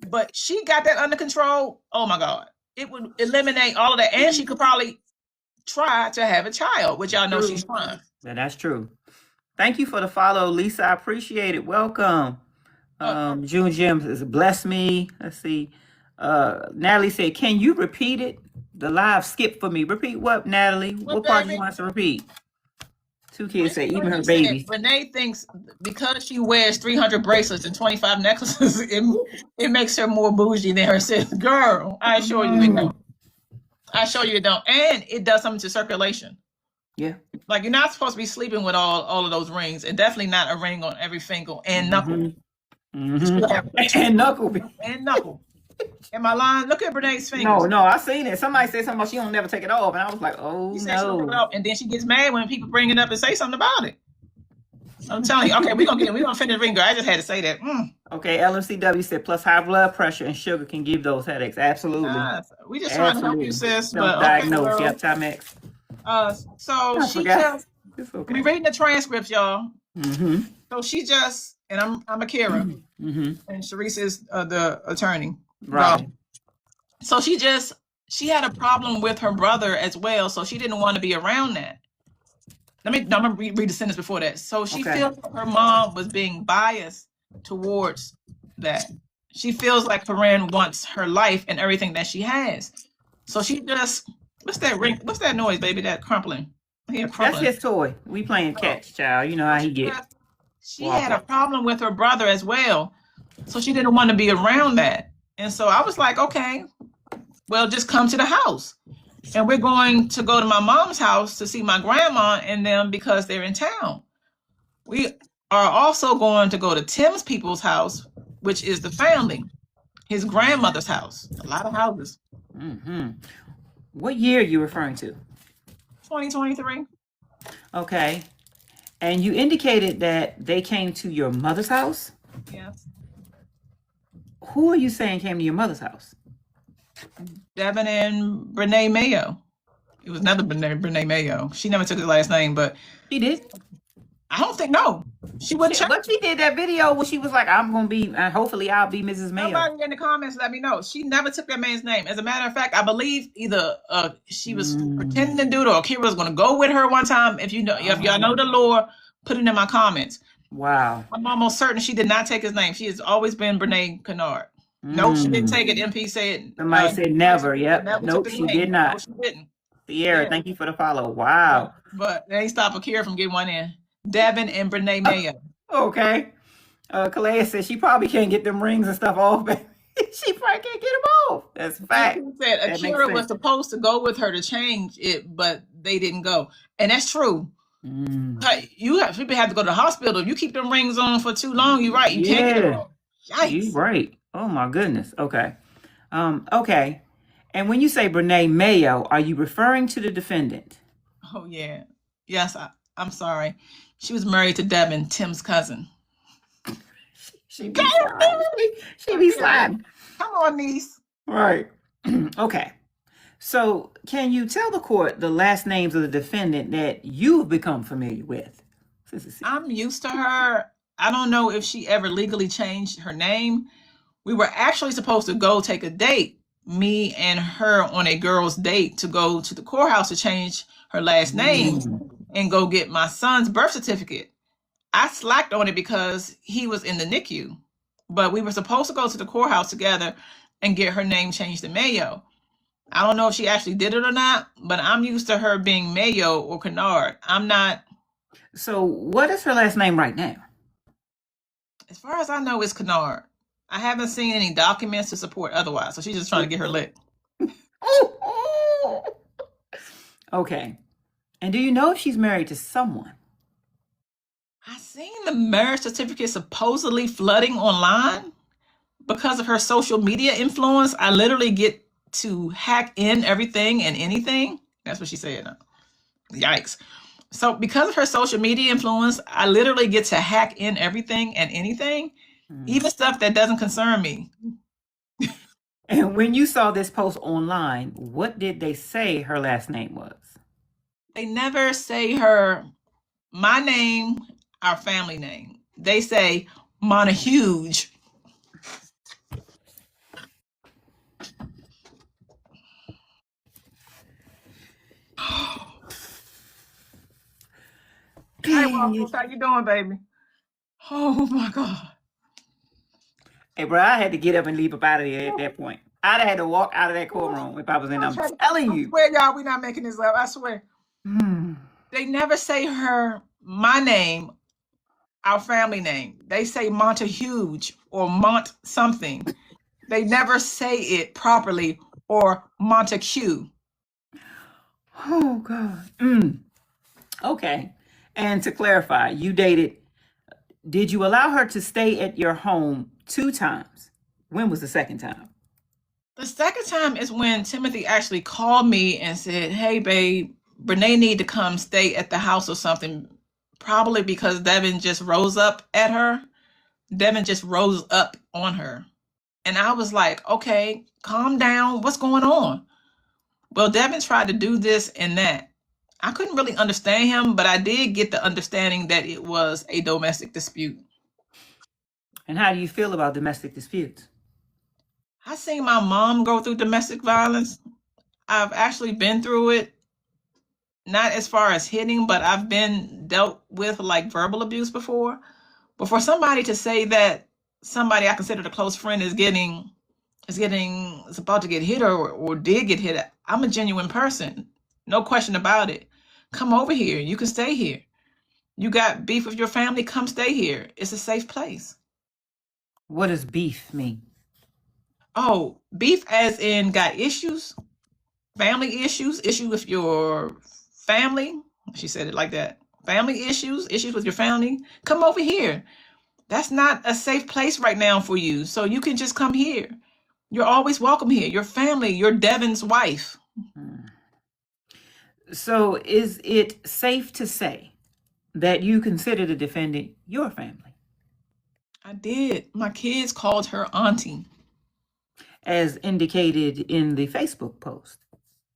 But she got that under control. Oh, my God. It would eliminate all of that. And she could probably try to have a child, which y'all know she's trying. Yeah, that's true. Thank you for the follow, Lisa. I appreciate it. Welcome. June Jim says, bless me. Let's see. Natalie said, can you repeat it? The live skip for me. Repeat what, Natalie? What part do you want us to repeat? Two kids say, even her babies. Renee thinks because she wears 300 bracelets and 25 necklaces, it makes her more bougie than her sister. Girl, I assure you it don't. I assure you it don't. And it does something to circulation. Yeah. Like, you're not supposed to be sleeping with all of those rings, and definitely not a ring on every finger and knuckle. And knuckle. And knuckle. Am I lying? Look at Brenay's fingers. No, I seen it. Somebody said something about she don't never take it off, and I was like, oh no. And then she gets mad when people bring it up and say something about it. I'm telling you. Okay, we're gonna finish the ring, girl. I just had to say that. Okay, LMCW said plus high blood pressure and sugar can give those headaches. Absolutely. We just trying to help you, sis. But diagnose. Yep, Timex. So she just we reading the transcripts, y'all. So she just, and I'm Akira, and Sharice is the attorney. Right. So she had a problem with her brother as well, so she didn't want to be around that. I'm gonna read the sentence before that. So she feels like her mom was being biased towards that. She feels like Corinne wants her life and everything that she has. So she just, what's that ring? What's that noise, baby? That crumpling. That's his toy. We playing catch, child. You know how he get. She had a problem with her brother as well, so she didn't want to be around that. And so I was like, okay, well, just come to the house. And we're going to go to my mom's house to see my grandma and them because they're in town. We are also going to go to Tim's people's house, which is the family, his grandmother's house. A lot of houses. What year are you referring to? 2023. Okay. And you indicated that they came to your mother's house? Yes. Who are you saying came to your mother's house? Devin and Brenay Mayo. It was another Brenay Mayo. She never took his last name, but she did. I don't think she wouldn't. But she did that video where she was like, "I'm gonna be, hopefully, I'll be Mrs. Mayo." Somebody in the comments let me know. She never took that man's name. As a matter of fact, I believe either she was pretending to do it, or Akira was going to go with her one time. If y'all know the lore, put it in my comments. Wow. I'm almost certain she did not take his name. She has always been Brenay Kennard. No, she didn't take it. MP said. Somebody said never. Yep. Nope, she did not. No, she didn't. Sierra, thank you for the follow. Wow. But they ain't stop Akira from getting one in. Devin and Brenay Mayo. Okay. Kalea said she probably can't get them rings and stuff off. She probably can't get them off. That's a fact. He said Akira was supposed to go with her to change it, but they didn't go. And that's true. People have to go to the hospital. If you keep them rings on for too long, you're right. You can't get them off. Yikes. You're right. Oh my goodness. Okay. Okay. And when you say Brenay Mayo, are you referring to the defendant? Oh yeah. Yes. I'm sorry. She was married to Devin, Tim's cousin. She be sliding. She be sliding. Come on, niece. Right. Okay. So, can you tell the court the last names of the defendant that you've become familiar with? I'm used to her. I don't know if she ever legally changed her name. We were actually supposed to go take a date, me and her, on a girl's date, to go to the courthouse to change her last name and go get my son's birth certificate. I slacked on it because he was in the NICU, but we were supposed to go to the courthouse together and get her name changed to Mayo. I don't know if she actually did it or not, but I'm used to her being Mayo or Kennard. I'm not. So, what is her last name right now? As far as I know, it's Kennard. I haven't seen any documents to support otherwise, so she's just trying to get her lick. Okay. And do you know if she's married to someone? I seen the marriage certificate supposedly flooding online because of her social media influence. I literally get to hack in everything and anything. That's what she said. Yikes. So because of her social media influence, I literally get to hack in everything and anything, even stuff that doesn't concern me. And when you saw this post online, what did they say her last name was? They never say my name, our family name. They say Monahuge. Hey, Waffles, how you doing, baby? Oh my God. Hey, bro, I had to get up and leave up out of there at that point. I'd have had to walk out of that courtroom if I was in there. I'm telling you. I swear, y'all, we're not making this up. I swear. They never say my name, our family name. They say Montahuge or Mont something. They never say it properly, or Montague. Oh, God. Okay. And to clarify, did you allow her to stay at your home 2 times? When was the second time? The second time is when Timothy actually called me and said, hey, babe, Brenay need to come stay at the house or something, probably because Devin just rose up at her. Devin just rose up on her. And I was like, okay, calm down. What's going on? Well, Devin tried to do this and that. I couldn't really understand him, but I did get the understanding that it was a domestic dispute. And how do you feel about domestic disputes? I seen my mom go through domestic violence. I've actually been through it. Not as far as hitting, but I've been dealt with like verbal abuse before. But for somebody to say that somebody I considered a close friend is about to get hit or did get hit, I'm a genuine person. No question about it. Come over here. You can stay here. You got beef with your family? Come stay here. It's a safe place. What does beef mean? Oh, beef as in got issues, family issues, issue with your family. She said it like that. Family issues with your family. Come over here. That's not a safe place right now for you. So you can just come here. You're always welcome here. Your family, you're Devin's wife. So is it safe to say that you consider the defendant your family? I did. My kids called her auntie. As indicated in the Facebook post.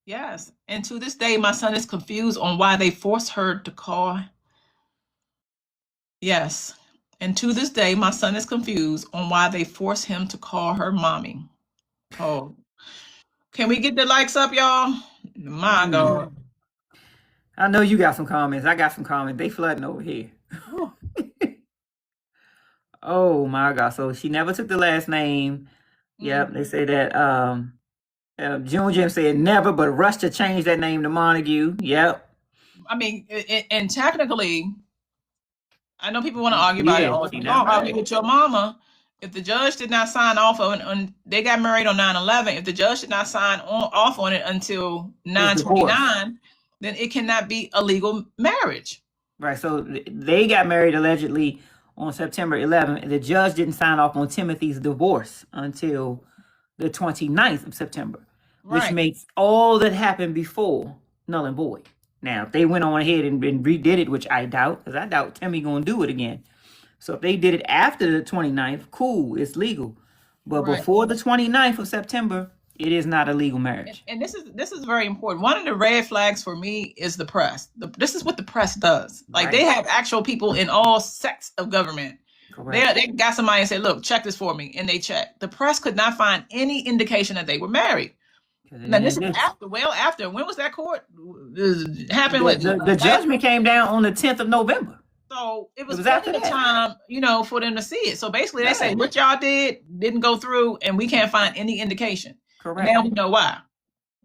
Yes. And to this day, my son is confused on why they forced her to call. Yes. And to this day, my son is confused on why they forced him to call her mommy. Oh. Can we get the likes up, y'all? My God. I know you got some comments. I got some comments. They flooding over here. Oh my God. So she never took the last name. Yep. They say that June Jim said never, but rushed to change that name to Montague. Yep. I mean, and technically, I know people want to argue about it. Oh, you don't argue with your mama. If the judge did not sign off on it, they got married on 9/11. If the judge did not sign off on it until 9/29, then it cannot be a legal marriage. Right. So they got married allegedly on September 11th. The judge didn't sign off on Timothy's divorce until the 29th of September, which makes all that happened before null and void. Now, if they went on ahead and redid it, which I doubt, because I doubt Timmy gonna do it again. So if they did it after the 29th, cool, it's legal. But Right. before the 29th of September, it is not a legal marriage. And this is very important. One of the red flags for me is the press. This is what the press does. Like Right. they have actual people in all sects of government. Correct. They got somebody and said, "Look, check this for me," and they checked. The press could not find any indication that they were married. 'Cause it Now this is didn't exist. after. When was that court? It happened with The judgment came down on the 10th of November. So it was after plenty of that. time, for them to see it. So basically, they say Right. what y'all didn't go through, and we can't find any indication. Correct. Now we know why.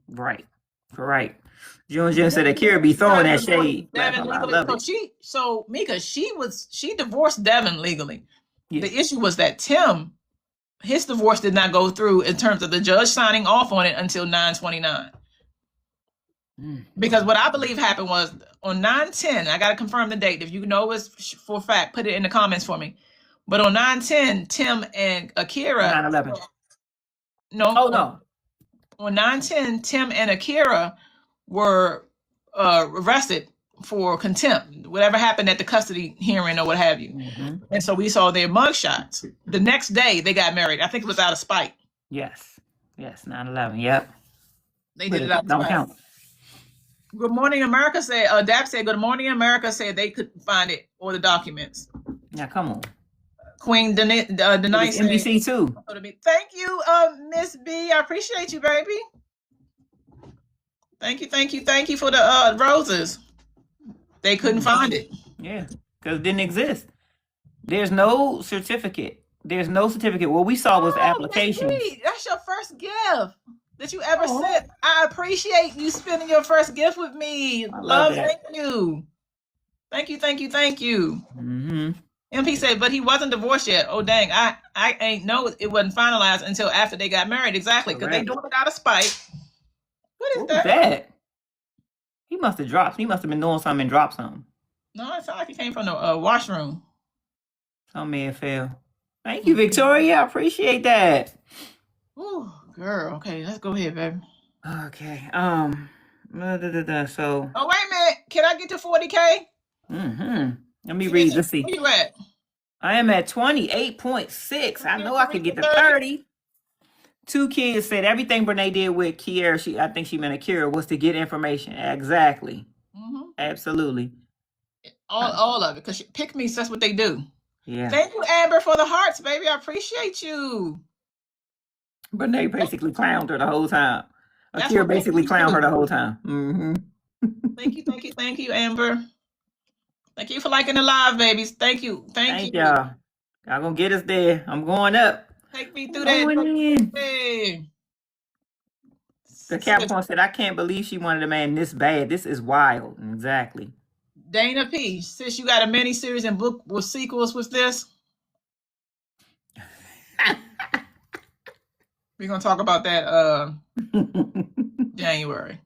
Right. Correct. June said Akira be throwing that shade. Devin I legally. love it. So Mika, she divorced Devin legally. Yeah. The issue was that Tim, his divorce did not go through in terms of the judge signing off on it until 9/29. Because what I believe happened was on 9/10, I got to confirm the date. If you know it's for a fact, put it in the comments for me. But on 9/10, Tim and Akira. 9/11. No. Oh, no. On 9/10, Tim and Akira were arrested for contempt, whatever happened at the custody hearing or what have you. Mm-hmm. And so we saw their mugshots. The next day, they got married. I think it was out of spite. Yes. 9/11. Yep. They did it out of Don't spite. count. Good Morning America said, Dap said, Good Morning America said they couldn't find it or the documents. Now, come on. Queen Denise It's NBC too. Thank you, Miss B. I appreciate you, baby. Thank you for the roses. They couldn't find it. Yeah, because it didn't exist. There's no certificate. What we saw was applications. That's your first gift that you ever Oh. sent. I appreciate you spending your first gift with me. love that. Thank you. Thank you. Mm-hmm. MP said, but he wasn't divorced yet. Oh, dang. I ain't know it wasn't finalized until after they got married. Exactly. Because they doing it out of spite. What is that? He must have dropped. He must have been doing something and dropped something. No, it sounds like it came from the washroom. Some may have fell. Thank you, Victoria. I appreciate that. Ooh, girl. Okay, let's go ahead, baby. Okay. So. Oh, wait a minute. Can I get to 40K? Mm-hmm. Let me read. Let's see. Where you at? I am at 28.6. I know I could get to 30. 2 kids said everything Brenay did with Kiera, I think she meant Akira, was to get information. Exactly. Mm-hmm. Absolutely. All of it. Because pick me, so that's what they do. Yeah. Thank you, Amber, for the hearts, baby. I appreciate you. Brenay basically clowned her the whole time. That's Akira what they basically do. clowned her the whole time. Mm-hmm. Thank you, Amber. Thank you for liking the live, babies. Thank you. Thank y'all. Y'all gonna get us there. I'm going up. Take me through that. Going in. Hey. The Capricorn said, I can't believe she wanted a man this bad. This is wild. Exactly. Dana P, since you got a mini series and book with sequels with this, we're gonna talk about that January.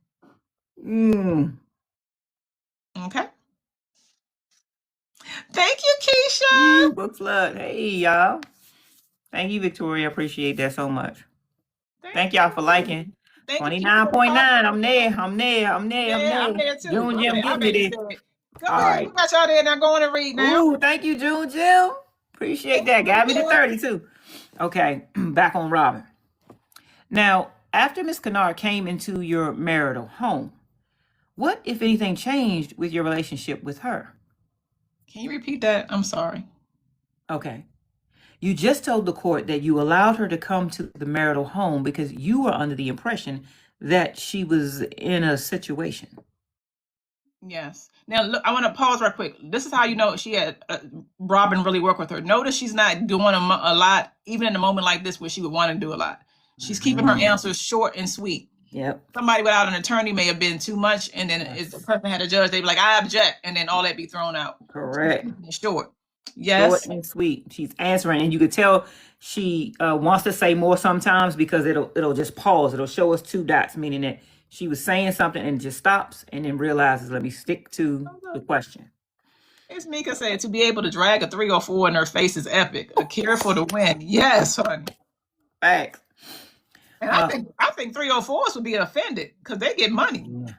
Okay. Thank you, Keisha. Book flood. Hey, y'all. Thank you, Victoria. Appreciate that so much. Thank y'all for liking. 29.9. I'm there. I'm there too. June Jim, get me there. Go ahead. You got y'all there now. Go on and read now. Ooh, thank you, June Jim. Appreciate that. Got me to 32. Okay, back on Robin. Now, after Miss Kennard came into your marital home, what, if anything, changed with your relationship with her? Can you repeat that? I'm sorry. Okay. You just told the court that you allowed her to come to the marital home because you were under the impression that she was in a situation. Yes. Now, look, I want to pause right quick. This is how you know she had Robin really work with her. Notice she's not doing a lot, even in a moment like this where she would want to do a lot. She's keeping her answers short and sweet. Yep. Somebody without an attorney may have been too much, and then if the person had a judge, they'd be like, I object, and then all that be thrown out. Correct. Short. Yes. Short and sweet. She's answering, and you could tell she wants to say more sometimes because it'll just pause. It'll show us 2 dots, meaning that she was saying something and just stops and then realizes, let me stick to the question. As Mika said, to be able to drag a 3 or 4 in her face is epic. Akira for the win. Yes, honey. Facts. And I think 3 or 4s would be offended because they get money. Yeah.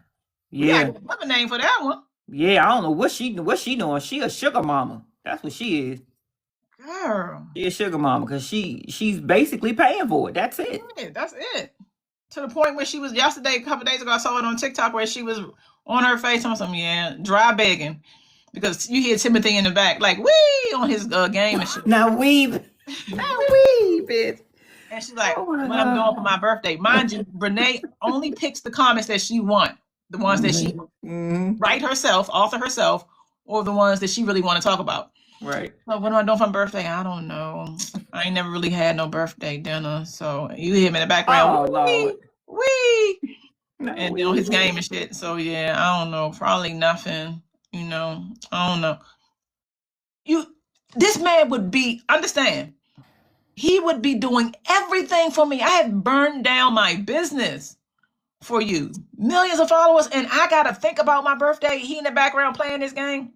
We gotta Yeah. get another name for that one. Yeah, I don't know what she doing. She a sugar mama. That's what she is. Girl. She a sugar mama because she's basically paying for it. That's it. Yeah, that's it. To the point where she was yesterday, a couple days ago, I saw it on TikTok where she was on her face on some dry begging because you hear Timothy in the back like wee on his game and shit. Now weave. Now weave it. And she's like, Oh my what I'm doing God. for my birthday. Mind you, Brenay only picks the comments that she wants, the ones that she write herself, author herself, or the ones that she really want to talk about. Right. So what am I doing for my birthday? I don't know. I ain't never really had no birthday dinner. So you hear him in the background, Oh Lord. wee, No, and on his game and shit. So yeah, I don't know. Probably nothing. You know, I don't know. This man would be, understand, he would be doing everything for me. I had burned down my business for you. Millions of followers, and I gotta think about my birthday. He in the background playing this game.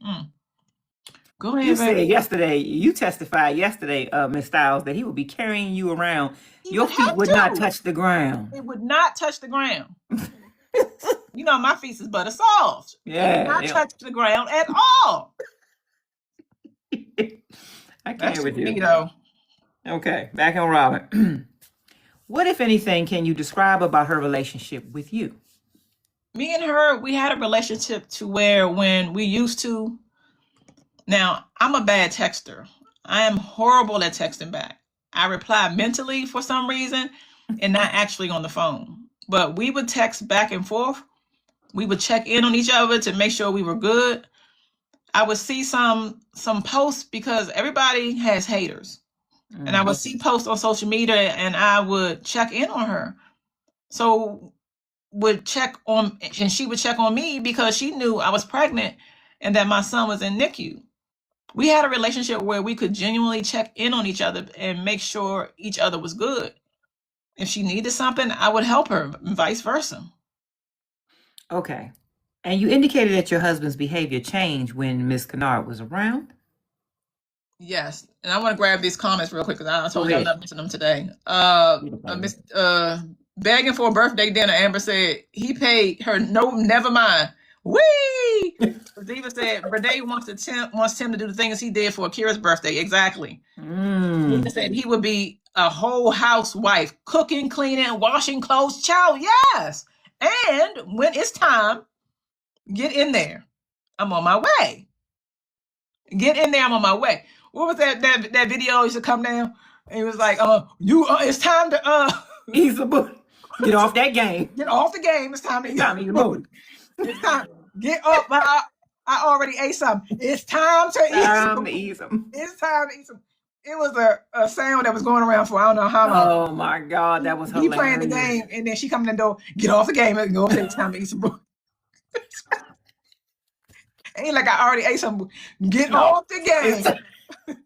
Go ahead, You baby. said yesterday, you testified yesterday, Miss Styles, that he would be carrying you around. He Your would feet have would to. not touch the ground. It would not touch the ground. You know, my feet is butter soft. It would not touch the ground at all. I can't That's with me, you. though. Okay, back on Robin. What, if anything, can you describe about her relationship with you? Me and her, we had a relationship to where when we used to, now I'm a bad texter. I am horrible at texting back. I reply mentally for some reason and not actually on the phone. But we would text back and forth. We would check in on each other to make sure we were good. I would see some posts because everybody has haters. And I would see posts on social media and I would check in on her. So would check on, and she would check on me because she knew I was pregnant and that my son was in NICU. We had a relationship where we could genuinely check in on each other and make sure each other was good. If she needed something, I would help her, and vice versa. Okay. And you indicated that your husband's behavior changed when Miss Kennard was around? Yes, and I want to grab these comments real quick because I told you I'm not missing them today. Miss begging for a birthday dinner. Amber said he paid her. No, never mind. Wee. Diva said Brenay wants Tim to do the things he did for Akira's birthday. Exactly. Diva said he would be a whole housewife, cooking, cleaning, washing clothes. Child, yes. And when it's time, get in there. I'm on my way. Get in there. I'm on my way. What was that video used to come down? And it was like, it's time to ease the boot. Get off that game. Get off the game. It's time to eat the boot. It's time. Get up. I already ate something. It's time to eat some. It's time to eat some. It was a sound that was going around for I don't know how long. Oh my God, that was hilarious. He playing the game, and then she come in the door, get off the game, and go, it's time to eat some food. Ain't like I already ate some. Get off the game.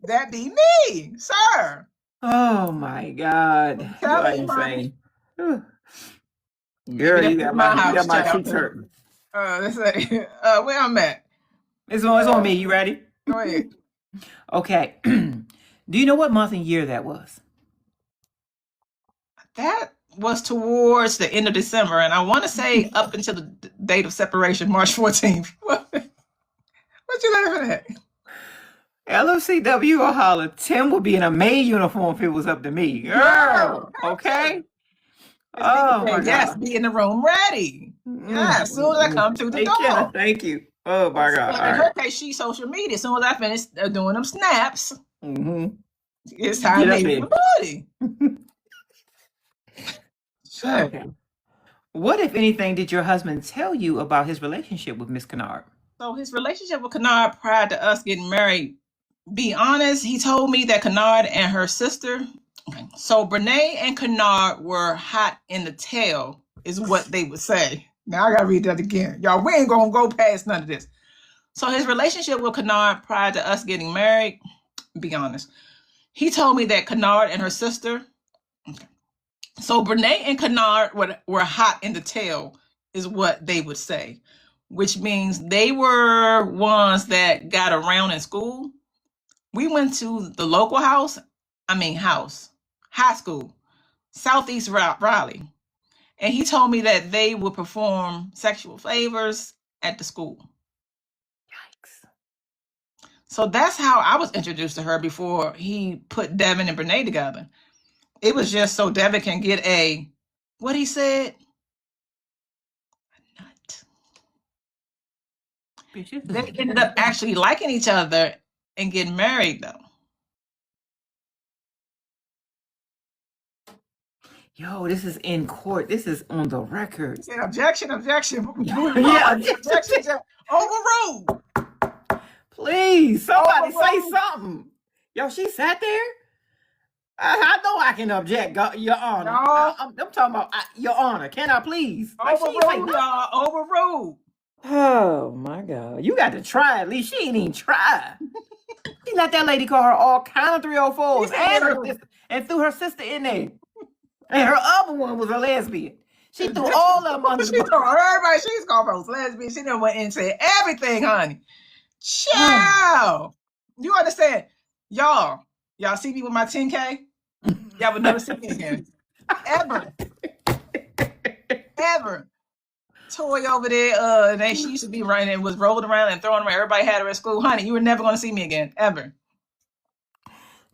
That be me, sir. Oh my God. What you saying? Girl, you got my cheeks hurting. Let's say, where I'm at. It's on me. You ready? Go ahead. Okay. Do you know what month and year that was? That was towards the end of December, and I want to say up until the date of separation, March 14th. What you laughing at? LFCW or holler, Tim would be in a maid uniform if it was up to me. Girl, okay? Oh, my God. Yes, be in the room ready. Yeah, as soon as I come through the door. Thank you. Oh, my God. In her case, she's social media. As soon as I finish doing them snaps, it's time to eat the booty. Okay. What, if anything, did your husband tell you about his relationship with Miss Kennard? So his relationship with Kennard prior to us getting married, be honest, he told me that Kennard and her sister, so Brenay and Kennard were hot in the tail, is what they would say. Now I gotta read that again. Y'all, we ain't gonna go past none of this. So his relationship with Kennard prior to us getting married, be honest, he told me that Kennard and her sister, so Brenay and Kennard were hot in the tail, is what they would say, which means they were ones that got around in school. We went to the local high school, Southeast Raleigh. And he told me that they would perform sexual favors at the school. Yikes. So that's how I was introduced to her before he put Devin and Brenay together. It was just so Devin can get what he said? A nut. They ended up actually liking each other and getting married, though. Yo, this is in court. This is on the record. He said, objection. Yeah, objection. Overruled. Please, somebody say something. Yo, she sat there. I know I can object, Your Honor. No. I'm talking about Your Honor. Can I please? Overruled, y'all. Overruled. Oh my God! You got to try. At least she ain't even try. She let that lady call her all kind of 304s and threw her sister in there. And her other one was a lesbian. She threw all of them under the bus. Everybody, she's called for lesbian. She done went and said everything, honey. Child. You understand? Y'all see me with my 10K? Y'all would never see me again. Ever. Ever. Toy over there, and she used to be running and was rolling around and throwing around. Everybody had her at school. Honey, you were never going to see me again. Ever.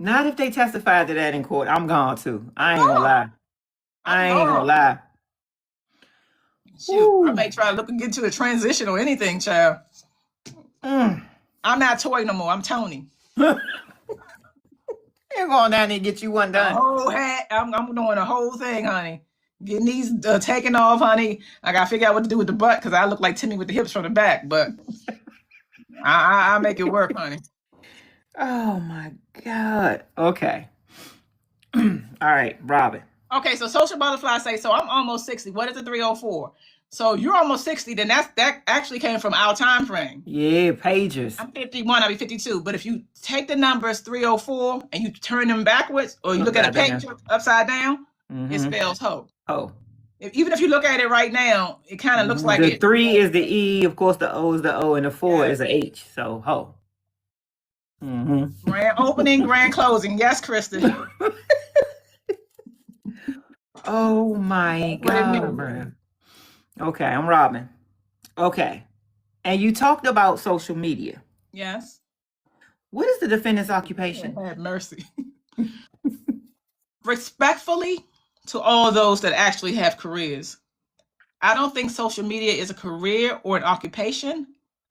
Not if they testified to that in court. I'm gone too. I ain't gonna lie. I ain't gonna lie. Shoot, I may try to get to a transition or anything, child. I'm not Toy no more. I'm Tony. You're going down there and get you one done. The whole hat. I'm doing the whole thing, honey. Getting these taken off, honey. I gotta figure out what to do with the butt because I look like Timmy with the hips from the back, but I make it work, honey. Oh my God. Okay. All right, Robin. Okay, so Social Butterfly say, so I'm almost 60. What is the 304? So you're almost 60, then that actually came from our time frame. Yeah, pages. I'm 51, I'll be 52. But if you take the numbers 304 and you turn them backwards, or you look at a page upside down, it spells hoe. Oh. Even if you look at it right now, it kind of looks like the 3 is the E, of course the O is the O, and the 4 is the H. So hoe. Grand opening, grand closing. Yes, Kristen. Oh my God. Okay, I'm Robin. Okay. And you talked about social media. Yes. What is the defendant's occupation? Have mercy. Respectfully to all those that actually have careers, I don't think social media is a career or an occupation.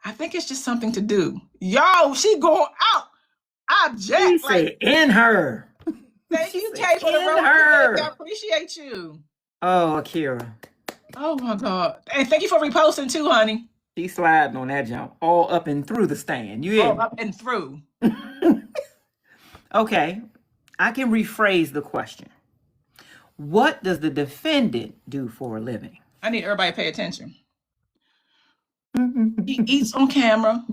I think it's just something to do. Yo, she going out. Object. She said in her. Thank you, Kay, for the rose. I appreciate you. Oh, Akira. Oh my God. And thank you for reposting too, honey. She's sliding on that jump all up and through the stand. You all up and through. Okay. I can rephrase the question. What does the defendant do for a living? I need everybody to pay attention. She eats on camera.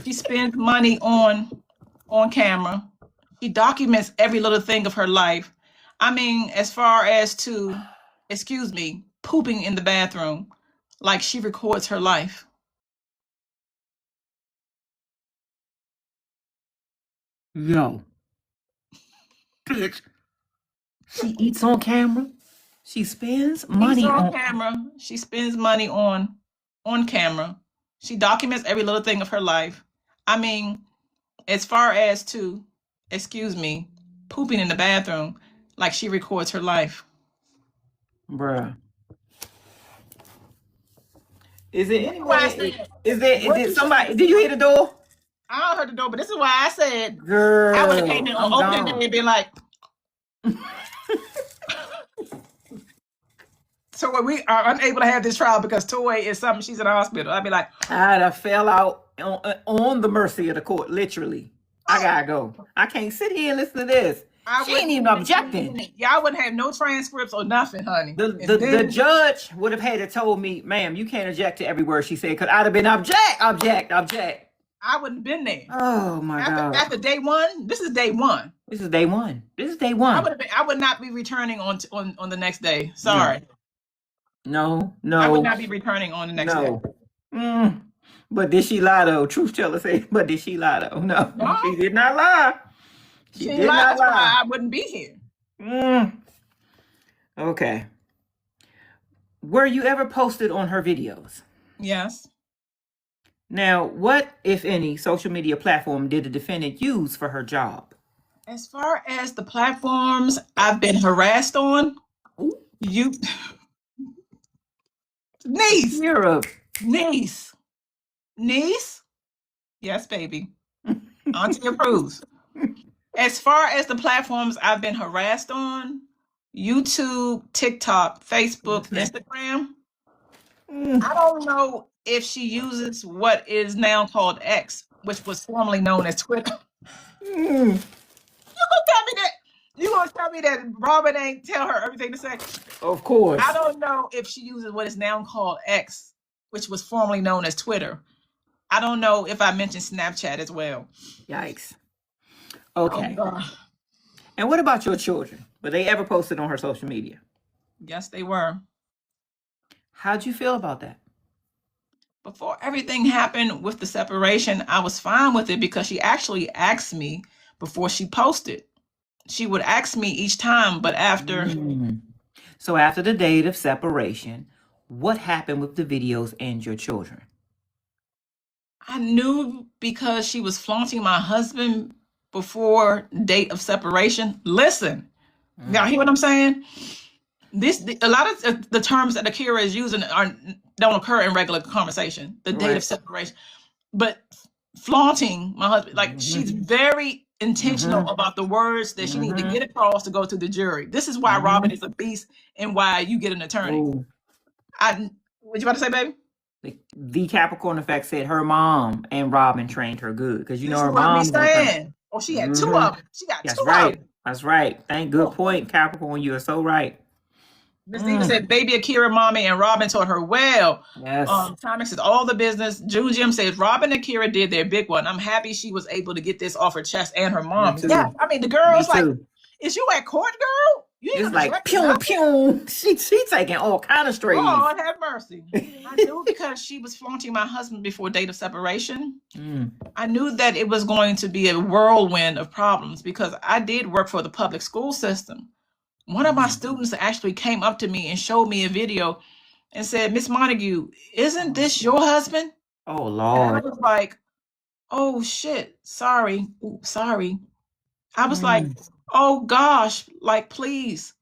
She spends money on camera. She documents every little thing of her life. I mean, as far as to, pooping in the bathroom, like she records her life. Yo. Bitch. She eats on camera. She spends money on camera. She spends money on camera. She documents every little thing of her life. I mean, as far as to, pooping in the bathroom, like she records her life. Bruh. Is it anyway? Is it somebody? Did you hear the door? I heard the door, but this is why I said, girl, I would have came in on opening day and been like, so when we are unable to have this trial because Toy is something, she's in the hospital, I'd be like, I'd have fell out on the mercy of the court, literally. I gotta go. I can't sit here and listen to this. She ain't even objecting. Y'all wouldn't have no transcripts or nothing, honey. The judge would have had to told me, ma'am, you can't object to every word she said, because I'd have been object. I wouldn't have been there. Oh my God. After day one, this is day one. I would not be returning on the next day. Sorry. No. I would not be returning on the next day. But did she lie though? Truth teller say, but did she lie though? No, she did not lie. She did not lie. I wouldn't be here. Okay. were you ever posted on her videos? Yes. Now, what, if any, social media platform did the defendant use for her job? As far as the platforms I've been harassed on, you niece, Akira. niece, niece. Yes, baby. Auntie approves. As far as the platforms I've been harassed on, YouTube, TikTok, Facebook, Instagram, I don't know if she uses what is now called X, which was formerly known as Twitter. You gonna tell me that Robin ain't tell her everything to say? Of course. I don't know if she uses what is now called X, which was formerly known as Twitter. I don't know if I mentioned Snapchat as well. Yikes. Okay. Oh, and what about your children? Were they ever posted on her social media? yes, they were. How'd you feel about that? Before everything happened with the separation, I was fine with it because she actually asked me before she posted. She would ask me each time, but after. So after the date of separation, what happened with the videos and your children? I knew because she was flaunting my husband before date of separation. Listen, y'all hear what I'm saying? A lot of the terms that Akira is using don't occur in regular conversation. The date of separation, but flaunting my husband, like she's very intentional about the words that she needs to get across to go to the jury. This is why Robin is a beast and why you get an attorney. What you about to say, baby? The Capricorn Effect said her mom and Robin trained her good because you know her mom. Saying. Oh, she had two of them. She got That's two right. of them. That's right. Good point, Capricorn. You are so right. Miss Diva said, baby Akira, mommy, and Robin taught her well. Yes. Tommy says, all the business. June Jim says, Robin and Akira did their big one. I'm happy she was able to get this off her chest and her mom. Yeah, I mean, the girl's like, is you at court, girl? You it's like, pew, pew. She taking all kind of strays. Lord have mercy. I knew because she was flaunting my husband before date of separation. I knew that it was going to be a whirlwind of problems because I did work for the public school system. One of my students actually came up to me and showed me a video and said, Miss Montague, isn't this your husband? Oh, Lord. And I was like, oh, shit. Sorry. Ooh, sorry. I was like, oh, gosh, like, please.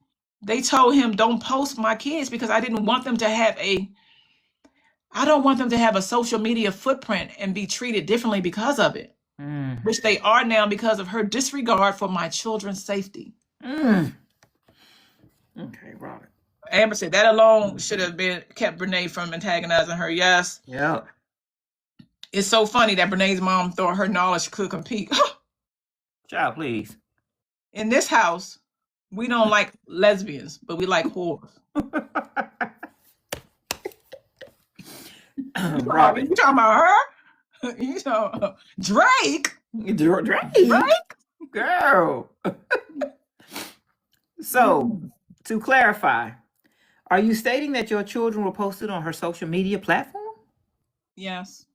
They told him, don't post my kids because I didn't want them to have I don't want them to have a social media footprint and be treated differently because of it, which they are now because of her disregard for my children's safety. Okay, Robert. Amber said that alone should have kept Brenay from antagonizing her. Yes. Yeah. It's so funny that Brenay's mom thought her knowledge could compete. Child, please. In this house, we don't like lesbians, but we like whores. Robin. You talking about her? You know, Drake. Drake? Girl. So, to clarify, are you stating that your children were posted on her social media platform? Yes.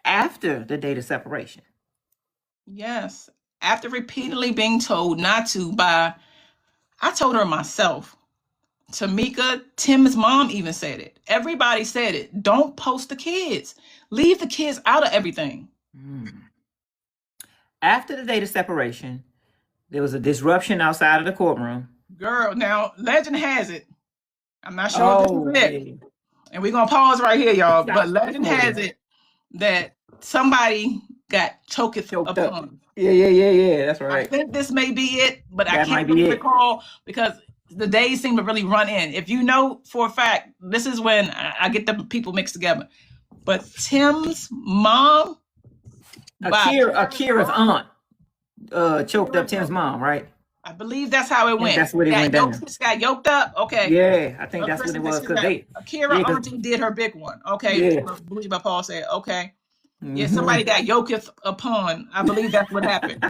After the date of separation? Yes. After repeatedly being told not to I told her myself. Tamika, Tim's mom even said it. Everybody said it. Don't post the kids. Leave the kids out of everything. After the date of separation, there was a disruption outside of the courtroom. Girl, now, legend has it. I'm not sure if this is it. And we're going to pause right here, y'all. But legend has it that somebody got choked upon. Yeah. That's right. I think this may be it, but I can't really recall because the days seem to really run in. If you know for a fact, this is when I get the people mixed together. But Tim's mom, Akira's aunt, choked up Tim's mom, right? I believe that's how it went. That's what it went down. Got yoked up. Okay. Yeah, I think that's what it was. Akira auntie did her big one. Okay. Yeah. I believe my Paul said, okay. Yeah, somebody got yoked upon. I believe that's what happened.